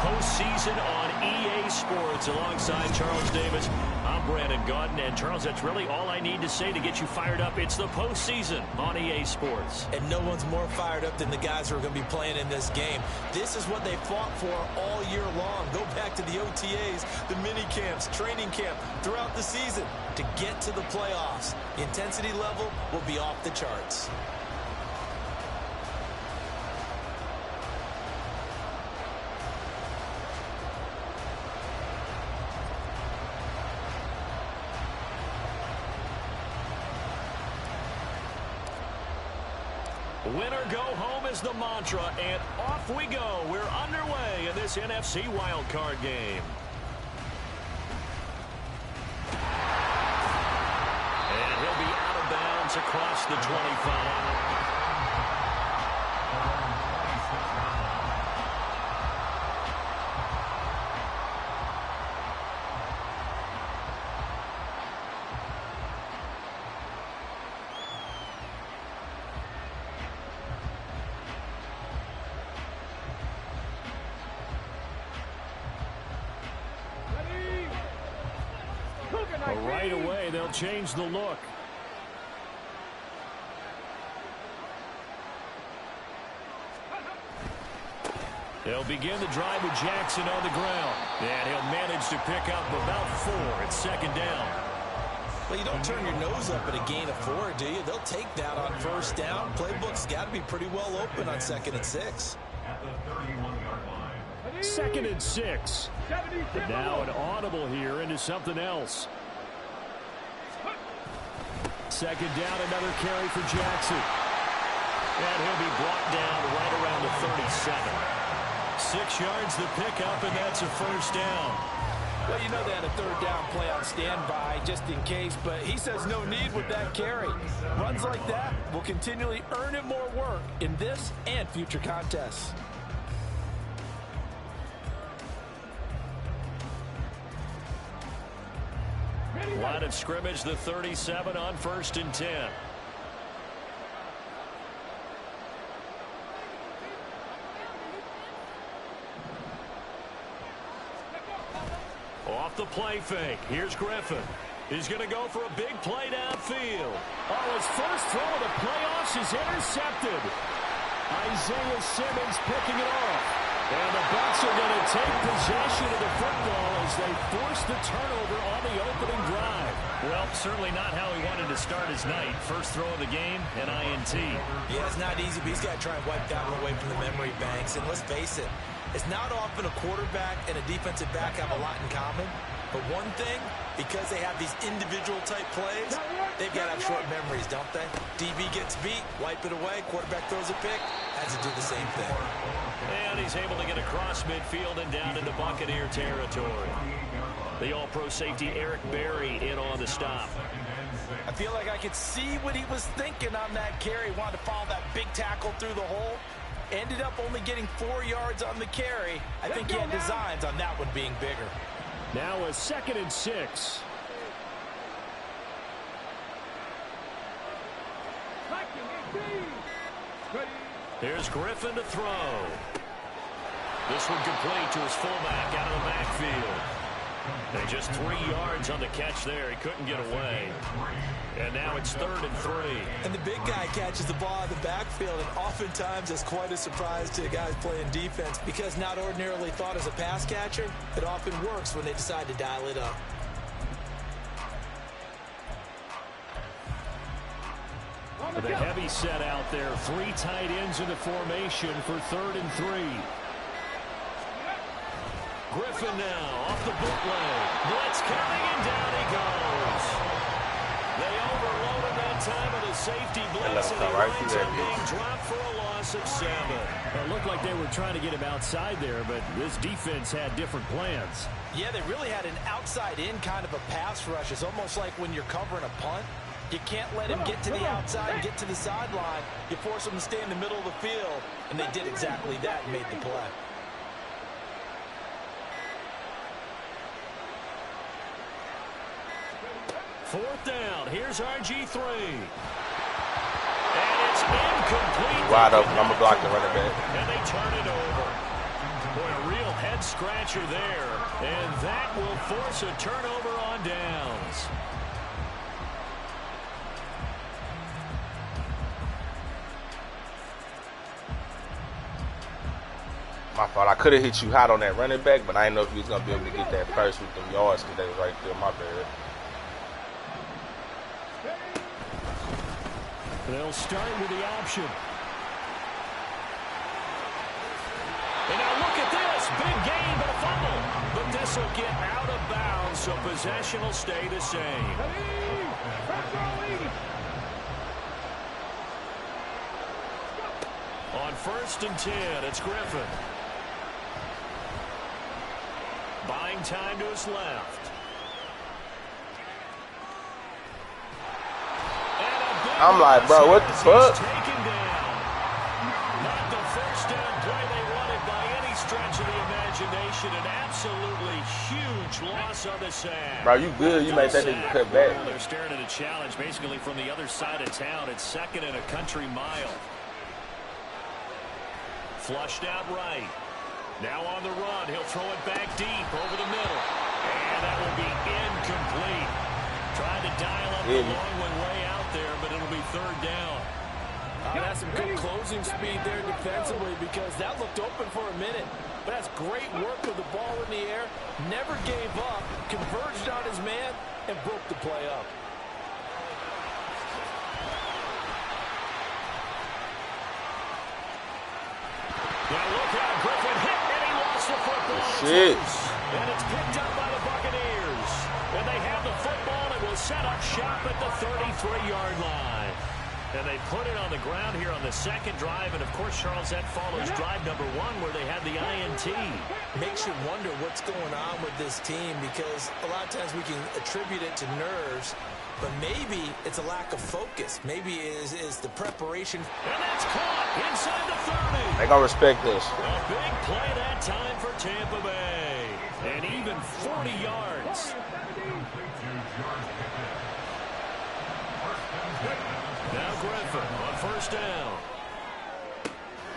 Postseason on EA Sports alongside Charles Davis. I'm Brandon Gaudin, and Charles, that's really all I need to say to get you fired up. It's the postseason on EA Sports. And no one's more fired up than the guys who are going to be playing in this game. This is what they fought for all year long. Go back to the OTAs, the mini camps, training camp, throughout the season to get to the playoffs. The intensity level will be off the charts. Winner go home is the mantra, and off we go. We're underway in this NFC wildcard game. And he'll be out of bounds across the 25. Right away, they'll change the look. They'll begin the drive with Jackson on the ground. And he'll manage to pick up about 4 at 2nd down. Well, you don't turn your nose up at a gain of 4, do you? They'll take that on first down. Playbook's got to be pretty well open on 2nd and 6. At the 31-yard line. 2nd and 6. But now an audible here into something else. 2nd down, another carry for Jackson. And he'll be brought down right around the 37. 6 yards the pickup, and that's a first down. Well, you know they had a 3rd down play on standby just in case, but he says no need with that carry. Runs like that will continually earn him more work in this and future contests. Line of scrimmage, the 37 on 1st and 10. Off the play fake. Here's Griffin. He's going to go for a big play downfield. Oh, his first throw of the playoffs is intercepted. Isaiah Simmons picking it off. And the Bucs are going to take possession of the football as they force the turnover on the opening drive. Well, certainly not how he wanted to start his night. First throw of the game, an INT. Yeah, it's not easy, but he's got to try and wipe that one away from the memory banks. And let's face it, it's not often a quarterback and a defensive back have a lot in common. But one thing, because they have these individual type plays, they've got to have short memories, don't they? DB gets beat, wipe it away, quarterback throws a pick, has to do the same thing. And he's able to get across midfield and down into Buccaneer territory. The all-pro safety Eric Berry in on the stop. I feel like I could see what he was thinking on that carry. Wanted to follow that big tackle through the hole. Ended up only getting 4 yards on the carry. I think he had designs on that one being bigger. Now a 2nd and 6. Here's Griffin to throw. This one complete to his fullback out of the backfield. And just 3 yards on the catch there. He couldn't get away. And now it's 3rd and 3. And the big guy catches the ball in the backfield, and oftentimes it's quite a surprise to the guys playing defense because not ordinarily thought as a pass catcher, it often works when they decide to dial it up. With a heavy set out there, 3 tight ends in the formation for 3rd and 3. Griffin now off the bootleg. Blitz coming, and down he goes. They overloaded that time with a safety blitz, and he winds up being dropped for a loss of 7. It looked like they were trying to get him outside there, but this defense had different plans. Yeah, they really had an outside-in kind of a pass rush. It's almost like when you're covering a punt. You can't let him get to the outside and get to the sideline. You force him to stay in the middle of the field, and they did exactly that and made the play. Fourth down. Here's RG3. And it's incomplete. Wide open. I'm going to block the running back. And they turn it over. Boy, a real head-scratcher there. And that will force a turnover on downs. My fault. I could have hit you hot on that running back, but I didn't know if you was going to be able to get that first with them yards because they was right there. My bad. They'll start with the option. And now look at this. Big gain, but a fumble. But this will get out of bounds, so possession will stay the same. On 1st and 10, it's Griffin. Buying time to his left. I'm like, bro, what the fuck? Taken down. Not the first down play they wanted by any stretch of the imagination. An absolutely huge loss on the sack. Bro, you good. You made that nigga cut back. Well, they're staring at a challenge basically from the other side of town. It's 2nd and a country mile. Flushed out right. Now on the run. He'll throw it back deep over the middle. And that will be incomplete. Trying to dial up the long one way out there, but it'll be 3rd down. That's some good closing speed there defensively because that looked open for a minute. But that's great work with the ball in the air. Never gave up. Converged on his man and broke the play up. Now look out, Griffin hit, and he lost the football. Shit. And it's picked up by the Buccaneers. And they have the football and will set up shop at the 33-yard line. And they put it on the ground here on the second drive. And, of course, Charles, that follows drive number 1 where they had the INT. Makes you wonder what's going on with this team because a lot of times we can attribute it to nerves, but maybe it's a lack of focus. Maybe it is the preparation. And that's caught inside the 30. They gonna respect us. A big play that time for Tampa Bay. And even 40 yards. Now Griffin on first down.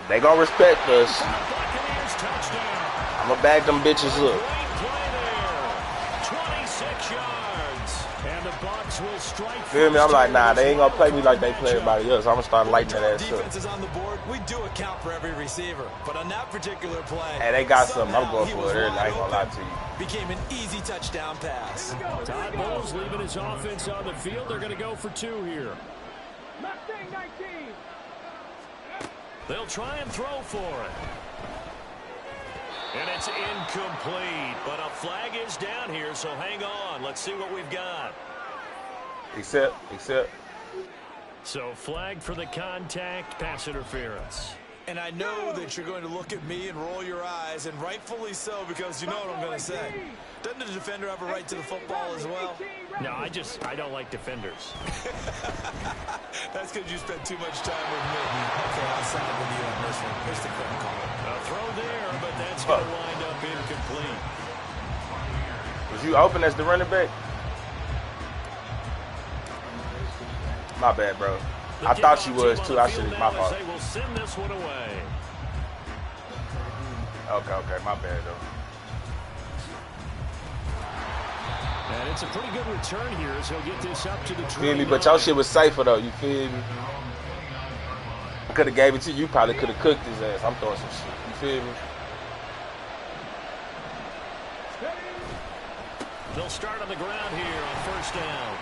They gonna respect us. Buccaneers touchdown. I'm gonna bag them bitches up. Great play there. 26 yards. And the Bucs will strike. Feel me? I'm like, nah, they ain't gonna play me like they play everybody else. I'm gonna start lighting that ass up. Defense is on the board. We do account for every receiver, but on that particular play, Hey, they got something. I'm going for it. I ain't gonna lie to you. Became an easy touchdown pass. Todd Bowles leaving his offense on the field. They're going to go for 2 here. Mustang 19. They'll try and throw for it. And it's incomplete, but a flag is down here, so hang on. Let's see what we've got. Except. So flag for the contact, pass interference. And I know that you're going to look at me and roll your eyes, and rightfully so, because you know what I'm going to say. Doesn't the defender have a right to the football as well? No, I don't like defenders. That's because you spent too much time with me. Okay, I'll side with you on this one. Here's the correct call. A throw there, but that's going to wind up incomplete. Was you open as the running back? My bad, bro. I thought you was too. I should have. My fault. They will send this one away. Okay, my bad though. And it's a pretty good return here as he'll get this up to the 20. Feel me? But your shit was safer though. You feel me? I could have gave it to you. You probably could have cooked his ass. I'm throwing some shit. You feel me? They'll start on the ground here on first down.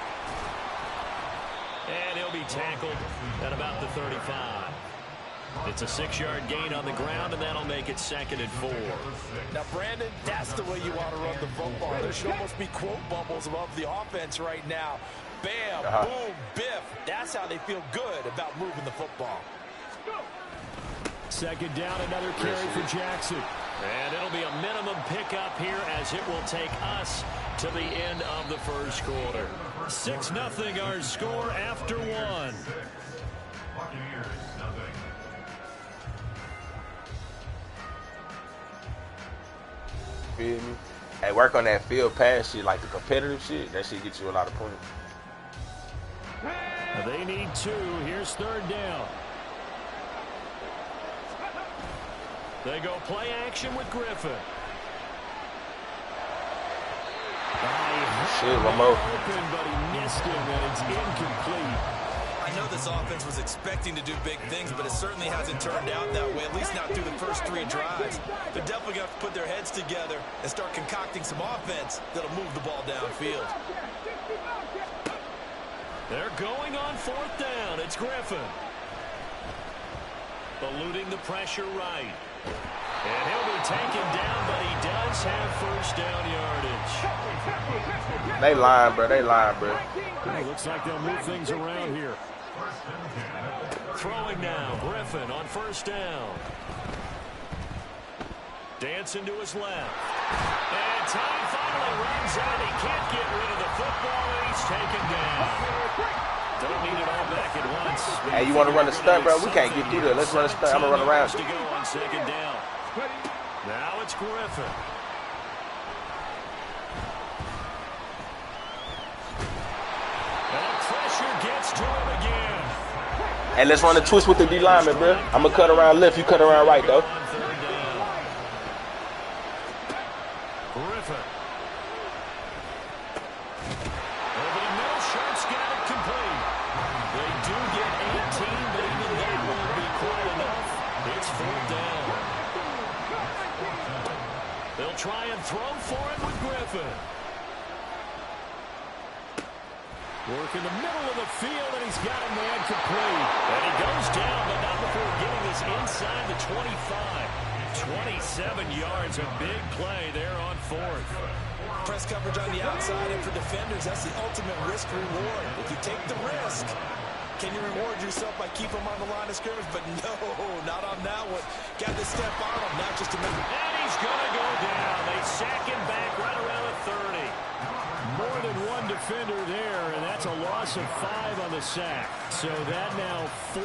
And he'll be tackled at about the 35. It's a 6-yard gain on the ground, and that'll make it 2nd and 4. Now, Brandon, that's the way you want to run the football. There should almost be quote bubbles above the offense right now. Bam, boom, biff. That's how they feel good about moving the football. 2nd down, another carry for Jackson. And it'll be a minimum pickup here as it will take us to the end of the first quarter. 6-0 our score after 1. Buccaneers, nothing. Feel me? Hey, work on that field pass shit, like the competitive shit. That shit gets you a lot of points. They need 2. Here's 3rd down. They go play action with Griffin. Shit, one more. Open, but he missed him, and it's incomplete. I know this offense was expecting to do big things, but it certainly hasn't turned out that way, at least not through the first 3 drives. They're definitely going to have to put their heads together and start concocting some offense that'll move the ball downfield. They're going on 4th down. It's Griffin. Eluding the pressure right. And he'll be taken down, but he does have first down yardage. They lying, bro. It looks like they'll move things around here. Throwing now, Griffin on first down. Dancing to his left. And time finally runs out. He can't get rid of the football, and he's taken down. Don't need it all back at once. Hey, you want to run a stunt, bro? We can't get through there. Let's run a stunt. I'm going to run around. To go on 2nd down. Now it's Griffin. And pressure gets to him again. Hey, let's run a twist with the D lineman, bro. I'm going to cut around left. You cut around right, though. Griffin. Over the middle, Sharp's got it complete. They do get 18, but even that won't be quite enough. It's 4th down. They'll try and throw for it with Griffin. Work in the middle of the field, and he's got a man complete. And he goes down, but not before getting this inside inside the 25. 27 yards, a big play there on 4th. Press coverage on the outside, and for defenders, that's the ultimate risk-reward. If you take the risk, can you reward yourself by keeping them on the line of scrimmage? But no, not on that one. Got to step on him, not just to make... And he's going to go down. They sack him back right around the 30. More than one defender there, and that's a loss of 5 on the sack. So that now 4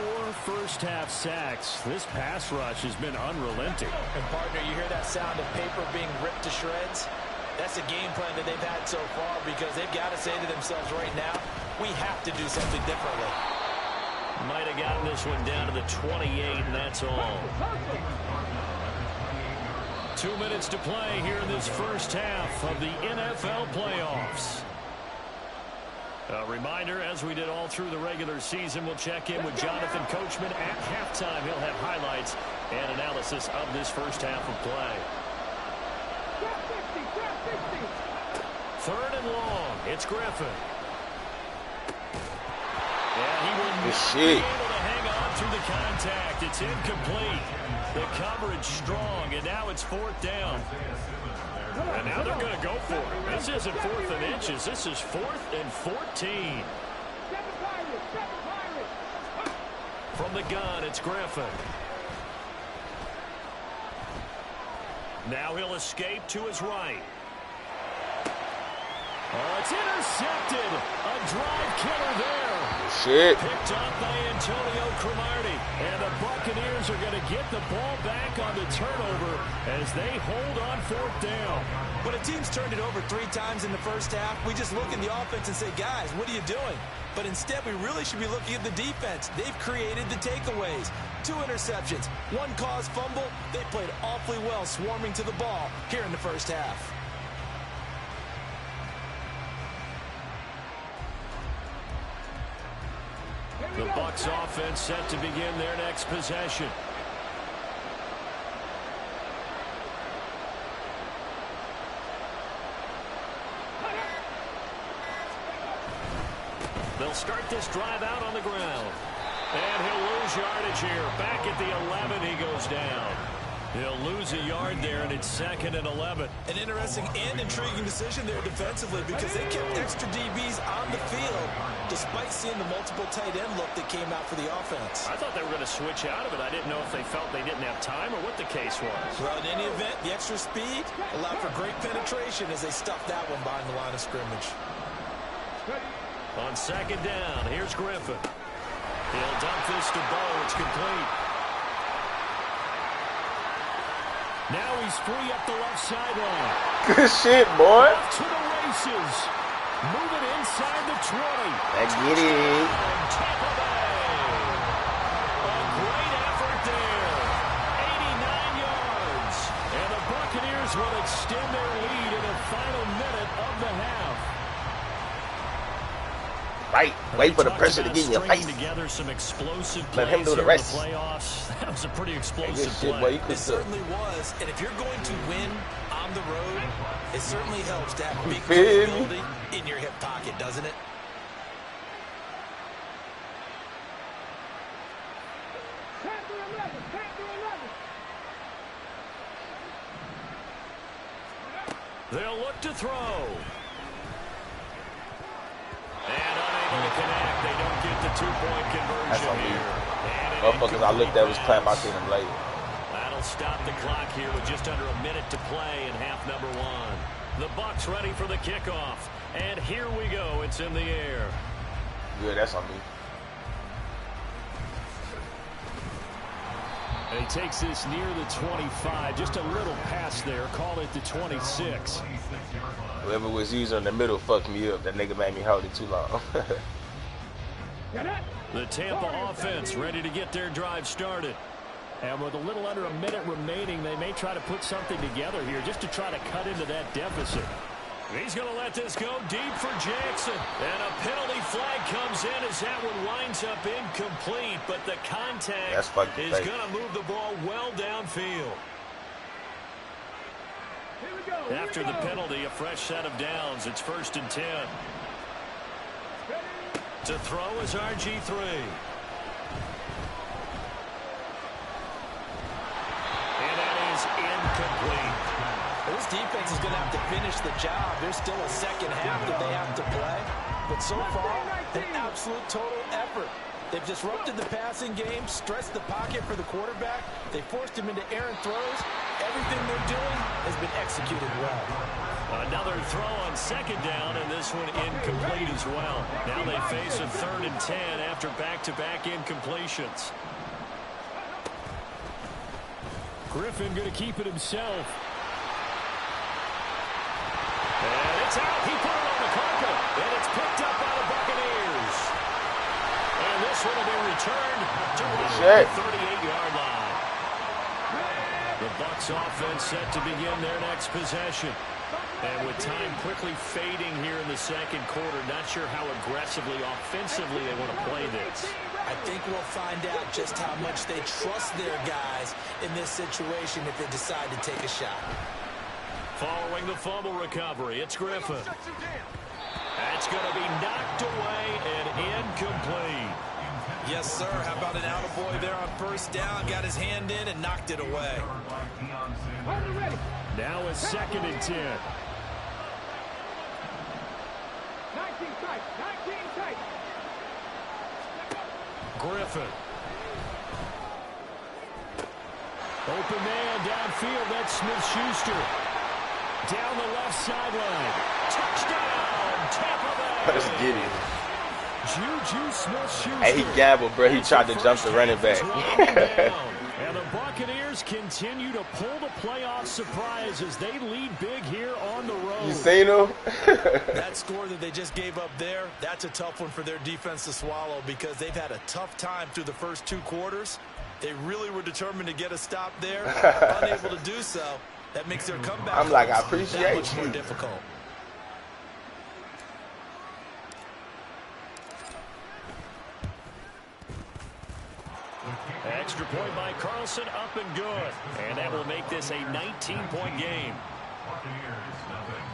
first-half sacks. This pass rush has been unrelenting. And, partner, you hear that sound of paper being ripped to shreds? That's a game plan that they've had so far because they've got to say to themselves right now, we have to do something differently. Might have gotten this one down to the 28, and that's all. 2 minutes to play here in this first half of the NFL playoffs. A reminder, as we did all through the regular season, we'll check in with Jonathan Coachman at halftime. He'll have highlights and analysis of this first half of play. 3rd and long. It's Griffin. Yeah, he will not be able to hang on through the contact. It's incomplete. The coverage strong, and now it's 4th down. And now they're going to go for it. This isn't 4th and inches. This is 4th and 14. From the gun, it's Griffin. Now he'll escape to his right. Oh, it's intercepted. A drive killer there. Shit. Picked up by Antonio Cromartie. And the Buccaneers are going to get the ball back on the turnover as they hold on 4th down. When a team's turned it over 3 times in the first half, we just look at the offense and say, guys, what are you doing? But instead, we really should be looking at the defense. They've created the takeaways. 2 interceptions, 1 caused fumble. They played awfully well swarming to the ball here in the first half. The Bucs offense set to begin their next possession. They'll start this drive out on the ground. And he'll lose yardage here. Back at the 11, he goes down. He'll lose a yard there, and it's 2nd and 11. An interesting and intriguing decision there defensively because they kept extra DBs on the field despite seeing the multiple tight end look that came out for the offense. I thought they were going to switch out of it. I didn't know if they felt they didn't have time or what the case was. Well, in any event, the extra speed allowed for great penetration as they stuffed that one behind the line of scrimmage. On 2nd down, here's Griffin. He'll dump this to Bo. It's complete. Now he's free up the left sideline. Good shit, boy. Off to the races. Moving inside the 20. Let's get it. Tampa Bay. A great effort there. 89 yards. And the Buccaneers will extend their lead in the final minute of the half. Right. Wait for the pressure to get in your face. Together some explosive Let him do the plays rest. here in the playoffs. That was a pretty explosive Shit, play. boy, you could It certainly was. And if you're going to win on the road, it certainly helps to have big playability in your hip pocket, doesn't it? They'll look to throw. And unable to connect. They don't get the 2-point conversion That's on me. here. Motherfuckers I looked at was clap. I seen them late. That'll stop the clock here with just under a minute to play in half number 1. The Bucs ready for the kickoff. And here we go. It's in the air. Yeah, that's on me. And he takes this near the 25. Just a little pass there. Call it the 26. Whoever was using in the middle fucked me up. That nigga made me hold it too long. The Tampa offense ready to get their drive started. And with a little under a minute remaining, they may try to put something together here just to try to cut into that deficit. He's going to let this go deep for Jackson. And a penalty flag comes in as that one winds up incomplete. But the contact is going to move the ball well downfield. After the penalty, a fresh set of downs. It's 1st and 10. To throw is RG3. incomplete. This defense is going to have to finish the job. There's still a second half that they have to play. But so far, an absolute total effort. They've disrupted the passing game, stressed the pocket for the quarterback. They forced him into errant throws. Everything they're doing has been executed well. Another throw on second down, and this one incomplete as well. Now they face a 3rd and 10 after back-to-back incompletions. Griffin going to keep it himself. And it's out. He put it on the carpet, and it's picked up by the Buccaneers. And this one will be returned to the 38-yard line. The Bucs offense set to begin their next possession. And with time quickly fading here in the second quarter, not sure how aggressively, offensively they want to play this. I think we'll find out just how much they trust their guys in this situation if they decide to take a shot. Following the fumble recovery, it's Griffin. That's going to be knocked away and incomplete. Yes, sir. How about an attaboy there on first down? Got his hand in and knocked it away. Now a 2nd and 10. 19 tight. 19 tight. Griffin. Open man downfield. That's Smith-Schuster. Down the left sideline. Touchdown, Tampa Bay. Let's get it. Juju Smith-Schuster. Hey, he gambled, bro. He tried to jump the running back. And the Buccaneers continue to pull the playoff surprise as they lead big here on the road. You seen him? That score that they just gave up there, that's a tough one for their defense to swallow because they've had a tough time through the first 2 quarters. They really were determined to get a stop there, unable to do so. That makes their comeback. I'm like, I that appreciate much more you. difficult. Extra point by Carlson, up and good. And that will make this a 19-point game. Buccaneers, nothing.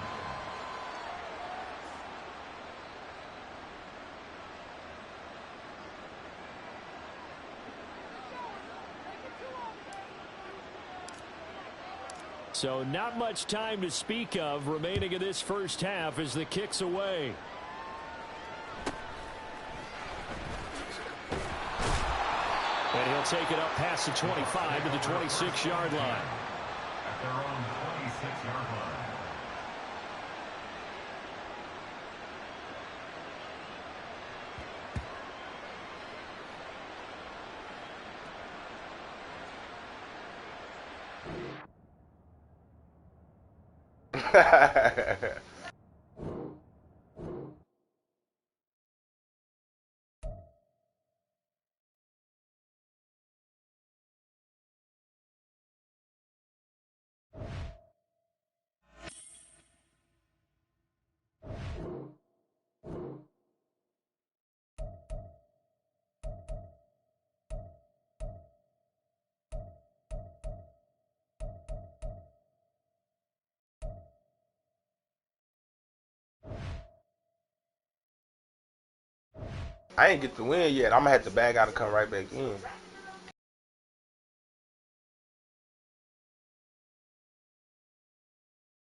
So not much time to speak of remaining in this first half as the kick's away. And he'll take it up past the 25 to the 26-yard line. At their own 26-yard line. I ain't get the win yet. I'm gonna have to bag out and come right back in.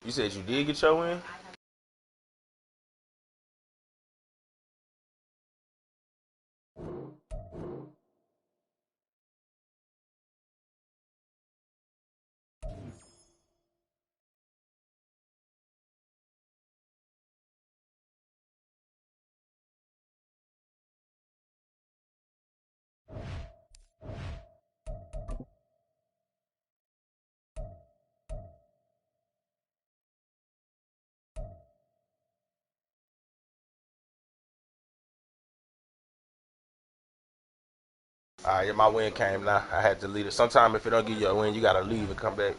You said you did get your win? Yeah, my win came now. I had to leave it. Sometimes if it don't give you a win, you gotta leave and come back.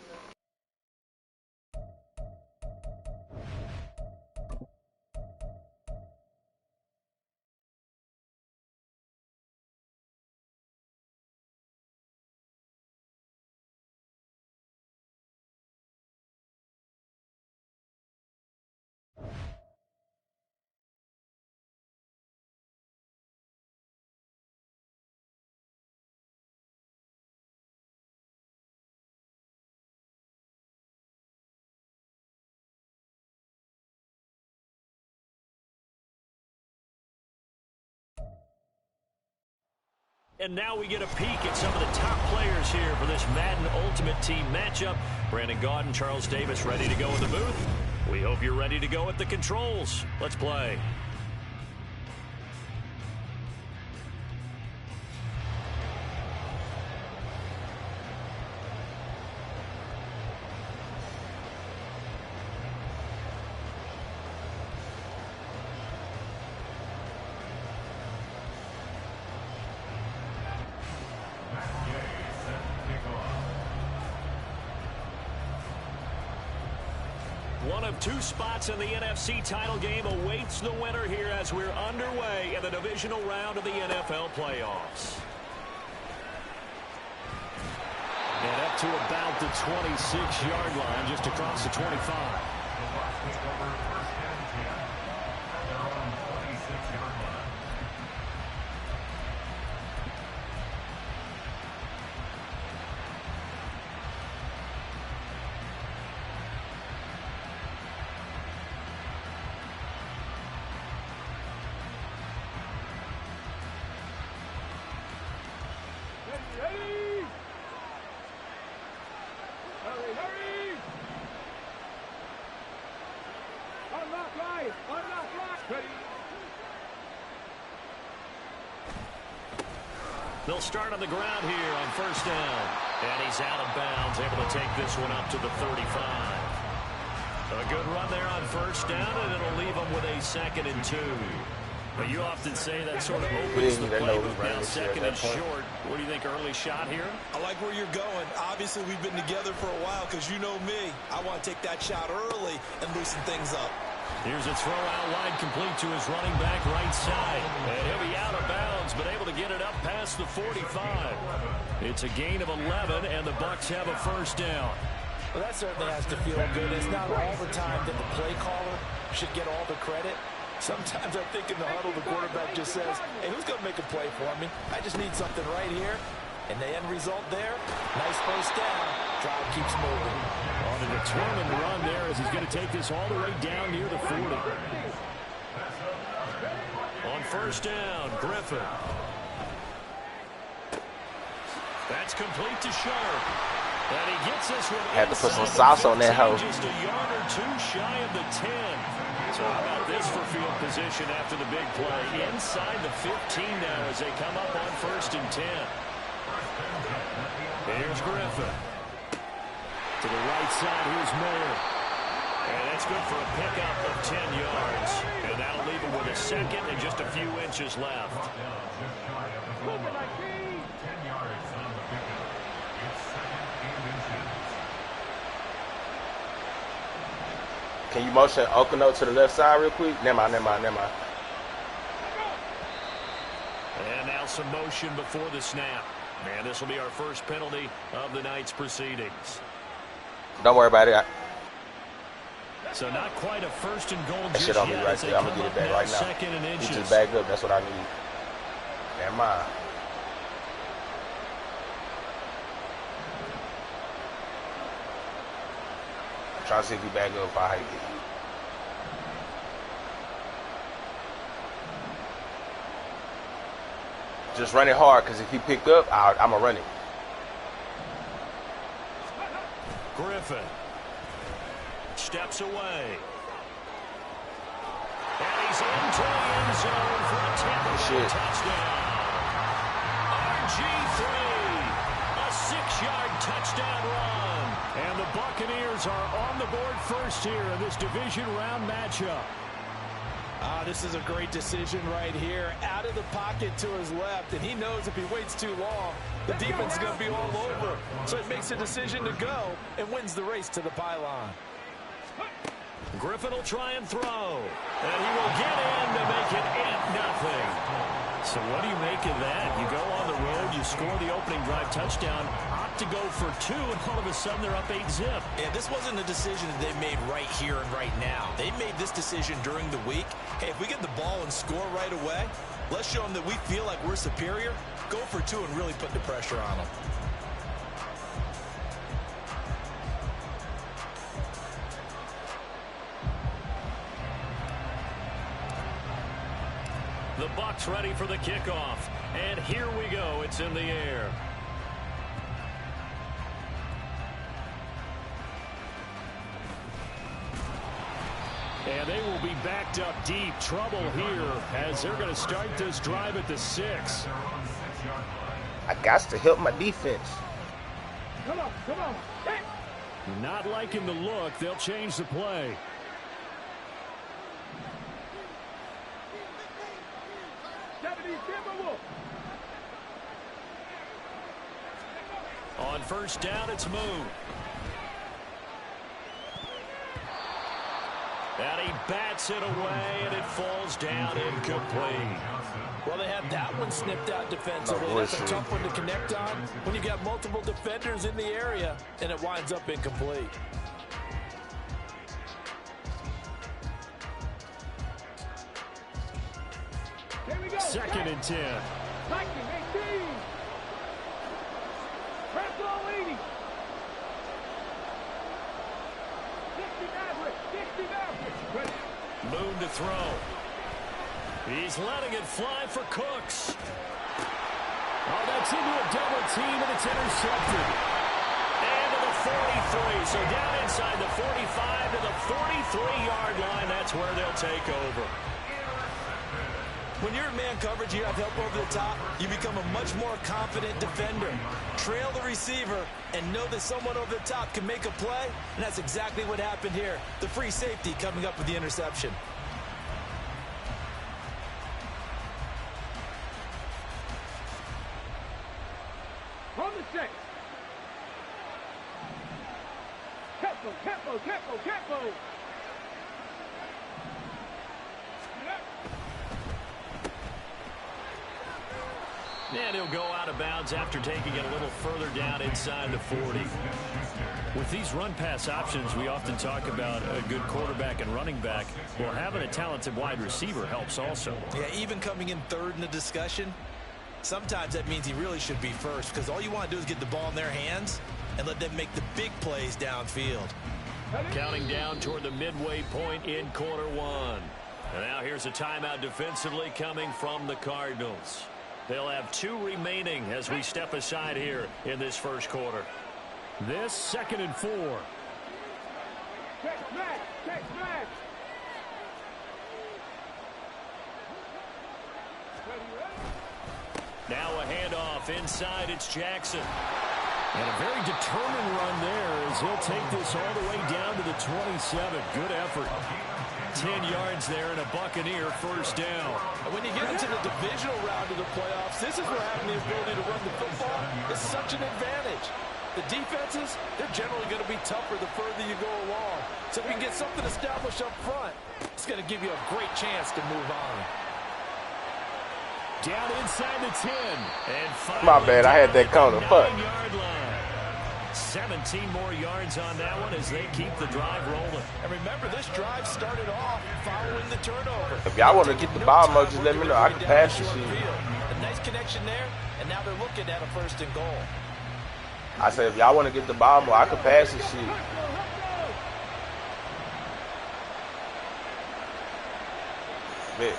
And now we get a peek at some of the top players here for this Madden Ultimate Team matchup. Brandon Gaudin, Charles Davis ready to go in the booth. We hope you're ready to go at the controls. Let's play. One of two spots in the NFC title game awaits the winner here as we're underway in the divisional round of the NFL playoffs. And up to about the 26-yard line, just across the 25. They'll start on the ground here on first down. And he's out of bounds, able to take this one up to the 35. A good run there on first down, and it'll leave them with a 2nd and 2. But you often say that sort of opens the playbook. Now 2nd and short. What do you think, early shot here? I like where you're going. Obviously, we've been together for a while because you know me. I want to take that shot early and loosen things up. Here's a throw out wide, complete to his running back right side. And he'll be out of bounds, but able to get it up past the 45. It's a gain of 11, and the Bucs have a first down. Well, that certainly has to feel good. It's not all the time that the play caller should get all the credit. Sometimes I think in the huddle, the quarterback just says, hey, who's going to make a play for me? I just need something right here. And the end result there, nice first down. Drive keeps moving. On a determined run there as he's going to take this all the way down near the 40. On first down, Griffin. That's complete to Sharp. And he gets this one. Had to put some sauce on that hoe. Just a yard or two shy of the 10. So how about this for field position after the big play? Inside the 15 now as they come up on 1st and 10. Here's Griffin. To the right side, here's Mayer. And that's good for a pickup of 10 yards. And that'll leave him with a 2nd and just a few inches left. Can you motion Okano to the left side real quick? Never mind. And now some motion before the snap. And this will be our first penalty of the night's proceedings. Don't worry about it. So not quite a 1st and goal. That shit on me right there. I'm going to get it back right now. 2nd and inches. Just back up. That's what I need. Never mind. I'm trying to see if he back up if I hate it. Just run it hard, because if he picked up, I'm going to run it. Griffin steps away. And he's into the end zone for a temporary touchdown. RG3, a 6-yard touchdown run. And the Buccaneers are on the board first here in this division round matchup. This is a great decision right here. Out of the pocket to his left, and he knows if he waits too long, the defense is going to be all over. So it makes a decision to go and wins the race to the pylon. Griffin will try and throw. And he will get in to make it 8-0. So what do you make of that? You go on the road, you score the opening drive touchdown, opt to go for 2, and all of a sudden they're up 8-zip. Yeah, this wasn't a decision that they made right here and right now. They made this decision during the week. Hey, if we get the ball and score right away, let's show them that we feel like we're superior. Go for 2 and really put the pressure on them. The Bucs ready for the kickoff. And here we go. It's in the air. And they will be backed up deep. Trouble here as they're going to start this drive at the 6. I got to help my defense. Come on, come on. Hey. Not liking the look. They'll change the play. On first down, it's moved. And he bats it away, and it falls down incomplete. Well, they have that one snipped out defensively. That's a tough one to connect on when you got multiple defenders in the area, and it winds up incomplete. Here we go. 2nd and 10. 18. Press all 80. 69. Moon to throw. He's letting it fly for Cooks. Oh, that's into a double team, and it's intercepted. And to the 43. So down inside the 45 to the 43-yard line. That's where they'll take over. When you're in man coverage, you have help over the top, you become a much more confident defender. Trail the receiver and know that someone over the top can make a play, and that's exactly what happened here. The free safety coming up with the interception. On the 6. Tempo. And he'll go out of bounds after taking it a little further down inside the 40. With these run-pass options, we often talk about a good quarterback and running back. Well, having a talented wide receiver helps also. Yeah, even coming in third in the discussion, sometimes that means he really should be first, because all you want to do is get the ball in their hands and let them make the big plays downfield. Counting down toward the midway point in quarter 1. And now here's a timeout defensively coming from the Cardinals. They'll have 2 remaining as we step aside here in this first quarter. This 2nd and 4. Check smash. Now a handoff inside. It's Jackson. And a very determined run there as he'll take this all the way down to the 27. Good effort. 10 yards there and a Buccaneer first down. And when you get into the divisional round of the playoffs, this is where having the ability to run the football is such an advantage. The defenses, they're generally going to be tougher the further you go along. So if you can get something established up front, it's going to give you a great chance to move on. Down inside the 10. And my bad, I had that corner. Fuck. 9-yard line. 17 more yards on that one as they keep the drive rolling. And remember, this drive started off following the turnover. If y'all want to get the ball, just let me know. I can pass the shit. A nice connection there, and now they're looking at a 1st and goal. I said, if y'all want to get the ball, I can pass the shit. Bet.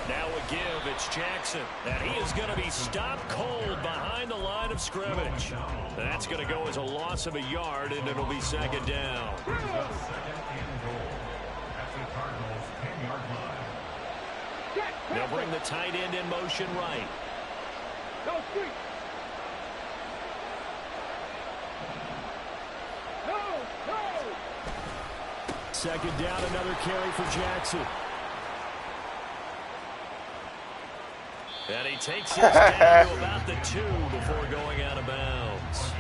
Now a give. It's Jackson. And he is going to be stopped cold behind the line of scrimmage. That's going to go as a loss of a yard, and it'll be 2nd down. They'll bring the tight end in motion right. No street. No. 2nd down, another carry for Jackson. And he takes his down to about the 2 before going out of bounds.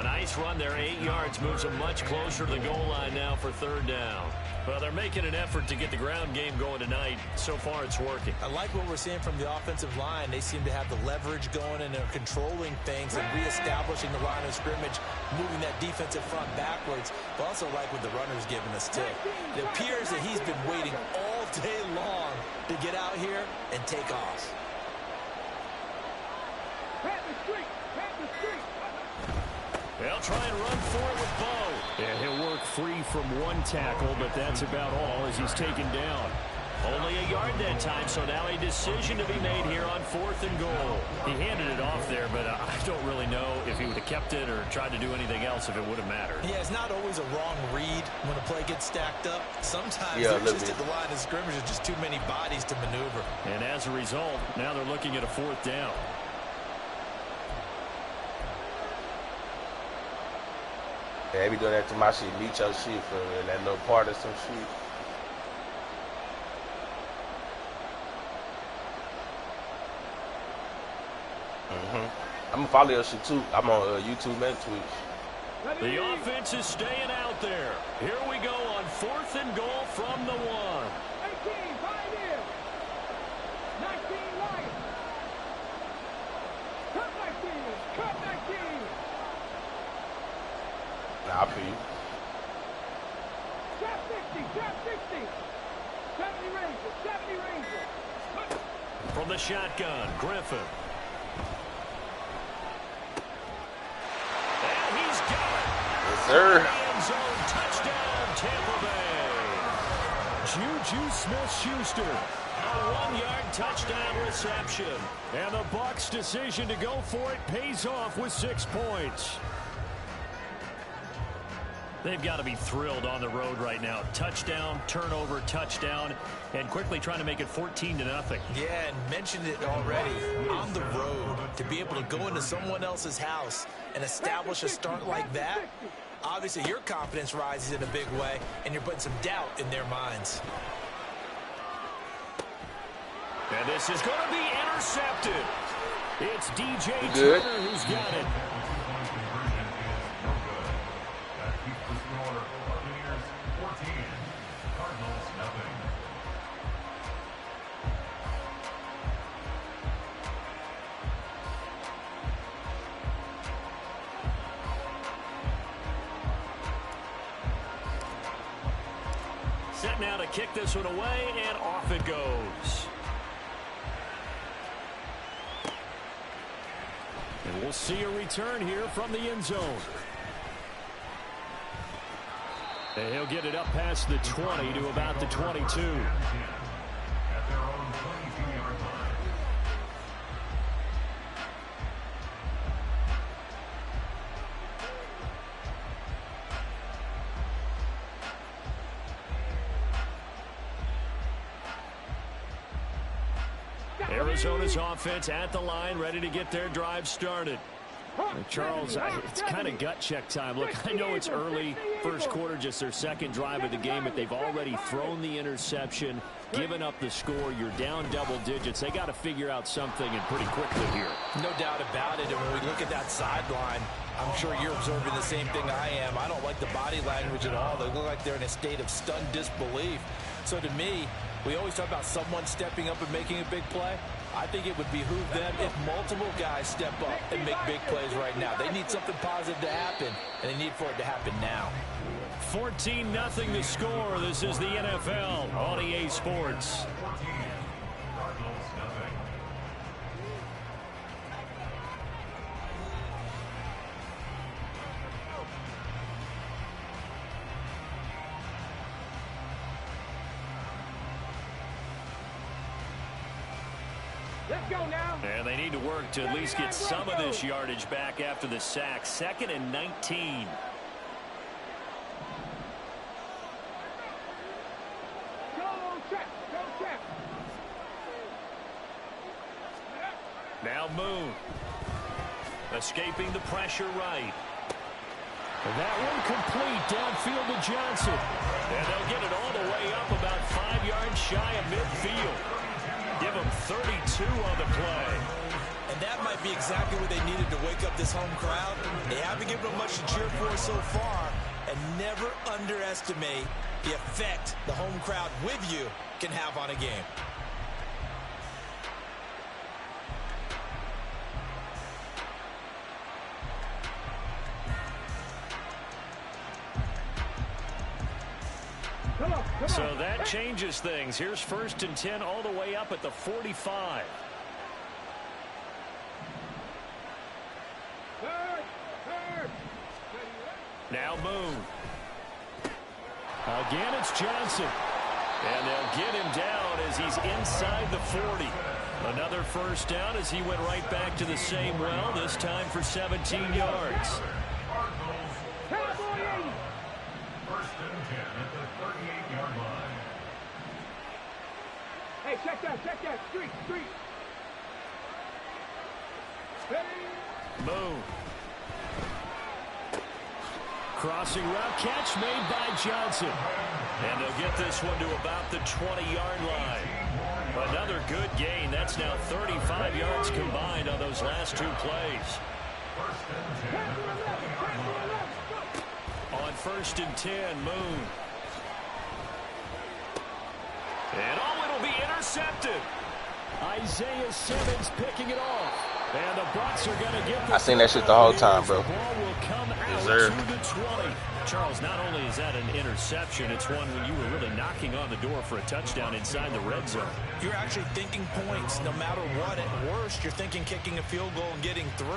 A nice run there, 8 yards, moves him much closer to the goal line now for 3rd down. Well, they're making an effort to get the ground game going tonight. So far, it's working. I like what we're seeing from the offensive line. They seem to have the leverage going, and they're controlling things and reestablishing the line of scrimmage, moving that defensive front backwards. But also like what the runner's giving us, too. It appears that he's been waiting all day long to get out here and take off. They'll try and run for it with Bo. And he'll work free from 1 tackle, but that's about all as he's taken down. Only a yard that time, so now a decision to be made here on 4th and goal. He handed it off there, but I don't really know if he would have kept it or tried to do anything else if it would have mattered. Yeah, it's not always a wrong read when a play gets stacked up. Sometimes they're just at the line of scrimmage, there's just too many bodies to maneuver. And as a result, now they're looking at a 4th down. Yeah, they be doing that to my shit. Meet your shit for that little part of some shit. I'm gonna follow your shit too. I'm on YouTube and Twitch. The offense is staying out there. Here we go on 4th and goal from the 1. 18, 5 in. 19, right. Cut 19, cut 19. Nah, I feel you. Trap 60, trap 60. 70 Rangers, 70 Rangers. From the shotgun, Griffin. And he's got it. Yes, sir. End zone touchdown, Tampa Bay. Juju Smith-Schuster. A 1-yard touchdown reception. And the Bucs' decision to go for it pays off with 6 points. They've got to be thrilled on the road right now. Touchdown, turnover, touchdown, and quickly trying to make it 14-0. Yeah, and mentioned it already. On the road, to be able to go into someone else's house and establish a start like that, obviously your confidence rises in a big way, and you're putting some doubt in their minds. And this is going to be intercepted. It's DJ Good. Turner who's got it. Set now to kick this one away, and off it goes. And we'll see a return here from the end zone. And he'll get it up past the 20 to about the 22. At their own 22-yard line. Arizona's offense at the line, ready to get their drive started. Charles, it's kind of gut check time. Look, I know it's early, first quarter, just their second drive of the game, but they've already thrown the interception, given up the score. You're down double digits. They got to figure out something, and pretty quickly here. No doubt about it. And when we look at that sideline, I'm sure you're observing the same thing I am. I don't like the body language at all. They look like they're in a state of stunned disbelief. So to me, we always talk about someone stepping up and making a big play. I think it would behoove them if multiple guys step up and make big plays right now. They need something positive to happen, and they need for it to happen now. 14-0 the score. This is the NFL on EA Sports. Let's go now. And they need to work to at least get some of this yardage back after the sack. 2nd and 19. Go check, go check. Now Moon. Escaping the pressure right. And that one complete downfield to Johnson. And they'll get it all the way up about 5 yards shy of midfield. Give them 32 on the play. And that might be exactly what they needed to wake up this home crowd. They haven't given them much to cheer for so far. And never underestimate the effect the home crowd with you can have on a game. So that changes things. Here's 1st and 10 all the way up at the 45. Now Moon. Again, it's Johnson. And they'll get him down as he's inside the 40. Another first down as he went right back to the same well, this time for 17 yards. First and 10 at the 38-yard line. Hey, check that. Street. Moon. Crossing route catch made by Johnson. And they'll get this one to about the 20-yard line. Another good gain. That's now 35 yards combined on those last two plays. On first and 10, Moon. And it'll be intercepted. Isaiah Simmons picking it off. And the Bucs are going to get the... I seen that shit the whole time, bro. The ball will come out Deserved. to the 20. Charles, not only is that an interception, it's one when you were really knocking on the door for a touchdown inside the red zone. You're actually thinking points no matter what. At worst, you're thinking kicking a field goal and getting 3.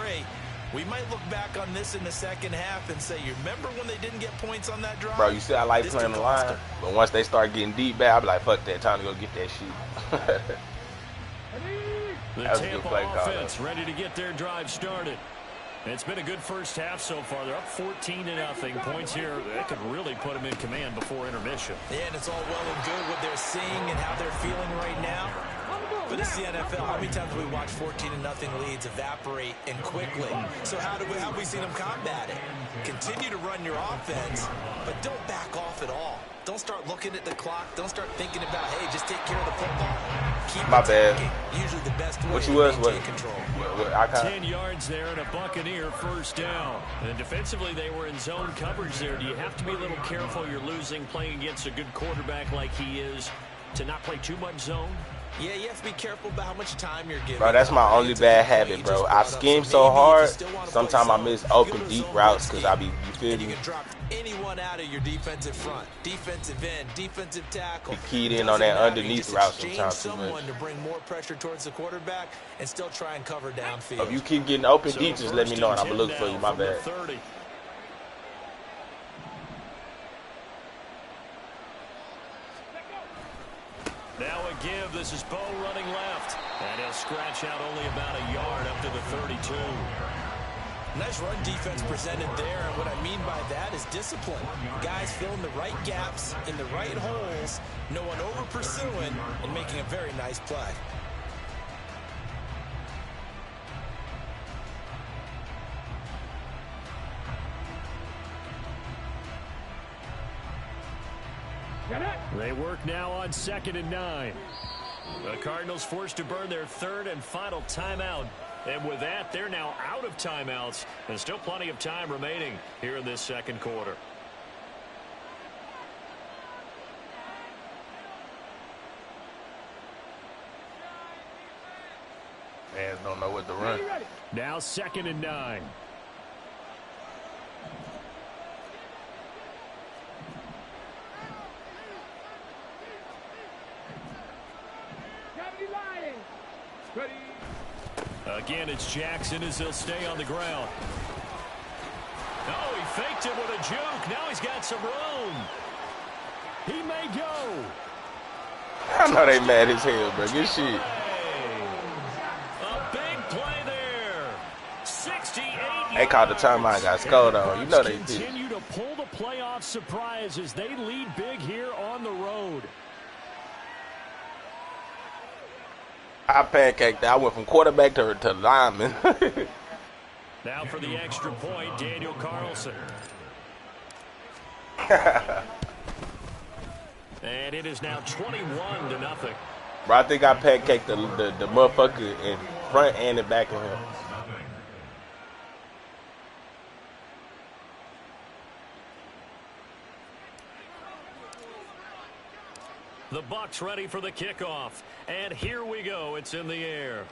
We might look back on this in the second half and say, you remember when they didn't get points on that drive? Bro, you see I like playing the line, but once they start getting deep back, I'll be like, fuck that, time to go get that shit. The Tampa offense ready to get their drive started. It's been a good first half so far. They're up 14-0. Points here, that could really put them in command before intermission. Yeah, and it's all well and good what they're seeing and how they're feeling right now. But it's the NFL. How many times have we watched 14-0 leads evaporate and quickly? So how have we seen them combat it? Continue to run your offense, but don't back off at all. Don't start looking at the clock. Don't start thinking about, hey, just take care of the football. Keep My attacking. bad. Usually the best way What to you was? maintain What? control. 10 yards there and a Buccaneer first down. And defensively, they were in zone coverage there. Do you have to be a little careful? You're losing playing against a good quarterback like he is to not play too much zone? Yeah, you have to be careful about how much time you're giving. Bro, that's my only bad habit, bro. I scheme so hard, sometimes I miss open, deep routes because I be, you feel me? You can drop anyone out of your defensive front, defensive end, defensive tackle. Be keyed in on that underneath route sometimes too much. Someone to bring more pressure towards the quarterback and still try and cover downfield. If you keep getting open deep, just let me know and I'm going to look for you. My bad. Now a give. This is Bo running left. And he'll scratch out only about a yard up to the 32. Nice run defense presented there. And what I mean by that is discipline. Guys filling the right gaps in the right holes. No one over pursuing and making a very nice play. They work now on 2nd and 9. The Cardinals forced to burn their third and final timeout. And with that, they're now out of timeouts. There's still plenty of time remaining here in this second quarter. Fans don't know what to run. Now 2nd and 9. Again, it's Jackson as he'll stay on the ground. Oh, he faked it with a juke. Now he's got some room. He may go. I know they mad as hell, bro. Good shit. A big play there. 68 They called the timeout, got scored on. You know they did. Continue to pull the playoff surprise as they lead big here on the road. I pancaked that. I went from quarterback to lineman. Now for the extra point, Daniel Carlson. And it is now 21-0. Bro, I think I pancaked the motherfucker in front and the back of him. The Bucs ready for the kickoff. And here we go. It's in the air.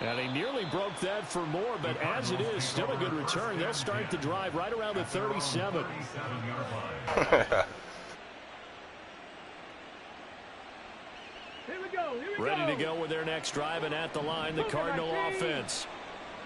And he nearly broke that for more, but as it is, still a good return. They'll start the drive right around the 37. Here we go. Ready to go with their next drive, and at the line, the Cardinal offense.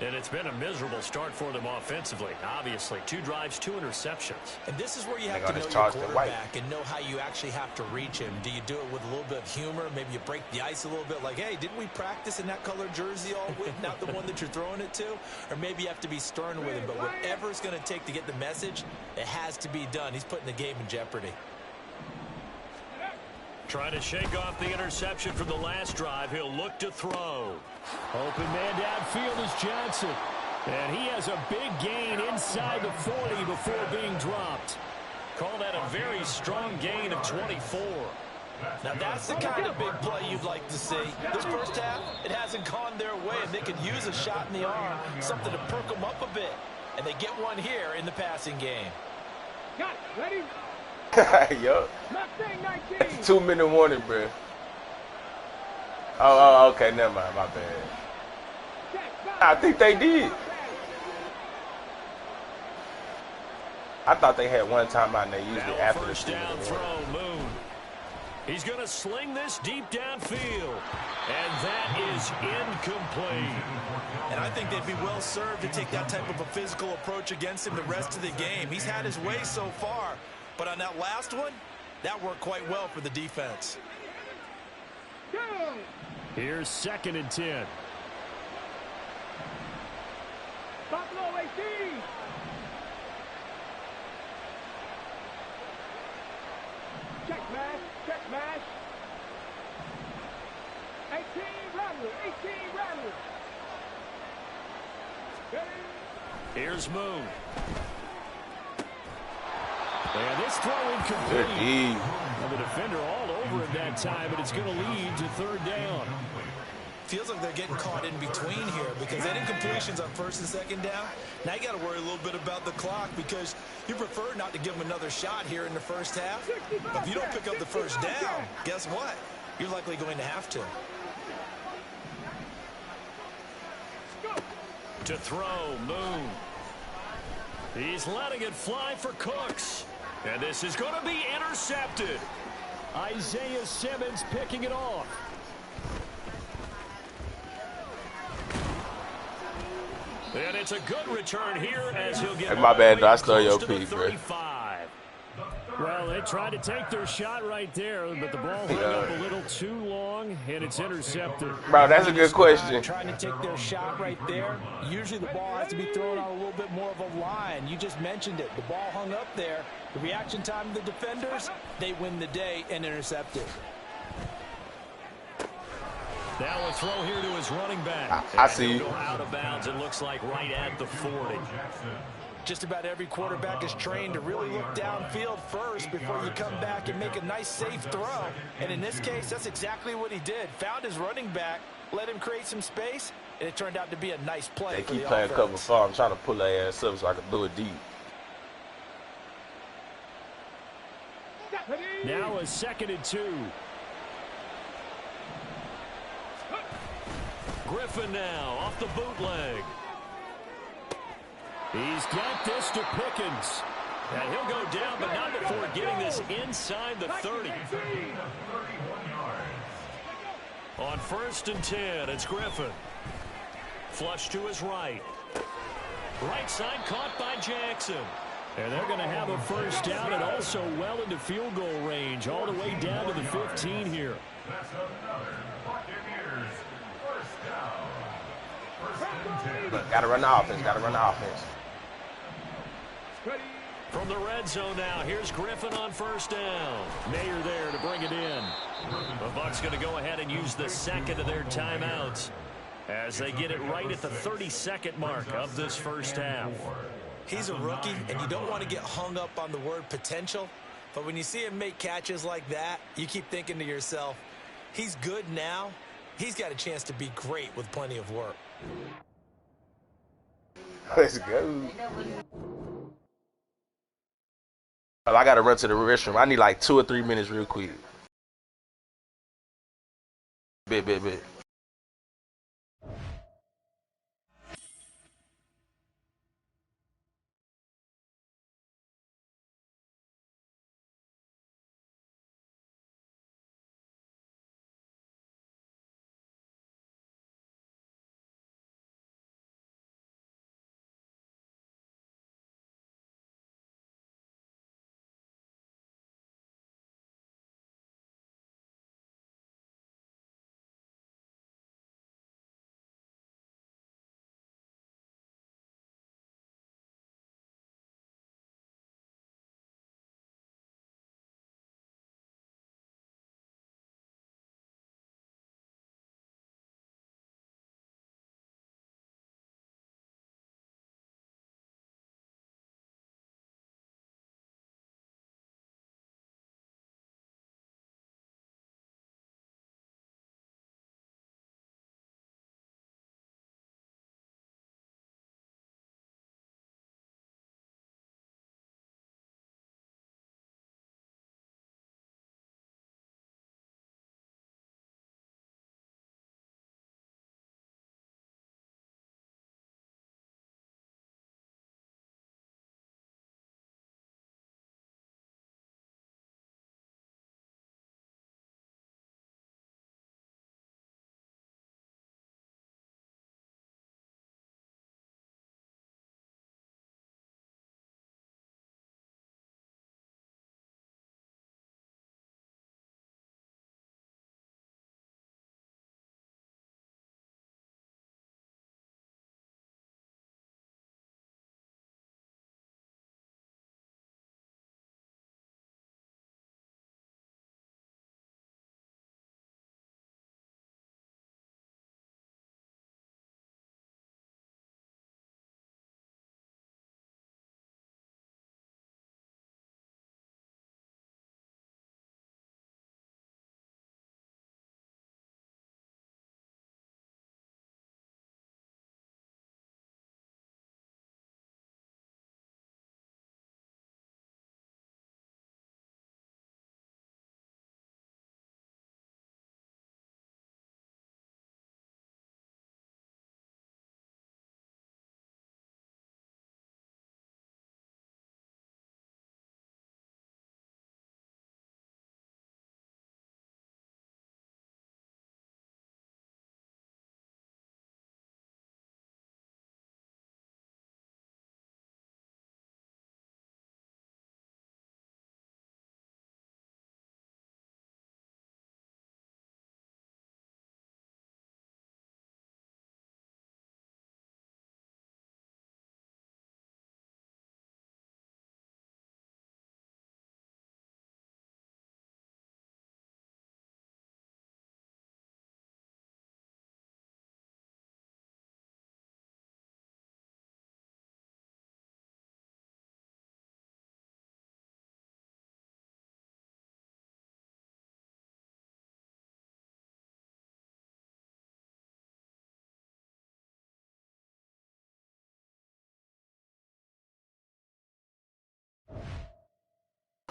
And it's been a miserable start for them offensively. Obviously, 2 drives, 2 interceptions. And this is where you have to know your quarterback and know how you actually have to reach him. Do you do it with a little bit of humor? Maybe you break the ice a little bit like, hey, didn't we practice in that colored jersey all week, not the one that you're throwing it to? Or maybe you have to be stern with him. But whatever it's going to take to get the message, it has to be done. He's putting the game in jeopardy. Trying to shake off the interception from the last drive. He'll look to throw. Open man downfield is Johnson. And he has a big gain inside the 40 before being dropped. Call that a very strong gain of 24. Now that's the kind of big play you'd like to see. This first half, it hasn't gone their way, and they could use a shot in the arm, something to perk them up a bit. And they get one here in the passing game. Got it. Ready? Yup. Mustang 19. 2-minute warning, bro. Oh, okay, never mind, my bad. I think they did. I thought they had one timeout and they used it after the first down throw, Moon. He's going to sling this deep downfield. And that is incomplete. And I think they'd be well served to take that type of a physical approach against him the rest of the game. He's had his way so far. But on that last one, that worked quite well for the defense. Here's 2nd and 10. Buffalo 18. Check mash. Check mash. 18 Rattler. 18 Rattler. Here's Moon. And this throw incomplete. And the defender all over him that time, but it's going to lead to 3rd down. Feels like they're getting caught in between here because any incompletions on 1st and 2nd down, now you got to worry a little bit about the clock because you prefer not to give them another shot here in the first half. But if you don't pick up the first down, guess what? You're likely going to have to. To throw, Moon. He's letting it fly for Cooks. And this is going to be intercepted. Isaiah Simmons picking it off. And it's a good return here as he'll get my bad, I stole your pick, bro. Well, they tried to take their shot right there, but the ball hung up a little too long, and it's intercepted. Bro, that's a good question. Trying to take their shot right there. Usually the ball has to be thrown on a little bit more of a line. You just mentioned it. The ball hung up there. The reaction time of the defenders, they win the day and intercept it. Now a throw here to his running back. I see. Go out of bounds, it looks like right at the 40. Just about every quarterback is trained to really look downfield first before you come back and make a nice, safe throw. And in this case, that's exactly what he did. Found his running back, let him create some space, and it turned out to be a nice play. They keep playing cover 4. I'm trying to pull their ass up so I can do it deep. Now a 2nd and 2. Griffin now off the bootleg. He's got this to Pickens. And he'll go down, but not before getting this inside the 30. On 1st and 10, it's Griffin. Flush to his right. Right side caught by Jackson. And they're going to have a first down and also well into field goal range, all the way down to the 15 here. That's another Buccaneers first down. 1st and 10. But gotta run the offense. Gotta run the offense. From the red zone now, here's Griffin on 1st down. Mayer there to bring it in. The Bucs going to go ahead and use the 2nd of their timeouts as they get it right at the 32nd mark of this first half. He's a rookie, and you don't want to get hung up on the word potential. But when you see him make catches like that, you keep thinking to yourself, he's good now. He's got a chance to be great with plenty of work. Let's go. Oh, I got to run to the restroom. I need like 2 or 3 minutes real quick. Bet.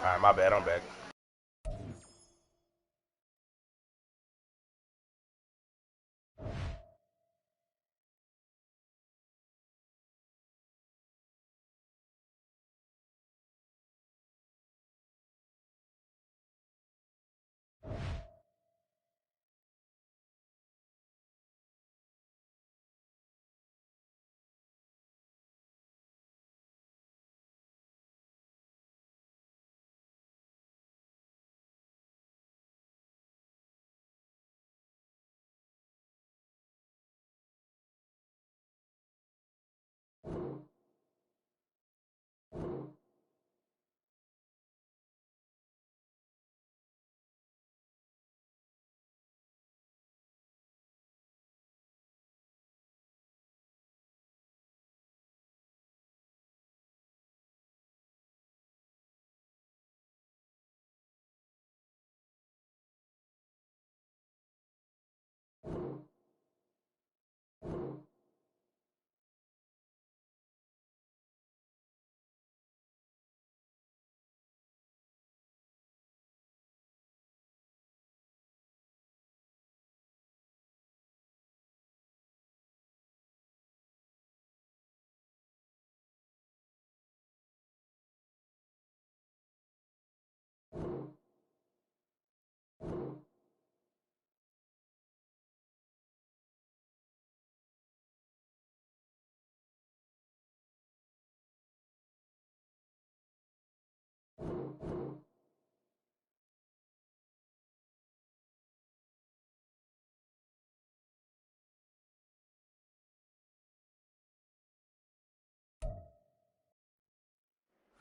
All right, my bad. I'm back.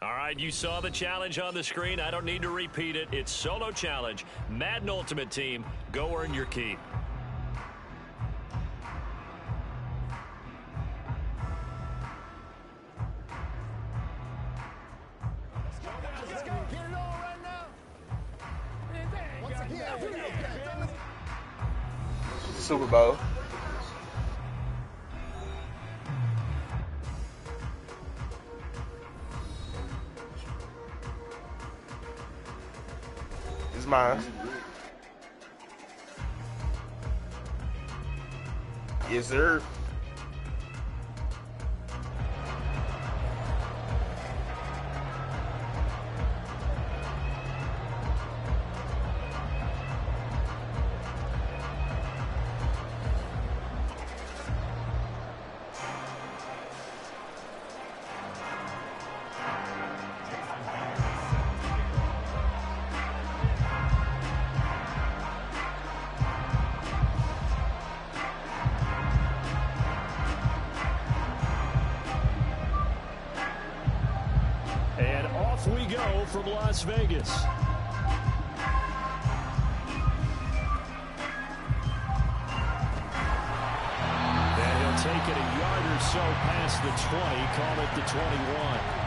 All right, you saw the challenge on the screen. I don't need to repeat it. It's solo challenge. Madden Ultimate Team, go earn your keep. Super Bowl. It's mine. Yes, sir. And off we go from Las Vegas. And he'll take it a yard or so past the 20, call it the 21.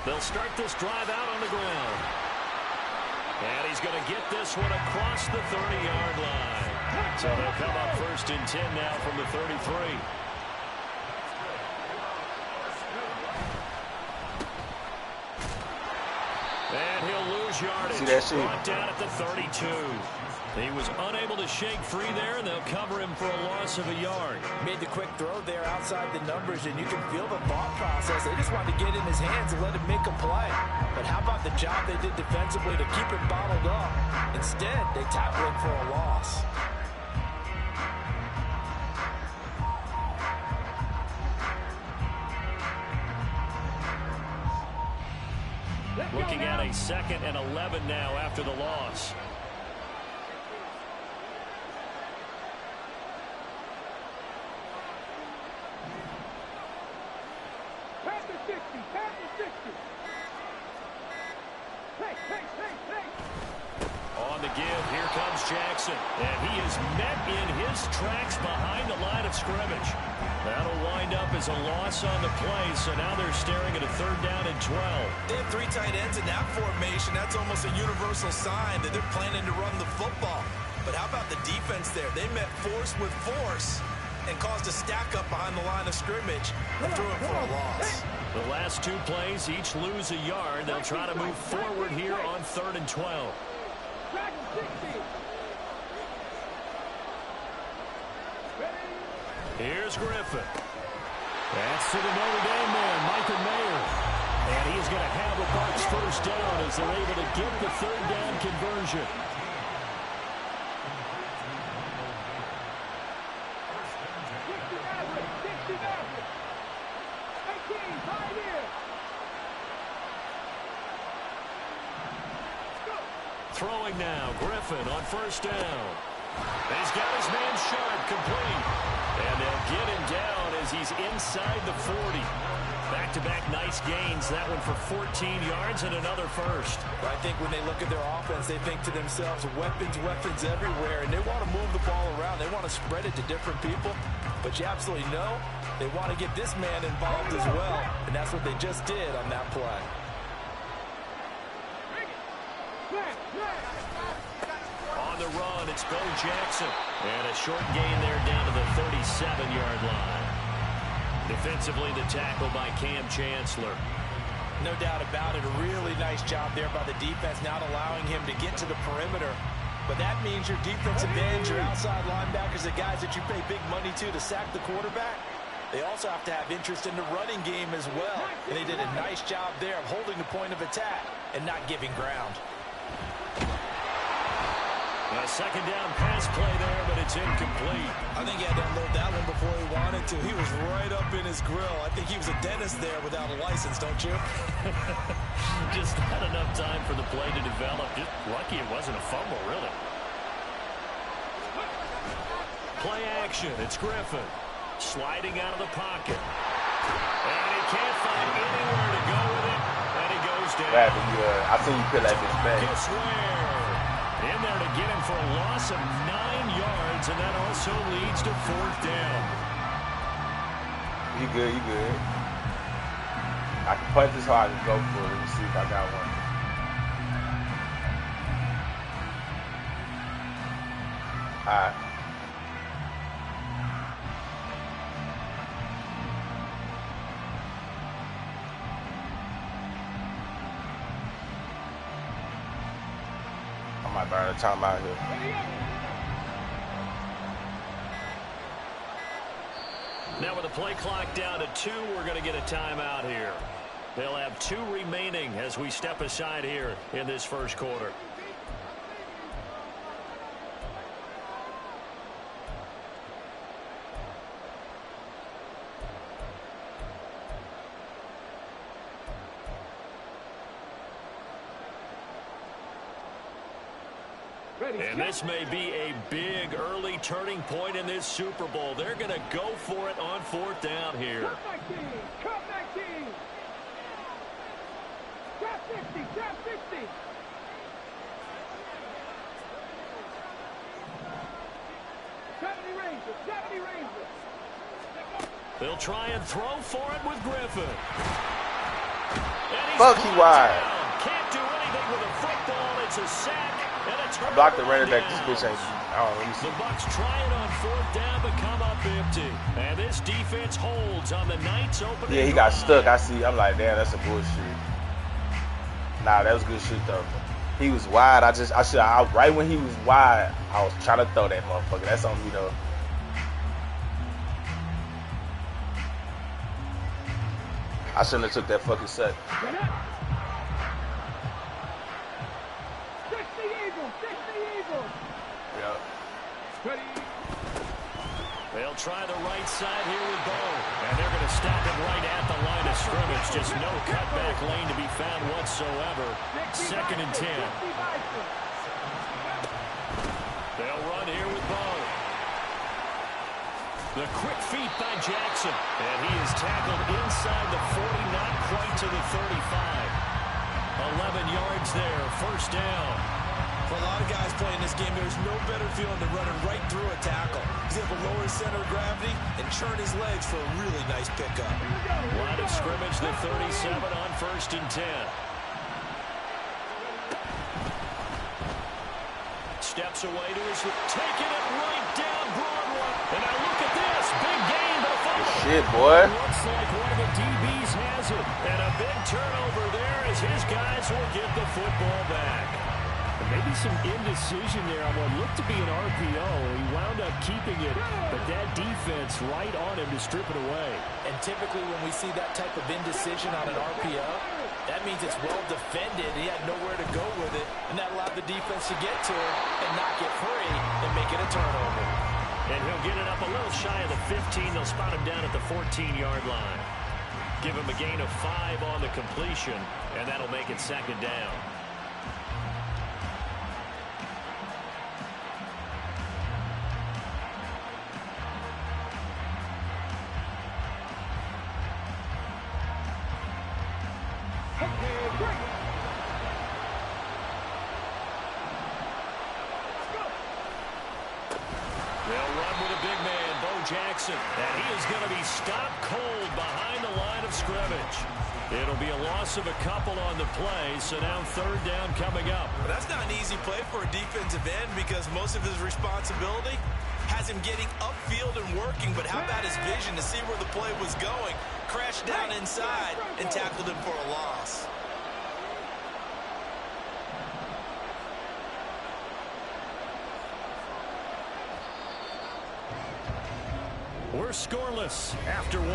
They'll start this drive out on the ground. And he's going to get this one across the 30-yard line. So they'll come up 1st and 10 now from the 33. And he'll lose yardage. See that shit? Brought down at the 32. He was unable to shake free there, and they'll cover him for a loss of a yard. Made the quick throw there outside the numbers, and you can feel the thought process. They just wanted to get in his hands and let him make a play. But how about the job they did defensively to keep him bottled up? Instead, they tackle him for a loss. Looking at a 2nd and 11 now after the loss. On the give, here comes Jackson. And he is met in his tracks behind the line of scrimmage. That'll wind up as a loss on the play, so now they're staring at a 3rd down and 12. They have 3 tight ends in that formation. That's almost a universal sign that they're planning to run the football. But how about the defense there? They met force with force and caused a stack up behind the line of scrimmage and threw it for a loss. The last 2 plays each lose a yard. They'll try to move forward here on 3rd and 12. Here's Griffin. That's to the Notre Dame man, Michael Mayer. And he's going to have a Bucs 1st down as they're able to get the 3rd down conversion. Throwing now, Griffin on 1st down. He's got his man Sharp complete. And they'll get him down as he's inside the 40. Back-to-back nice gains. That one for 14 yards and another 1st. I think when they look at their offense, they think to themselves, weapons everywhere. And they want to move the ball around. They want to spread it to different people. But you absolutely know they want to get this man involved as well. And that's what they just did on that play. On the run, it's Bo Jackson. And a short gain there down to the 37-yard line. Defensively, the tackle by Cam Chancellor. No doubt about it. A really nice job there by the defense, not allowing him to get to the perimeter. But that means your defensive ends, your outside linebackers, the guys that you pay big money to sack the quarterback, they also have to have interest in the running game as well. And they did a nice job there of holding the point of attack and not giving ground. A 2nd down pass play there, but it's incomplete. I think he had to unload that one before he wanted to. He was right up in his grill. I think he was a dentist there without a license, don't you? Just not enough time for the play to develop. Just lucky it wasn't a fumble, really. Play action. It's Griffin. Sliding out of the pocket. And he can't find anywhere to go with it. And he goes down. I seen you put that bitch back. Guess where? In there to get him for a loss of 9 yards, and that also leads to 4th down. You good, you good. I can punt this hard and go for it. Let me see if I got one. All right. I might burn the time out here. Now with the play clock down to 2, we're going to get a timeout here. They'll have 2 remaining as we step aside here in this 1st quarter. And this may be a big early turning point in this Super Bowl. They're going to go for it on 4th down here. Cut back team. Trap 50, trap 50. They'll try and throw for it with Griffin. Fuck, he wide. Can't do anything with a football. It's a sack and a turnover. I blocked the running back. This bitch ain't. I don't know. Let me see. The Bucs try it on 4th down, but come up empty. And this defense holds on the Knights opening. Yeah, he got stuck. I see. I'm like, damn, that's a bullshit. Nah, that was good shit though. He was wide. Right when he was wide, I was trying to throw that motherfucker. That's on me though. I shouldn't have took that fucking set. 60 Eagles, 60 Eagles. Yeah. Ready. They'll try the right side here with Bo. And they're going to stop it right at the line of scrimmage. Just no cutback lane to be found whatsoever. 2nd and 10. They'll run here with Bo. The quick feet by Jackson. And he is tackled inside the 40, not quite to the 35. 11 yards there, 1st down. For a lot of guys playing this game, there's no better feeling than running right through a tackle. He's able to lower his center of gravity and churn his legs for a really nice pickup. Line of scrimmage, the 37 on 1st and 10. Steps away to his, taking it right down Broadway. And now look at this, big gain, but a fumble. Shit, boy. Looks like one of the DBs has it. And a big turnover there as his guys will get the football back. And maybe some indecision there on what looked to be an RPO. He wound up keeping it, but that defense right on him to strip it away. And typically when we see that type of indecision on an RPO, that means it's well defended. He had nowhere to go with it, and that allowed the defense to get to him and not get free and make it a turnover. And he'll get it up a little shy of the 15. They'll spot him down at the 14-yard line. Give him a gain of 5 on the completion, and that'll make it 2nd down. They'll run with a big man, Bo Jackson. And he is going to be stopped cold behind the line of scrimmage. It'll be a loss of a couple on the play, so now 3rd down coming up. Well, that's not an easy play for a defensive end because most of his responsibility has him getting upfield and working, but how about his vision to see where the play was going? Crashed down inside and tackled him for a loss. We're scoreless after 1.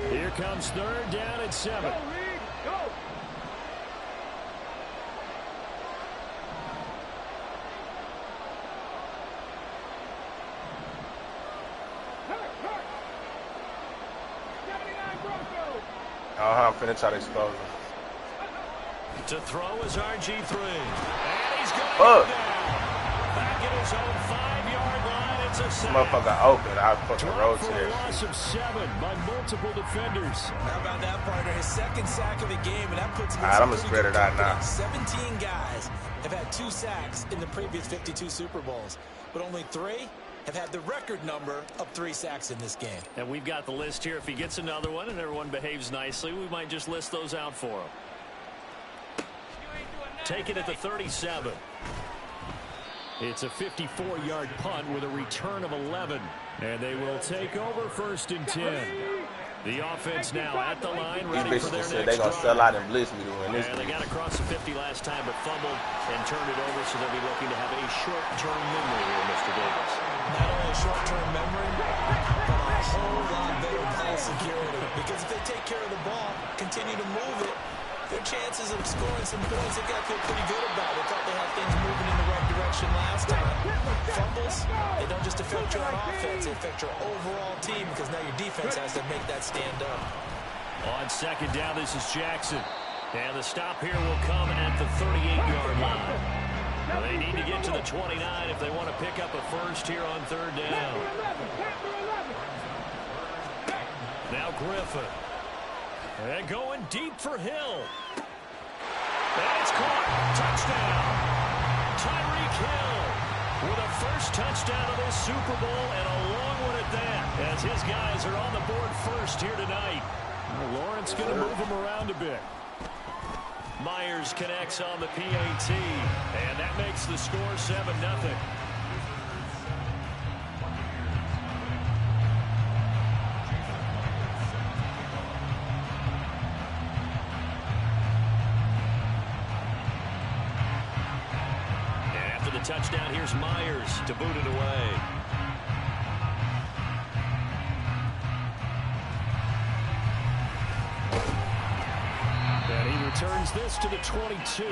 Here comes 3rd down and 7. I'm finna try to expose him. To throw is RG3. And he's going to go down. Back at his own 5-yard line. It's a sack. Motherfucker open. I fucking Drop for a rotate. loss of 7 by multiple defenders. How about that, partner? His 2nd sack of the game, and that puts him in All right, I'm some gonna pretty spread it good out now. confidence. 17 guys have had 2 sacks in the previous 52 Super Bowls, but only 3 have had the record number of 3 sacks in this game. And we've got the list here. If he gets another one and everyone behaves nicely, we might just list those out for him. Take it at the 37. It's a 54-yard punt with a return of 11. And they will take over 1st and 10. The offense now at the line, ready for their next They're going to sell out and blitz me to win this. And they got across the 50 last time, but fumbled and turned it over, so they'll be looking to have a short-term memory here, Mr. Davis. Not only a short-term memory, but a whole lot better ball security. Because if they take care of the ball, continue to move it, their chances of scoring some points, they got to feel pretty good about it. They thought they had things moving in the right direction last time. Fumbles, they don't just affect your offense, they affect your overall team because now your defense has to make that stand up. On 2nd down, this is Jackson. And the stop here will come at the 38-yard line. Well, they need to get to the 29 if they want to pick up a first here on 3rd down. Now Griffin. And going deep for Hill. And it's caught. Touchdown. Tyreek Hill with a first touchdown of this Super Bowl and a long one at that, as his guys are on the board first here tonight. Well, Lawrence going to move him around a bit. Myers connects on the PAT, and that makes the score 7-0. touchdown, here's Myers to boot it away. And he returns this to the 22.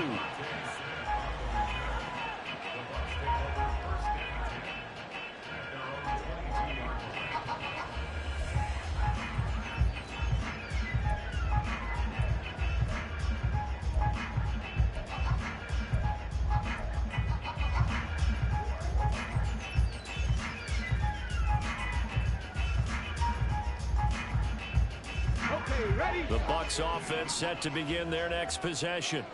The Bucs offense set to begin their next possession.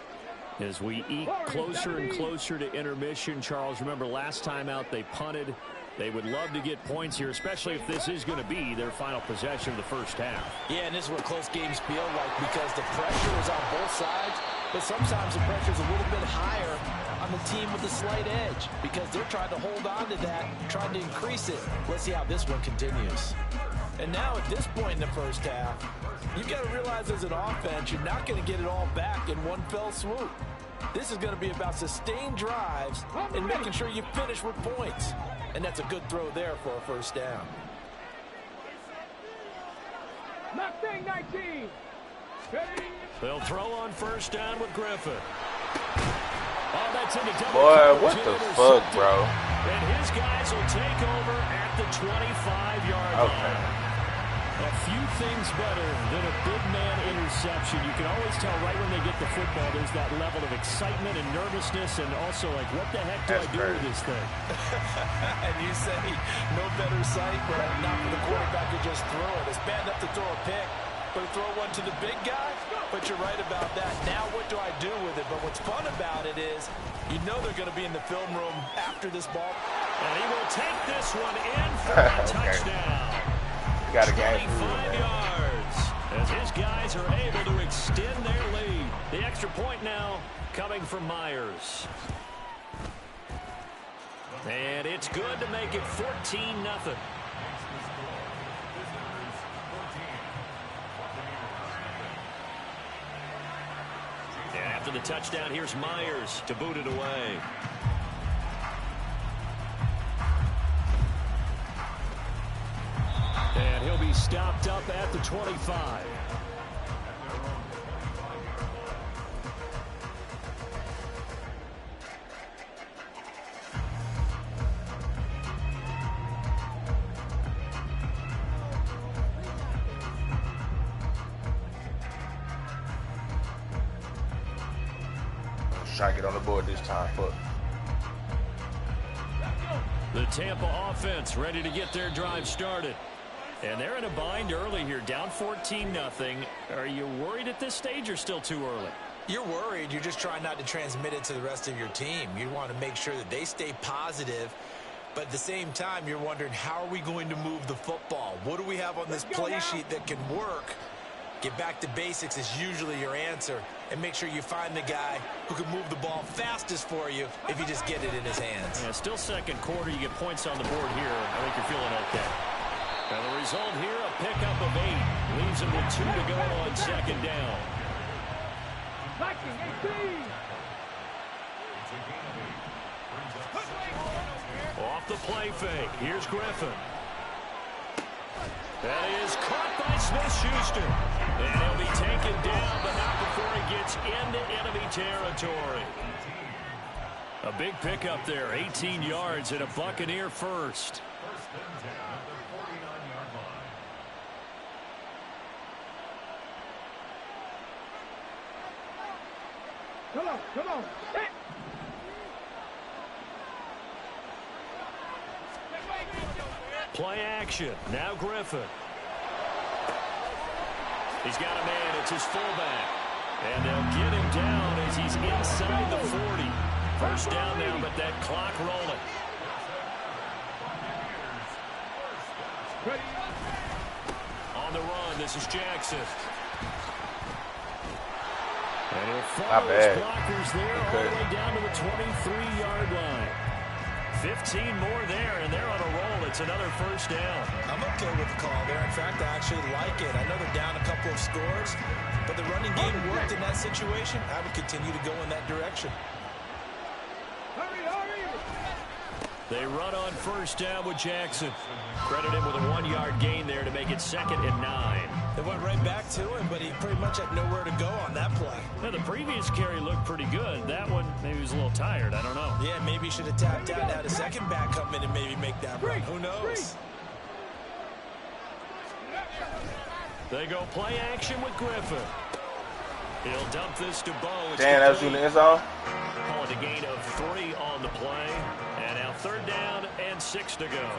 As we eke closer and closer to intermission, Charles, remember last time out they punted. They would love to get points here, especially if this is going to be their final possession of the first half. Yeah, and this is what close games feel like because the pressure is on both sides, but sometimes the pressure is a little bit higher on the team with the slight edge because they're trying to hold on to that, trying to increase it. Let's see how this one continues. And now at this point in the first half, you've got to realize as an offense, you're not going to get it all back in one fell swoop. This is going to be about sustained drives and making sure you finish with points. And that's a good throw there for a first down. Mustang 19. They'll throw on first down with Griffin. Oh, that's into double Boy, what coverage, the fuck, bro? And his guys will take over at the 25-yard line. A few things better than a big man interception. You can always tell right when they get the football, there's that level of excitement and nervousness and also like, what the heck do I do with this thing? And you say no better sight, but not for the quarterback to just throw it. It's bad enough to throw a pick, but to throw one to the big guy? But you're right about that. Now what do I do with it? But what's fun about it is you know they're going to be in the film room after this ball. And he will take this one in for a touchdown. Got a game 25 yards as his guys are able to extend their lead. The extra point now coming from Myers. And it's good to make it 14-0. And after the touchdown, here's Myers to boot it away. And he'll be stopped up at the 25. Try to get on the board this time, but the Tampa offense ready to get their drive started. And they're in a bind early here, down 14-0. Are you worried at this stage or still too early? You're worried. You're just trying not to transmit it to the rest of your team. You want to make sure that they stay positive. But at the same time, you're wondering, how are we going to move the football? What do we have on this play sheet that can work? Get back to basics is usually your answer. And make sure you find the guy who can move the ball fastest for you if you just get it in his hands. Yeah, still second quarter. You get points on the board here. I think you're feeling okay. And the result here, a pickup of 8. Leaves them with 2 to go on second down. Off the play fake. Here's Griffin. That is caught by Smith-Schuster. And he'll be taken down, but not before he gets into enemy territory. A big pickup there, 18 yards and a Buccaneer first. Come on, come on. Play action. Now Griffin. He's got a man. It's his fullback. And they'll get him down as he's inside the 40. First down now, but that clock rolling. On the run, this is Jackson. And he'll follow his blockers there all the way down to the 23-yard line. 15 more there, and they're on a roll. It's another first down. I'm okay with the call there. In fact, I actually like it. I know they're down a couple of scores, but the running game worked in that situation. I would continue to go in that direction. Hurry, hurry! They run on first down with Jackson. Credit him with a 1-yard gain there to make it 2nd and 9. They went right back to him, but he pretty much had nowhere to go on that play. Now, the previous carry looked pretty good. That one, maybe he was a little tired. I don't know. Yeah, maybe he should have tapped out, had a second back come in and maybe make that run. Who knows? They go play action with Griffin. He'll dump this to Bo. Damn, that was in the end zone. Call it a gain of 3 on the play. And now 3rd down and 6 to go.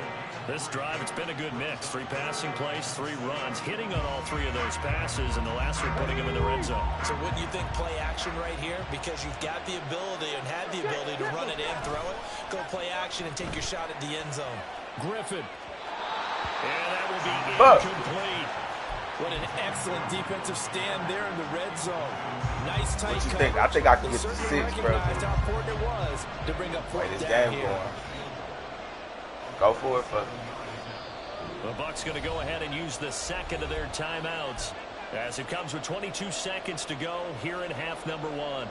This drive, it's been a good mix. 3 passing plays, 3 runs, hitting on all 3 of those passes, and the last one putting him in the red zone. So wouldn't you think play action right here? Because you've got the ability and had the ability to run it in, throw it, go play action and take your shot at the end zone. Griffin. And that will be incomplete. What an excellent defensive stand there in the red zone. Nice tight What you coverage. think? I think I can get to Certainly 6, bro. recognized how important it was to bring up Wait, 4th this down game here. going. Go for it, fuck. The Bucs going to go ahead and use the 2nd of their timeouts as it comes with 22 seconds to go here in half number 1.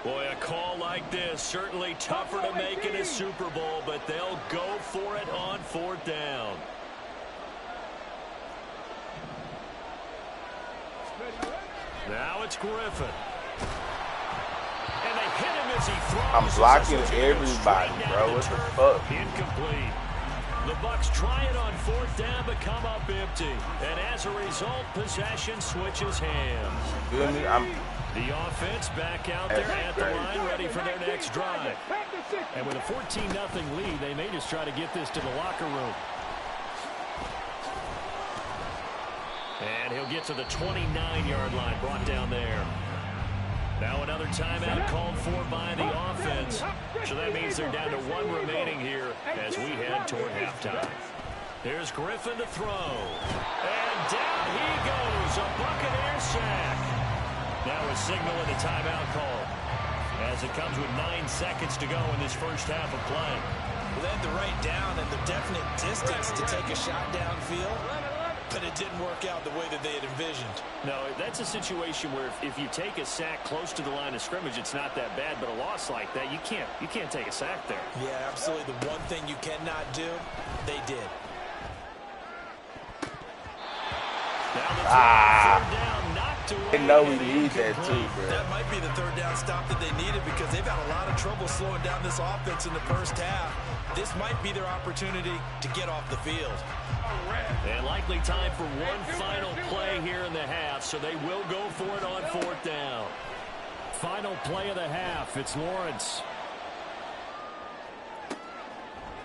Boy, a call like this, certainly tougher to make in a Super Bowl, but they'll go for it on 4th down. Now it's Griffin. And they hit him as he throws. I'm blocking everybody, bro. What the fuck? Incomplete. The Bucs try it on 4th down, but come up empty. And as a result, possession switches hands. You feel me? The offense back out there at the line, ready for their next drive. And with a 14-0 lead, they may just try to get this to the locker room. And he'll get to the 29-yard line, brought down there. Now another timeout called for by the offense. So that means they're down to 1 remaining here as we head toward halftime. Here's Griffin to throw. And down he goes, a Buccaneer sack. Now a signal in the timeout call as it comes with 9 seconds to go in this first half of play. Well, they had the right down and the definite distance to take a shot downfield, but it didn't work out the way that they had envisioned. No, that's a situation where if you take a sack close to the line of scrimmage, it's not that bad, but a loss like that, you can't take a sack there. Yeah, absolutely. The one thing you cannot do, they did. Third down, knocked away. They know we need that too, bro. That might be the 3rd down stop that they needed because they've had a lot of trouble slowing down this offense in the first half. This might be their opportunity to get off the field. And likely time for one final play here in the half, so they will go for it on 4th down. Final play of the half. It's Lawrence.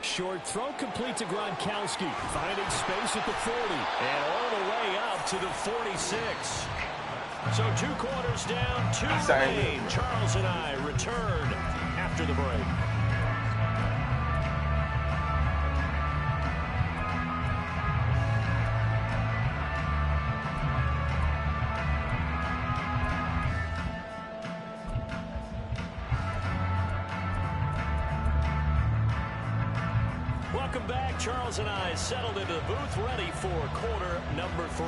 Short throw complete to Gronkowski. Finding space at the 40. And all the way up to the 46. So 2 quarters down, 2 remain. Charles and I return after the break. Welcome back. Charles and I settled into the booth, ready for quarter number 3.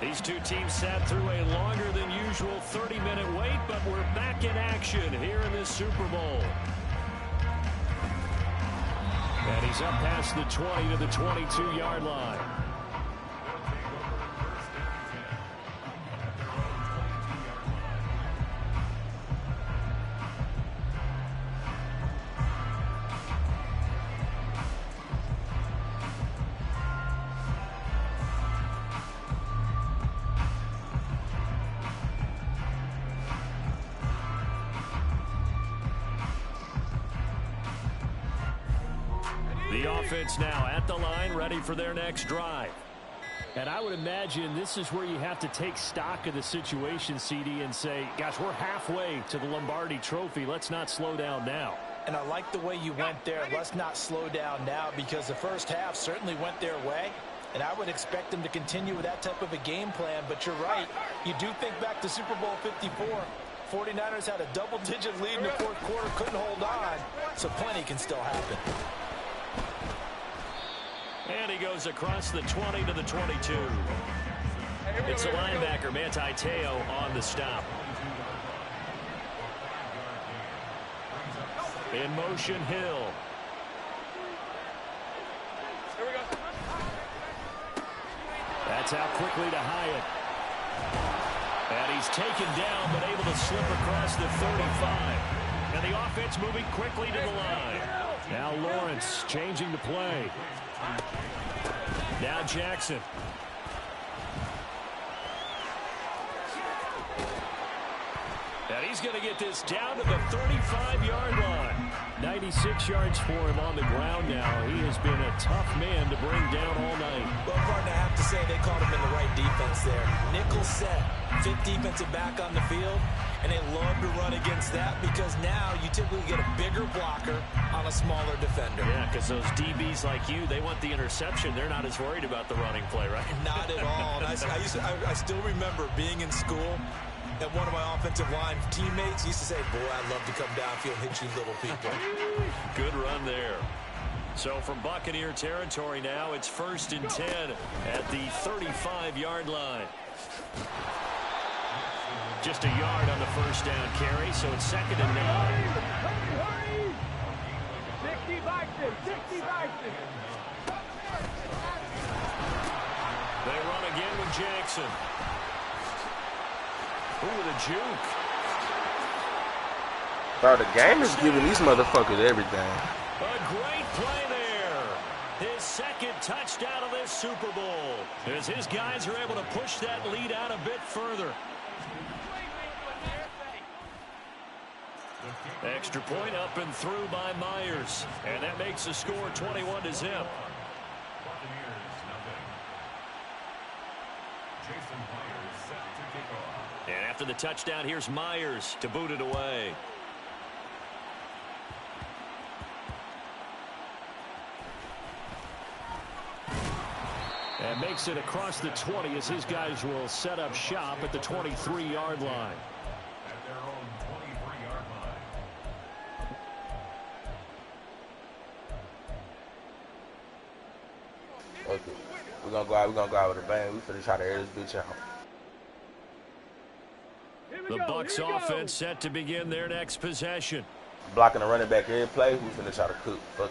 These 2 teams sat through a longer than usual 30-minute wait, but we're back in action here in this Super Bowl. And he's up past the 20 to the 22-yard line. The offense now at the line, ready for their next drive. And I would imagine this is where you have to take stock of the situation, CD, and say, gosh, we're halfway to the Lombardi Trophy. Let's not slow down now. And I like the way you went there. Let's not slow down now because the first half certainly went their way. And I would expect them to continue with that type of a game plan. But you're right. You do think back to Super Bowl 54. 49ers had a double-digit lead in the fourth quarter, couldn't hold on. So plenty can still happen. And he goes across the 20 to the 22. It's a linebacker, Manti Te'o, on the stop. In motion, Hill. That's out quickly to Hyatt. And he's taken down, but able to slip across the 35. And the offense moving quickly to the line. Now Lawrence changing the play. Now Jackson. And he's going to get this down to the 35-yard line. 96 yards for him on the ground now. He has been a tough man to bring down all night. Well, partner, I have to say they caught him in the right defense there. Nickel set, fifth defensive back on the field, and they love to run against that because now you typically get a bigger blocker on a smaller defender. Yeah, because those DBs like you, they want the interception. They're not as worried about the running play, right? Not at all. And I still remember being in school, and one of my offensive line teammates used to say, boy, I'd love to come downfield and hit you little people. Good run there. So from Buccaneer territory now, it's 1st and 10 at the 35-yard line. Just a yard on the first down carry, so it's 2nd and 9. 60-60. They run again with Jackson. Ooh, the juke. Bro, the game is giving these motherfuckers everything. A great play there. His 2nd touchdown of this Super Bowl. As his guys are able to push that lead out a bit further. Extra point up and through by Myers. And that makes the score 21 to zip. And after the touchdown, here's Myers to boot it away. And makes it across the 20 as his guys will set up shop at the 23-yard line. At their own 23-yard line. Okay. We're gonna go out with a bang. We finna try to air this bitch out. The Bucs offense set to begin their next possession. Blocking the running back every play. We finna try to cook. Fuck.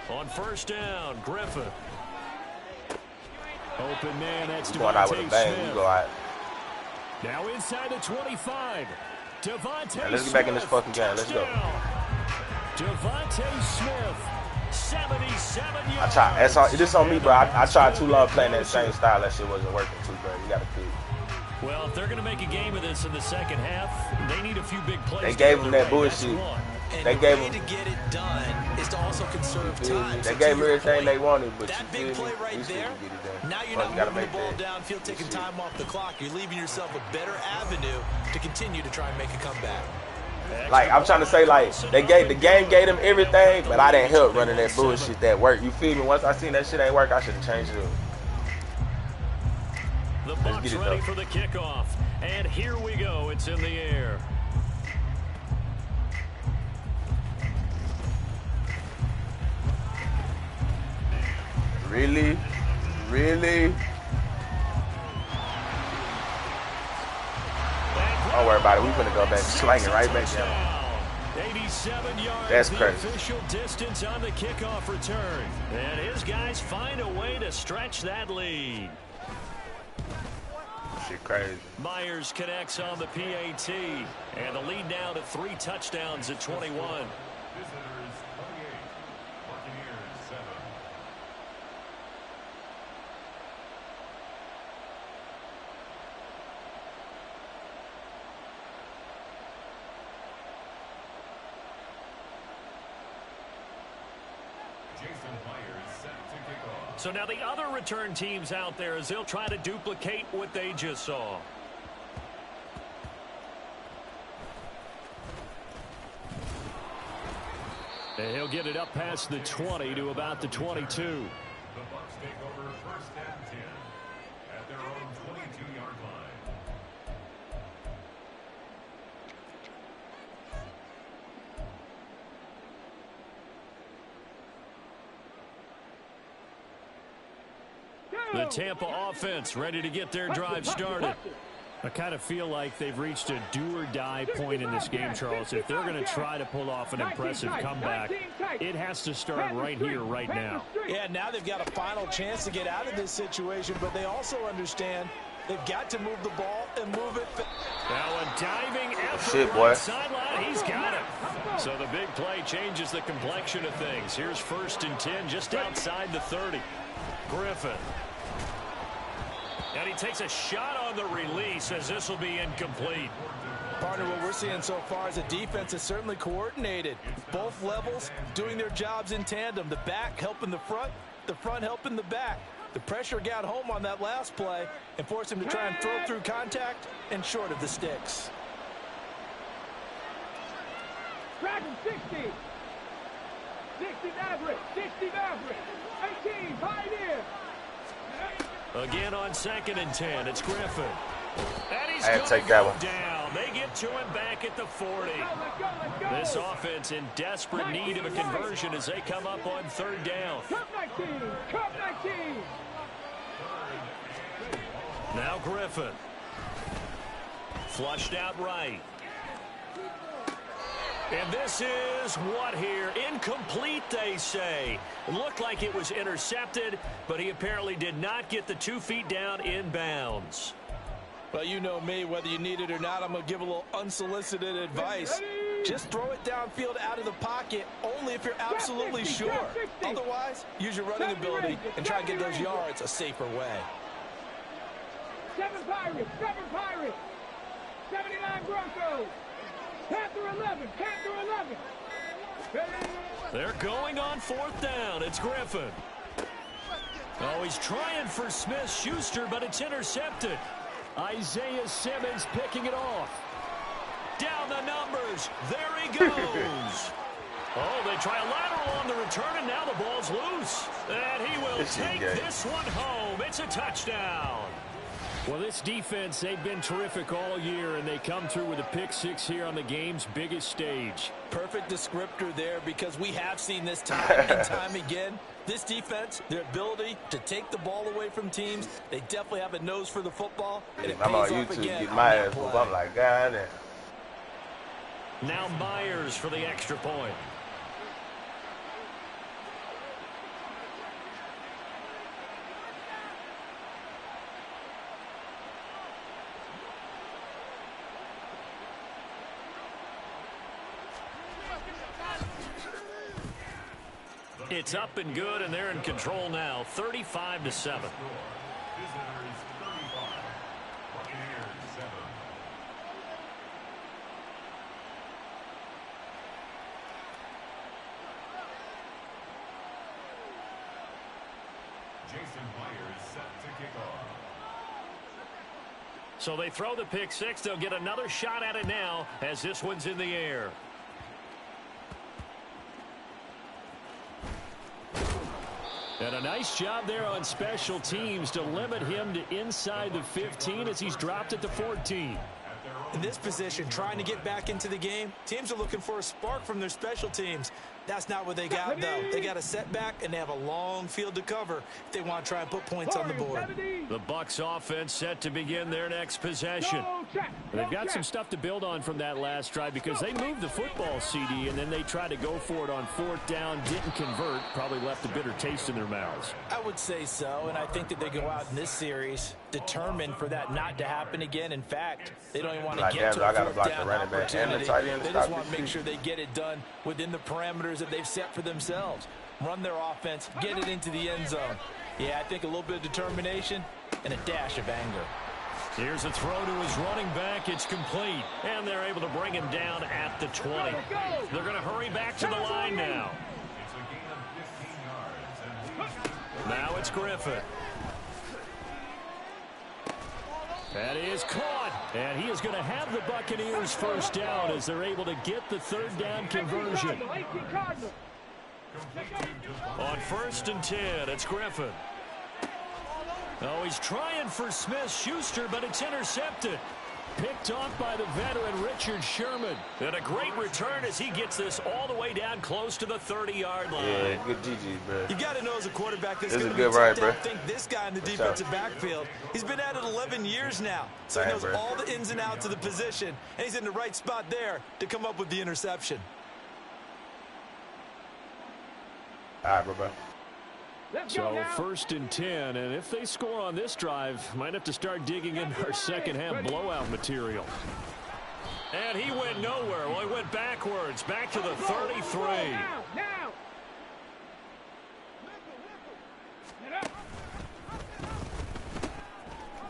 On first down, Griffin. Open man, that's We going out with a Devontae bang. Smith. We go out. Now inside the 25. Devontae Now let's get back in this fucking game. Let's go. Devontae Smith, 77 yards. I tried. That's all. This on me, bro. I tried too long playing that same style. That shit wasn't working too, bro. You gotta cook. Well, if they're going to make a game of this in the second half, they need a few big plays. They to gave go him their that way. That's bullshit. one. And They the gave way him. to get it done is to also conserve time. They So gave to me your everything point, they wanted, but that you big feel play me? right We still there, can get it done. now you're But not you gotta moving the make ball that. downfield, taking Shit. time off the clock. You're leaving yourself a better avenue to continue to try and make a comeback. Like, I'm trying to say, like, the game gave them everything, but I didn't help running that bullshit that worked. You feel me? Once I seen that shit ain't work, I should have changed it up. The Let's Bucs get it, ready though. for the kickoff. And here we go. It's in the air. Really? Really? Don't worry about it. We finna go back slanging right back down. 87 yards. That's the crazy. Official distance on the kickoff return. And his guys find a way to stretch that lead. Shit crazy. Myers connects on the PAT. And the lead now to 3 touchdowns at 21. Visitors 28, Buccaneers 7. Jason Myers set to kick off. So now the other return teams out there as they'll try to duplicate what they just saw. And he'll get it up past the 20 to about the 22. The Bucs take over 1st and 10 at their own 22-yard line. The Tampa offense ready to get their drive started. I kind of feel like they've reached a do-or-die point in this game, Charles. If they're going to try to pull off an impressive comeback, it has to start right here, right now. Yeah, now they've got a final chance to get out of this situation, but they also understand they've got to move the ball and move it. Now a diving effort shit, boy. sideline. He's got it. So the big play changes the complexion of things. Here's 1st and 10 just outside the 30. Griffin. And he takes a shot on the release as this will be incomplete. Partner, what we're seeing so far is a defense is certainly coordinated. Both levels doing their jobs in tandem. The back helping the front helping the back. The pressure got home on that last play and forced him to try and throw through contact and short of the sticks. Dragon 60. 60 Maverick. 60 Maverick. 18 Pioneer. Again on 2nd and 10, it's Griffin. And he's I had to take that one down. They get to him back at the 40. Let's go. This offense in desperate need of a conversion as they come up on 3rd down. Cup 19. Cup 19. Now Griffin. Flushed out right. And this is what here? Incomplete, they say. It looked like it was intercepted, but he apparently did not get the 2 feet down in bounds. Well, you know me, whether you need it or not, I'm going to give a little unsolicited advice. Just throw it downfield out of the pocket, only if you're absolutely sure. Otherwise, use your running ability and try and get those yards a safer way. 7 Pirates. 7 Pirates. 79 Broncos. Panther 11. Panther 11. They're going on 4th down. It's Griffin. Oh, he's trying for Smith-Schuster, but it's intercepted. Isaiah Simmons picking it off. Down the numbers. There he goes. Oh, they try a lateral on the return, and now the ball's loose. And he will take this one home. It's a touchdown. Well, this defense, they've been terrific all year, and they come through with a pick 6 here on the game's biggest stage. Perfect descriptor there, because we have seen this time and time again. This defense, their ability to take the ball away from teams, they definitely have a nose for the football. And it I'm on pays off YouTube again getting my on ass that whooped. play. I'm like, God damn. Now Myers for the extra point. It's up and good, and they're in control now, 35-7. Visitors 35, Buccaneers 7. Jason Myers set to kick off. So they throw the pick 6. They'll get another shot at it now as this one's in the air. And a nice job there on special teams to limit him to inside the 15 as he's dropped at the 14. In this position, trying to get back into the game, teams are looking for a spark from their special teams. That's not what they got, though. They got a setback, and they have a long field to cover if they want to try and put points on the board. The Bucs offense set to begin their next possession. They've got some stuff to build on from that last drive because they moved the football, CD, and then they tried to go for it on 4th down, didn't convert, probably left a bitter taste in their mouths. I would say so, and I think that they go out in this series determined for that not to happen again. In fact, they don't even want to get to a 4th down opportunity. They just want to make sure they get it done within the parameters that they've set for themselves. Run their offense, get it into the end zone. Yeah, I think a little bit of determination and a dash of anger. Here's a throw to his running back. It's complete. And they're able to bring him down at the 20. They're going to hurry back to the line now. It's a gain of 15 yards. And Now it's Griffin. That is caught. And he is going to have the Buccaneers first down as they're able to get the third down conversion. On 1st and 10, it's Griffin. Oh, he's trying for Smith-Schuster, but it's intercepted. Picked off by the veteran Richard Sherman. And a great return as he gets this all the way down close to the 30-yard line. Yeah, good GG, bro. You got to know as a quarterback this is going a to be good ride, tough bro. to think this guy in the defensive backfield. He's been at it 11 years now, so he knows bro. all the ins and outs of the position, and he's in the right spot there to come up with the interception. All right, bro. So 1st and 10, and if they score on this drive, might have to start digging into our second half blowout material. And he went nowhere. Well, he went backwards, back to the 33.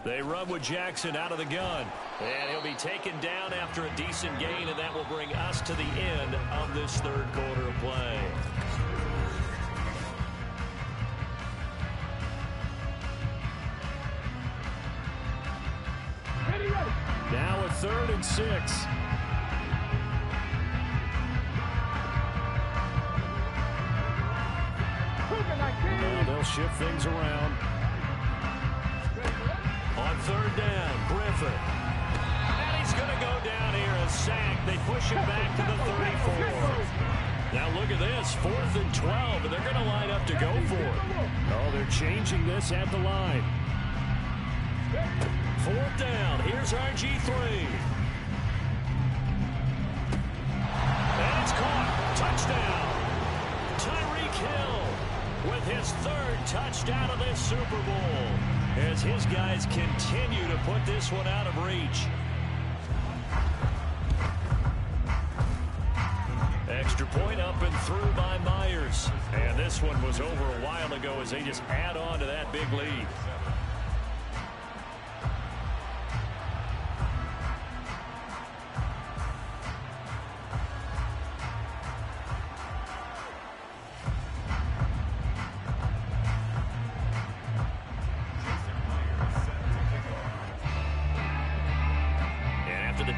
They run with Jackson out of the gun. And he'll be taken down after a decent gain, and that will bring us to the end of this third quarter of play. Now a 3rd and 6. Well, they'll shift things around. On 3rd down, Griffin. And he's going to go down here, a sack. They push him back to the 34. Now look at this, 4th and 12, and they're going to line up to go for it. Oh, they're changing this at the line. 4th down. Here's RG3. And it's caught. Touchdown. Tyreek Hill with his 3rd touchdown of this Super Bowl as his guys continue to put this one out of reach. Extra point up and through by Myers. And this one was over a while ago as they just add on to that big lead.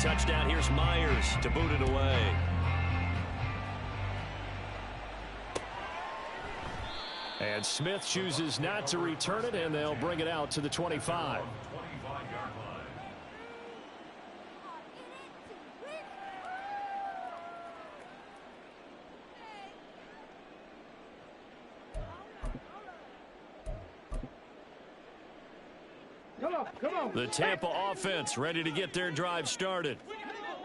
Touchdown, here's Myers to boot it away. And Smith chooses not to return it, and they'll bring it out to the 25. The Tampa offense ready to get their drive started.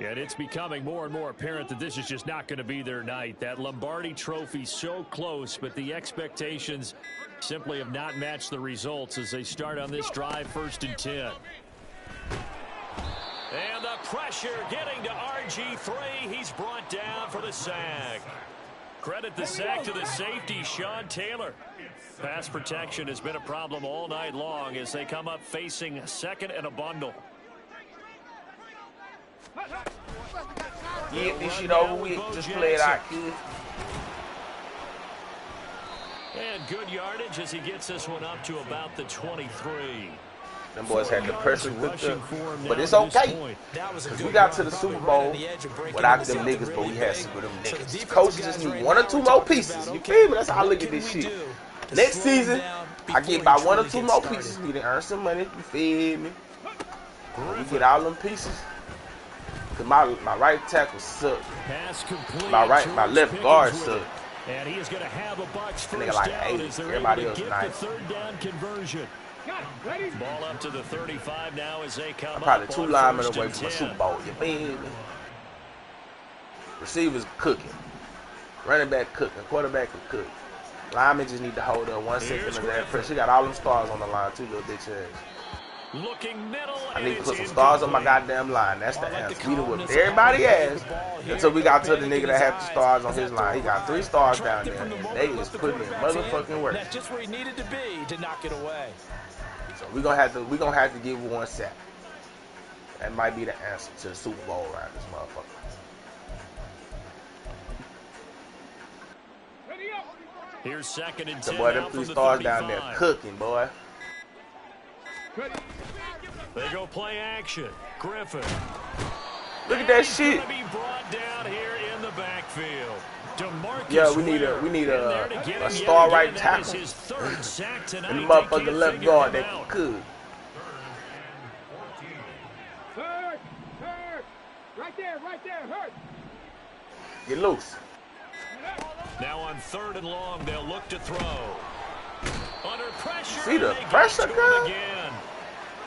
And it's becoming more and more apparent that this is just not going to be their night. That Lombardi trophy so close, but the expectations simply have not matched the results as they start on this drive, 1st and 10. And the pressure getting to RG3. He's brought down for the sack. Credit the sack to the safety, Sean Taylor. Pass protection has been a problem all night long as they come up facing 2nd and a bundle. Get this shit over with. Just play it out, kid. And good yardage as he gets this one up to about the 23. Them boys had the pressure cooked up, but it's okay. Because we got to the Super Bowl without them niggas, but we had some of them niggas. Coaches just need 1 or 2 more pieces. You feel me? That's how I look at this shit. Next season, I get about 1 or 2 more pieces. We done earn some money. You feel me? We get all them pieces. Cause my right tackle sucked. My left guard sucked. And he is going to have a Bucs first like down 80. as they're Everybody able to else get nice. the 3rd down conversion. Ball up to the 35 now as they come I'm probably up 2 on linemen 1st away and from a 10. Super Bowl. You feel me? Receivers cooking. Running back cooking. Quarterback can cook. Linemen just need to hold up 1 second of that pressure. She got all them stars on the line too, little bitch ass. Looking middle, I need to put some stars on my goddamn line. That's the answer. We done whipped everybody ass until we got to the nigga that had the stars on his line. He got 3 stars down there. And they is putting in motherfucking work. That's just where he needed to be to knock it away. So we gonna have to give 1 sack. That might be the answer to the Super Bowl around this motherfucker. Here's 2nd and 10. So boy, them 3 stars down there cooking, boy. They go play action. Griffin. Look at that shit. Be brought down here in the backfield. Yeah, we need a star right tackle. And the motherfucker left guard that could. Hurt. Right there, hurt. Get loose. Now on 3rd and long, they'll look to throw. Under pressure. See the pressure, girl?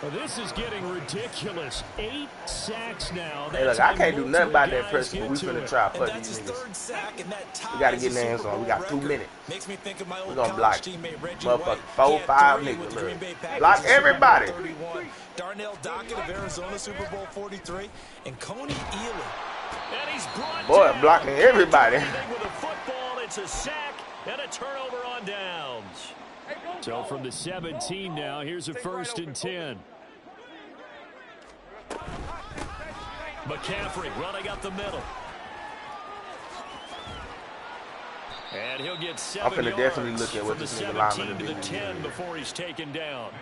Well, this is getting ridiculous. 8 sacks now. Hey, look, I can't do nothing about that pressure, but we finna try to fuck these niggas. We gotta get in the hands on. We got 2 minutes. We're gonna block motherfucking 4, 5 niggas. Look. Block everybody. Darnell Dockett of Arizona, Super Bowl 43, and Coney Ealy. Boy, blocking everybody. With a football, it's a sack and a turnover on downs. So from the 17 now, here's a 1st and 10. McCaffrey running up the middle. And he'll get 7 I'm gonna definitely look at what this nigga lineman to the 10 before he's taken down.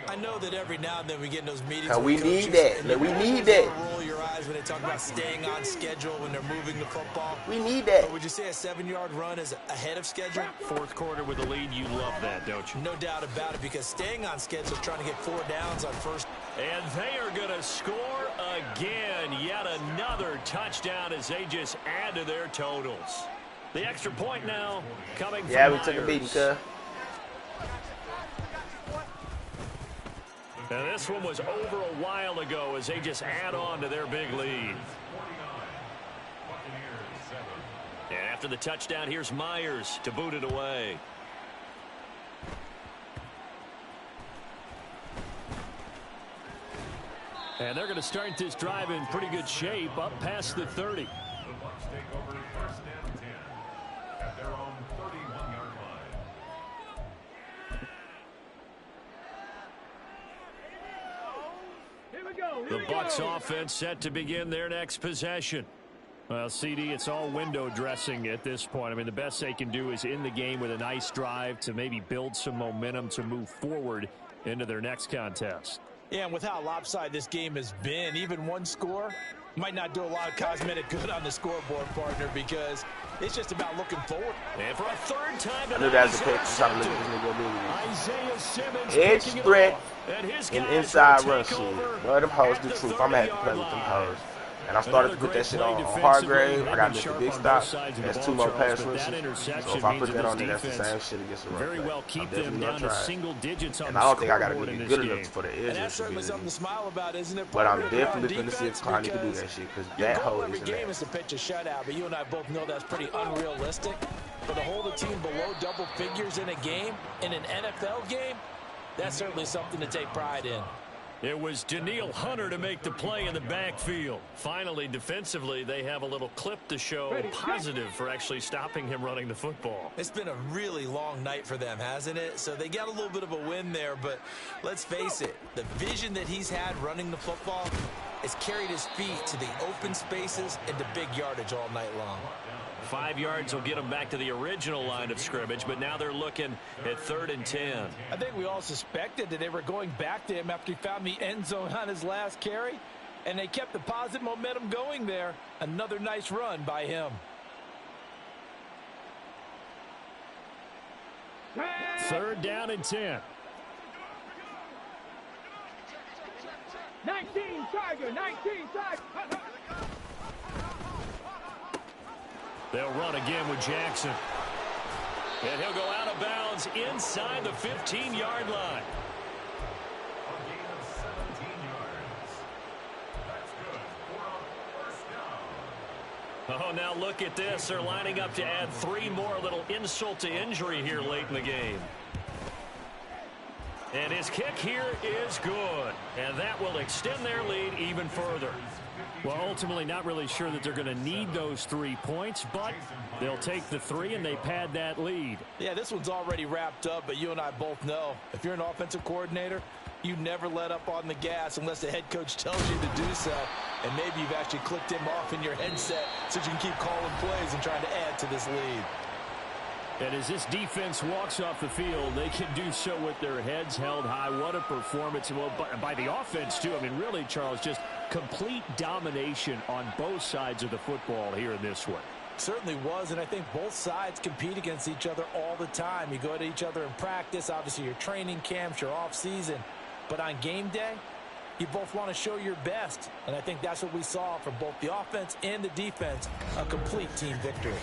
I know that every now and then we get in those meetings. We need that. We need that. Roll your eyes when they talk about staying on schedule when they're moving the football. We need that. But would you say a 7-yard run is ahead of schedule? 4th quarter with a lead, you love that, don't you? No doubt about it, because staying on schedule is trying to get 4 downs on first. And they are going to score again. Yet another touchdown as they just add to their totals. The extra point now coming from we took a beating, cuz. And this one was over a while ago as they just add on to their big lead. And after the touchdown, here's Myers to boot it away. And they're going to start this drive in pretty good shape up past the 30. The Bucs take over 1st and 10 at their own 31-yard line. The Bucs offense set to begin their next possession. Well, CD, it's all window dressing at this point. I mean, the best they can do is in the game with a nice drive to maybe build some momentum to move forward into their next contest. Yeah, and with how lopsided this game has been, even one score might not do a lot of cosmetic good on the scoreboard, partner, because it's just about looking forward. And for a 3rd time I knew that was the pick. I'm trying to look at this nigga do. Edge threat and inside rush shit. Well, them hoes the truth. I'm going to have to play with them hoes. And I started to put that shit on Hargrave. I got Mr. Big Stop. That's 2 more pass rushes. So if I put that on there, that's the same shit against the run. Very well keep them down to single digits on and I don't think I got to be good enough for the edges. And that's certainly something to smile about, isn't it? But I'm definitely going to see if Connie can do that shit, because that hoe is every game is to pitch a shutout, but you and I both know that's pretty unrealistic. But to hold a team below double figures in a game, in an NFL game, that's certainly something to take pride in. It was Danielle Hunter to make the play in the backfield. Finally, defensively, they have a little clip to show positive for actually stopping him running the football. It's been a really long night for them, hasn't it? So they got a little bit of a win there, but let's face it, the vision that he's had running the football has carried his feet to the open spaces and to big yardage all night long. 5 yards will get them back to the original line of scrimmage, but now they're looking at 3rd and 10. I think we all suspected that they were going back to him after he found the end zone on his last carry, and they kept the positive momentum going there. Another nice run by him. 3rd down and 10. 19 Tiger, 19 Tiger. They'll run again with Jackson. And he'll go out of bounds inside the 15-yard line. A gain of 17 yards. That's good for a 1st down. Oh, now look at this. They're lining up to add 3 more, little insult to injury here late in the game. And his kick here is good. And that will extend their lead even further. Well, ultimately not really sure that they're going to need those 3 points, but they'll take the 3 and they pad that lead. Yeah, this one's already wrapped up, but you and I both know if you're an offensive coordinator, you never let up on the gas unless the head coach tells you to do so. And maybe you've actually clicked him off in your headset so you can keep calling plays and trying to add to this lead. And as this defense walks off the field, they can do so with their heads held high. What a performance. Well, by the offense, too. I mean, really, Charles, just complete domination on both sides of the football here in this one. Certainly was, and I think both sides compete against each other all the time. You go to each other in practice, obviously your training camps, your off-season. But on game day, you both want to show your best. And I think that's what we saw from both the offense and the defense, a complete team victory.